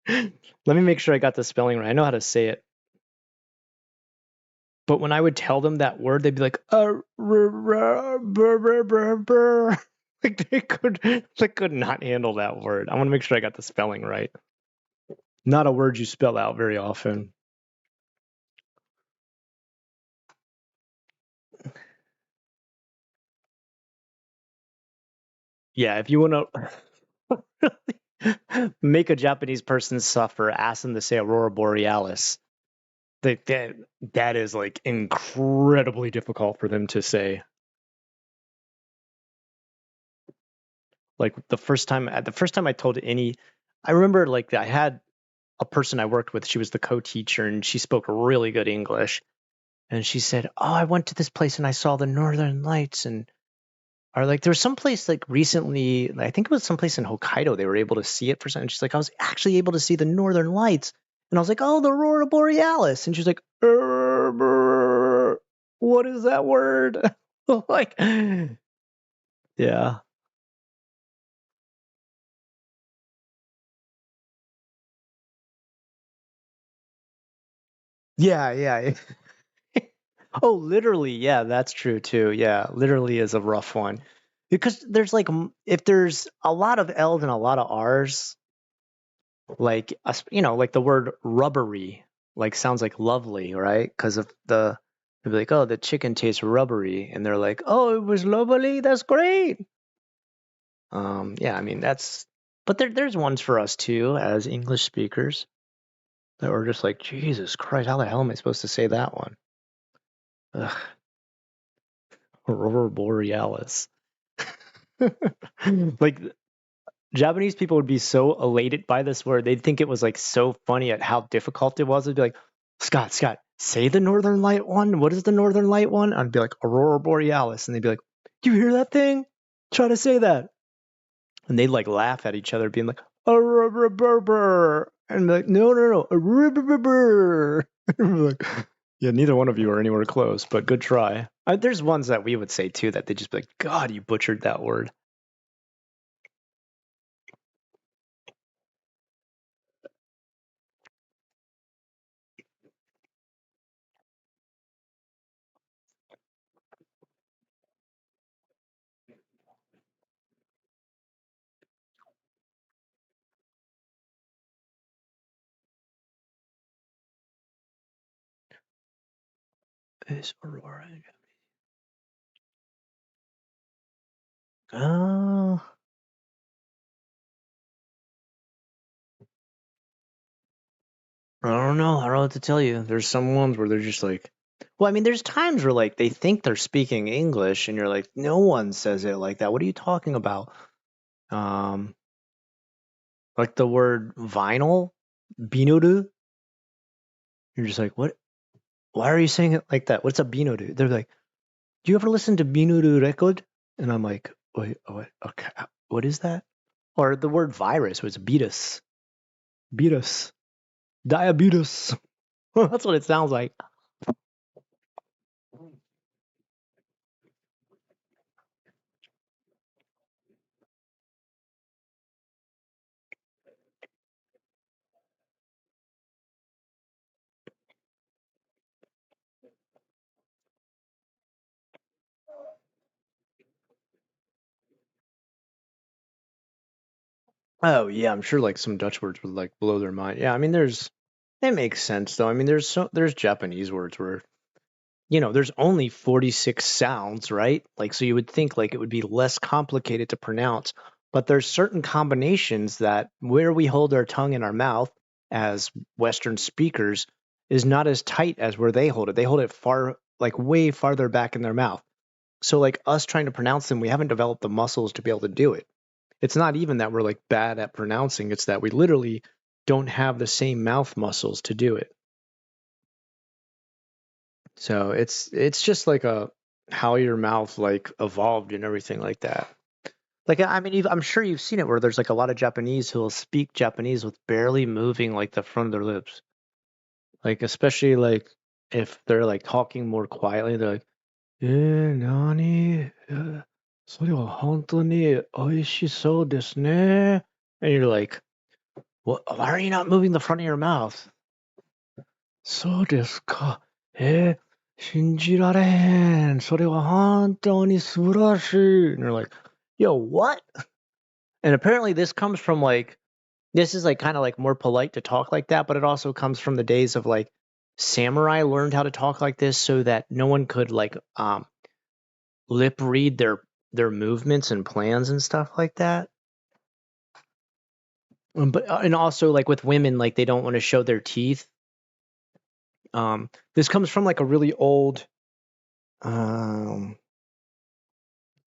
A: Let me make sure I got the spelling right. I know how to say it, but when I would tell them that word, they'd be like, like they could not handle that word. I want to make sure I got the spelling right. Not a word you spell out very often. Yeah, if you want to make a Japanese person suffer, ask them to say Aurora Borealis. That is like incredibly difficult for them to say. Like the first time I told I remember like I had a person I worked with. She was the co-teacher, and she spoke really good English. And she said, "Oh, I went to this place and I saw the Northern Lights." And or like there was some place like recently, I think it was someplace in Hokkaido, they were able to see it for something. She's like, I was actually able to see the Northern Lights. And I was like, oh, the Aurora Borealis. And she's like, what is that word? Like, yeah. Yeah. Oh, literally. Yeah, that's true too. Yeah, literally is a rough one. Because there's like, if there's a lot of L's and a lot of R's, like like the word rubbery like sounds like lovely, right? Because of they'll be like, oh, the chicken tastes rubbery, and they're like, oh, it was lovely, that's great. Yeah, I mean But there's ones for us too, as English speakers, that were just like, Jesus Christ, how the hell am I supposed to say that one? Ugh. Aurora Borealis. Like, Japanese people would be so elated by this word. They'd think it was like so funny at how difficult it was. They'd be like, Scott, say the Northern Light one. What is the Northern Light one? I'd be like, Aurora Borealis. And they'd be like, do you hear that thing? Try to say that. And they'd like laugh at each other, being like, Aurora, and be like, no, Aurora. Like, yeah, neither one of you are anywhere close, but good try. There's ones that we would say too that they just be like, God, you butchered that word. Is Aurora? Uh, I don't know. I don't know what to tell you. There's some ones where they're just like, well, I mean, there's times where like they think they're speaking English, and you're like, no one says it like that. What are you talking about? Um, like the word vinyl, binoru. You're just like, what? Why are you saying it like that? What's a binoru? They're like, do you ever listen to binoru record? And I'm like, wait, what? Okay, what is that? Or the word virus was beatus, diabetes. That's what it sounds like. Oh yeah, I'm sure like some Dutch words would like blow their mind. Yeah, I mean it makes sense though. I mean there's Japanese words where there's only 46 sounds, right? Like so you would think like it would be less complicated to pronounce, but there's certain combinations that where we hold our tongue in our mouth as Western speakers is not as tight as where they hold it. They hold it far like way farther back in their mouth. So like us trying to pronounce them, we haven't developed the muscles to be able to do it. It's not even that we're like bad at pronouncing, it's that we literally don't have the same mouth muscles to do it. So it's just like a how your mouth like evolved and everything like that. Like I mean, I'm sure you've seen it where there's like a lot of Japanese who will speak Japanese with barely moving like the front of their lips. Like especially like if they're like talking more quietly, they're like, nani? それは本当に美味しそうですね. And you're like, what? Why are you not moving the front of your mouth? そうですか。信じられへん。それは本当に素晴らしい. And you're like, yo, what? And apparently this comes from like, this is like kind of like more polite to talk like that, but it also comes from the days of like samurai learned how to talk like this so that no one could like lip read their movements and plans and stuff like that. But and also like with women, like they don't want to show their teeth. This comes from like a really old,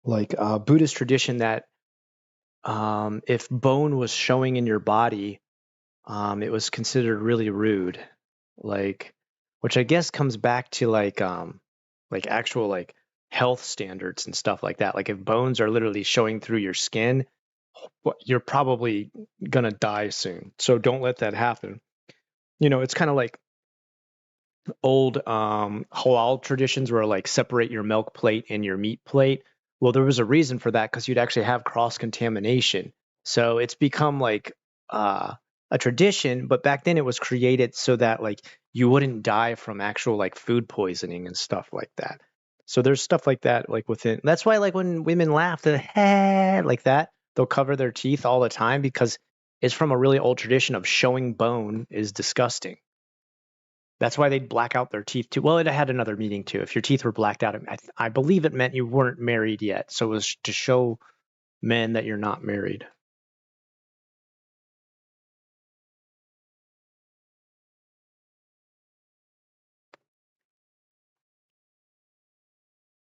A: like Buddhist tradition that if bone was showing in your body, it was considered really rude. Like, which I guess comes back to like actual like health standards and stuff like that. Like if bones are literally showing through your skin, you're probably gonna die soon. So don't let that happen. It's kind of like old halal traditions where like separate your milk plate and your meat plate. Well, there was a reason for that because you'd actually have cross contamination. So it's become like a tradition, but back then it was created so that like you wouldn't die from actual like food poisoning and stuff like that. So there's stuff like that like within. That's why like when women laugh, they're like that, they'll cover their teeth all the time because it's from a really old tradition of showing bone is disgusting. That's why they'd black out their teeth too. Well, it had another meaning too. If your teeth were blacked out, I believe it meant you weren't married yet. So it was to show men that you're not married.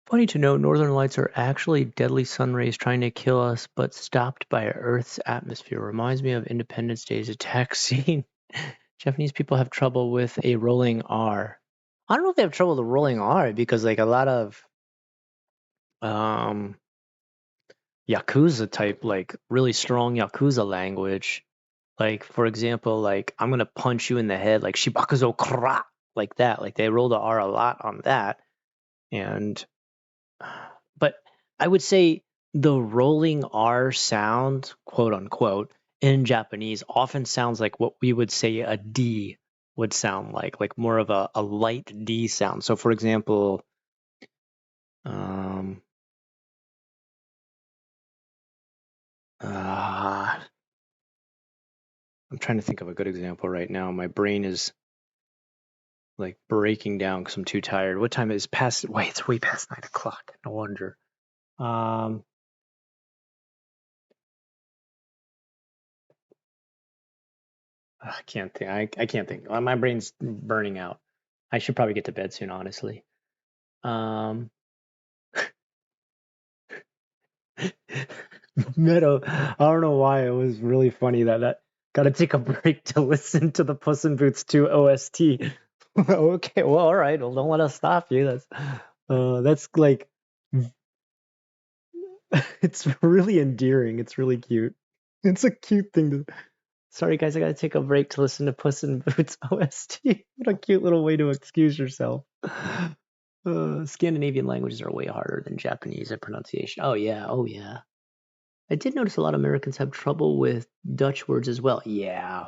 A: Funny to know, northern lights are actually deadly sun rays trying to kill us, but stopped by Earth's atmosphere. Reminds me of Independence Day's attack scene. Japanese people have trouble with a rolling R. I don't know if they have trouble with a rolling R because like a lot of um Yakuza type, like really strong Yakuza language. Like for example, like I'm gonna punch you in the head, like Shibakuzo Kra, like that. Like they roll the R a lot on that. And but I would say the rolling R sound, quote unquote, in Japanese often sounds like what we would say a D would sound like more of a light D sound. So for example, um, I'm trying to think of a good example right now. My brain is like breaking down because I'm too tired. What time is past? Wait, it's way past 9 o'clock. No wonder. Um, I can't think. I can't think. My brain's burning out. I should probably get to bed soon, honestly. Um, Meadow, I don't know why it was really funny that got to take a break to listen to the Puss in Boots 2 OST. Okay, well, all right. Well, don't let us stop you. That's like, it's really endearing. It's really cute. It's a cute thing to. Sorry, guys, I got to take a break to listen to Puss in Boots OST. What a cute little way to excuse yourself. Scandinavian languages are way harder than Japanese at pronunciation. Oh yeah, oh yeah. I did notice a lot of Americans have trouble with Dutch words as well. Yeah,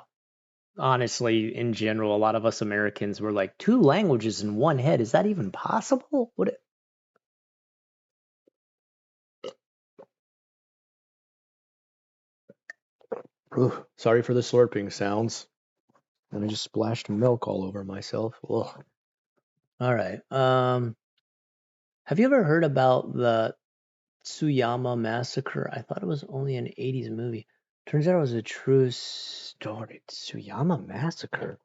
A: honestly, in general, a lot of us Americans were like, two languages in one head. Is that even possible? What? Sorry for the slurping sounds. And I just splashed milk all over myself. Ugh. All right. Have you ever heard about the Tsuyama massacre? I thought it was only an 80s movie. Turns out it was a true story. Tsuyama massacre.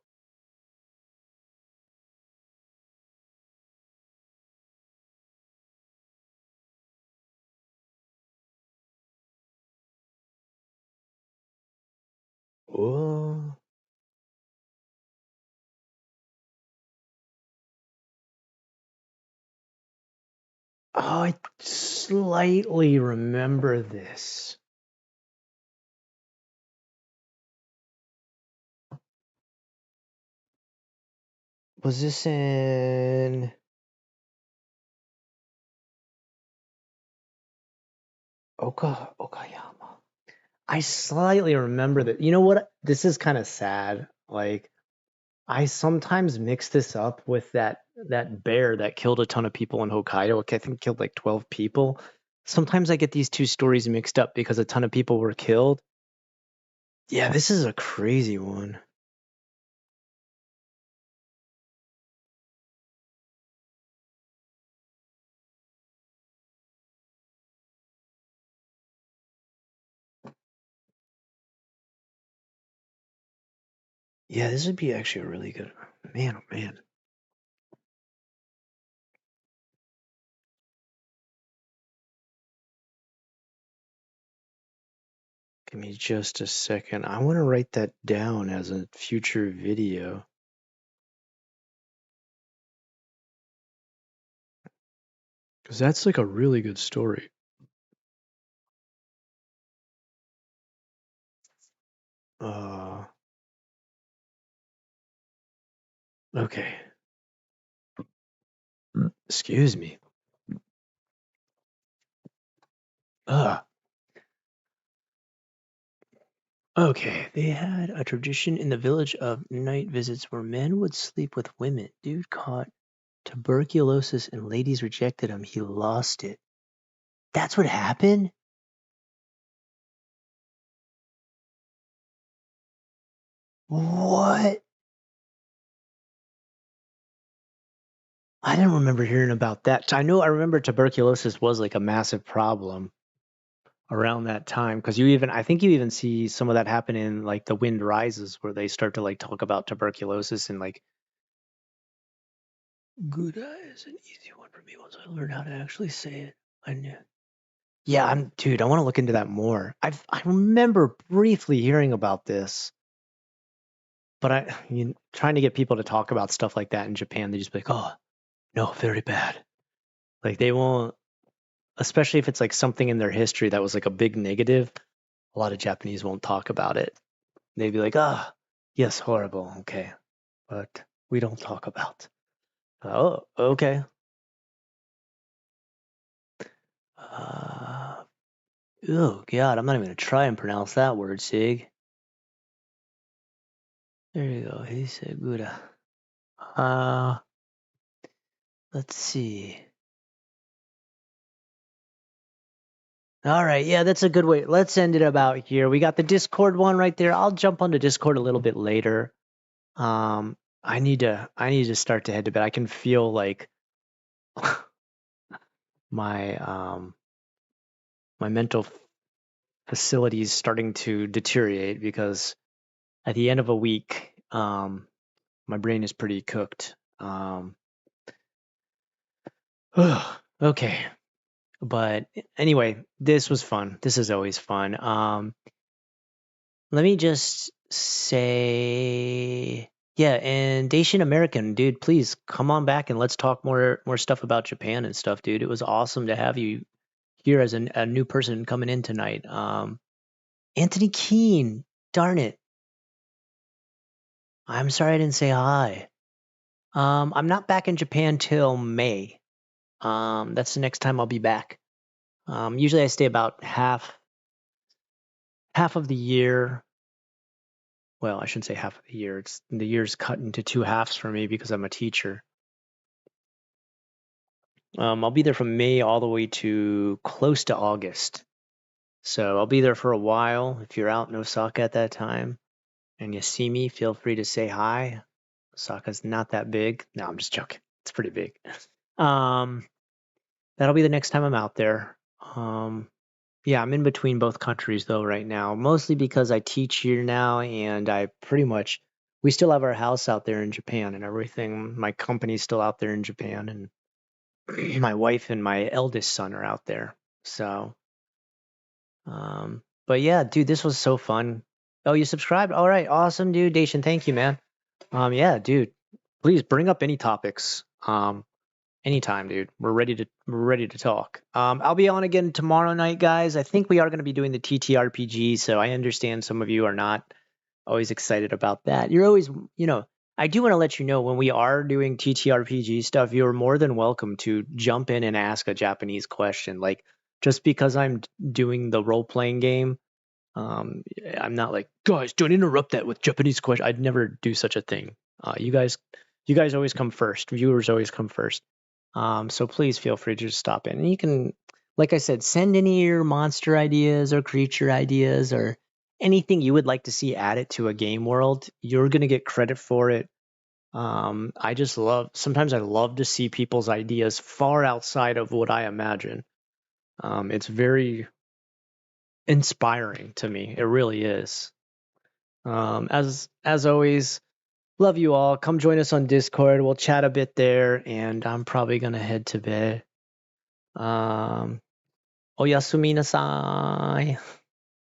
A: Oh. Oh, I slightly remember this. Was this in Okayama? I slightly remember that. You know what? This is kind of sad. Like I sometimes mix this up with that bear that killed a ton of people in Hokkaido. I think killed like 12 people. Sometimes I get these two stories mixed up because a ton of people were killed. Yeah, this is a crazy one. Yeah, this would be actually a really good man. Oh man. Give me just a second. I want to write that down as a future video. Because that's like a really good story. Okay. Excuse me. Okay, they had a tradition in the village of night visits where men would sleep with women. Dude caught tuberculosis and ladies rejected him. He lost it. That's what happened? What? I didn't remember hearing about that. I remember tuberculosis was like a massive problem around that time because I think you even see some of that happen in like The Wind Rises where they start to like talk about tuberculosis and like Gouda is an easy one for me once I learn how to actually say it. I knew. Yeah, dude, I want to look into that more. I remember briefly hearing about this, but trying to get people to talk about stuff like that in Japan, they just be like, oh, no, very bad. Like they won't, especially if it's like something in their history that was like a big negative. A lot of Japanese won't talk about it. They'd be like, ah, yes, horrible, okay, but we don't talk about. Oh, okay. Oh God, I'm not even gonna try and pronounce that word, Sig. There you go. He said Gouda. Let's see. All right, yeah, that's a good way. Let's end it about here. We got the Discord one right there. I'll jump onto Discord a little bit later. I need to start to head to bed. I can feel like my my mental facilities starting to deteriorate because at the end of a week, my brain is pretty cooked. Okay. But anyway, this was fun. This is always fun. Let me just say, yeah, and Dacian American, dude, please come on back and let's talk more stuff about Japan and stuff, dude. It was awesome to have you here as a new person coming in tonight. Anthony Keene, darn it. I'm sorry I didn't say hi. I'm not back in Japan till May. That's the next time I'll be back. Usually I stay about half of the year. Well, I shouldn't say half of the year. It's the year's cut into two halves for me because I'm a teacher. I'll be there from May all the way to close to August. So I'll be there for a while. If you're out in Osaka at that time and you see me, feel free to say hi. Osaka's not that big. No, I'm just joking. It's pretty big. That'll be the next time I'm out there. Yeah, I'm in between both countries though right now, mostly because I teach here now and we still have our house out there in Japan and everything. My company's still out there in Japan and my wife and my eldest son are out there. So, but yeah, dude, this was so fun. Oh, you subscribed? All right, awesome, dude. Dacian, thank you, man. Yeah, dude, please bring up any topics. Anytime, dude. We're ready to talk. I'll be on again tomorrow night, guys. I think we are going to be doing the TTRPG, so I understand some of you are not always excited about that. You're always, I do want to let you know when we are doing TTRPG stuff, you're more than welcome to jump in and ask a Japanese question. Like, just because I'm doing the role-playing game, I'm not like, guys, don't interrupt that with Japanese question. I'd never do such a thing. You guys always come first. Viewers always come first. So please feel free to just stop in. And you can, like I said, send any of your monster ideas or creature ideas or anything you would like to see added to a game world. You're going to get credit for it. Sometimes I love to see people's ideas far outside of what I imagine. It's very inspiring to me. It really is. As always, love you all. Come join us on Discord. We'll chat a bit there, and I'm probably gonna head to bed. Oyasumi nasai.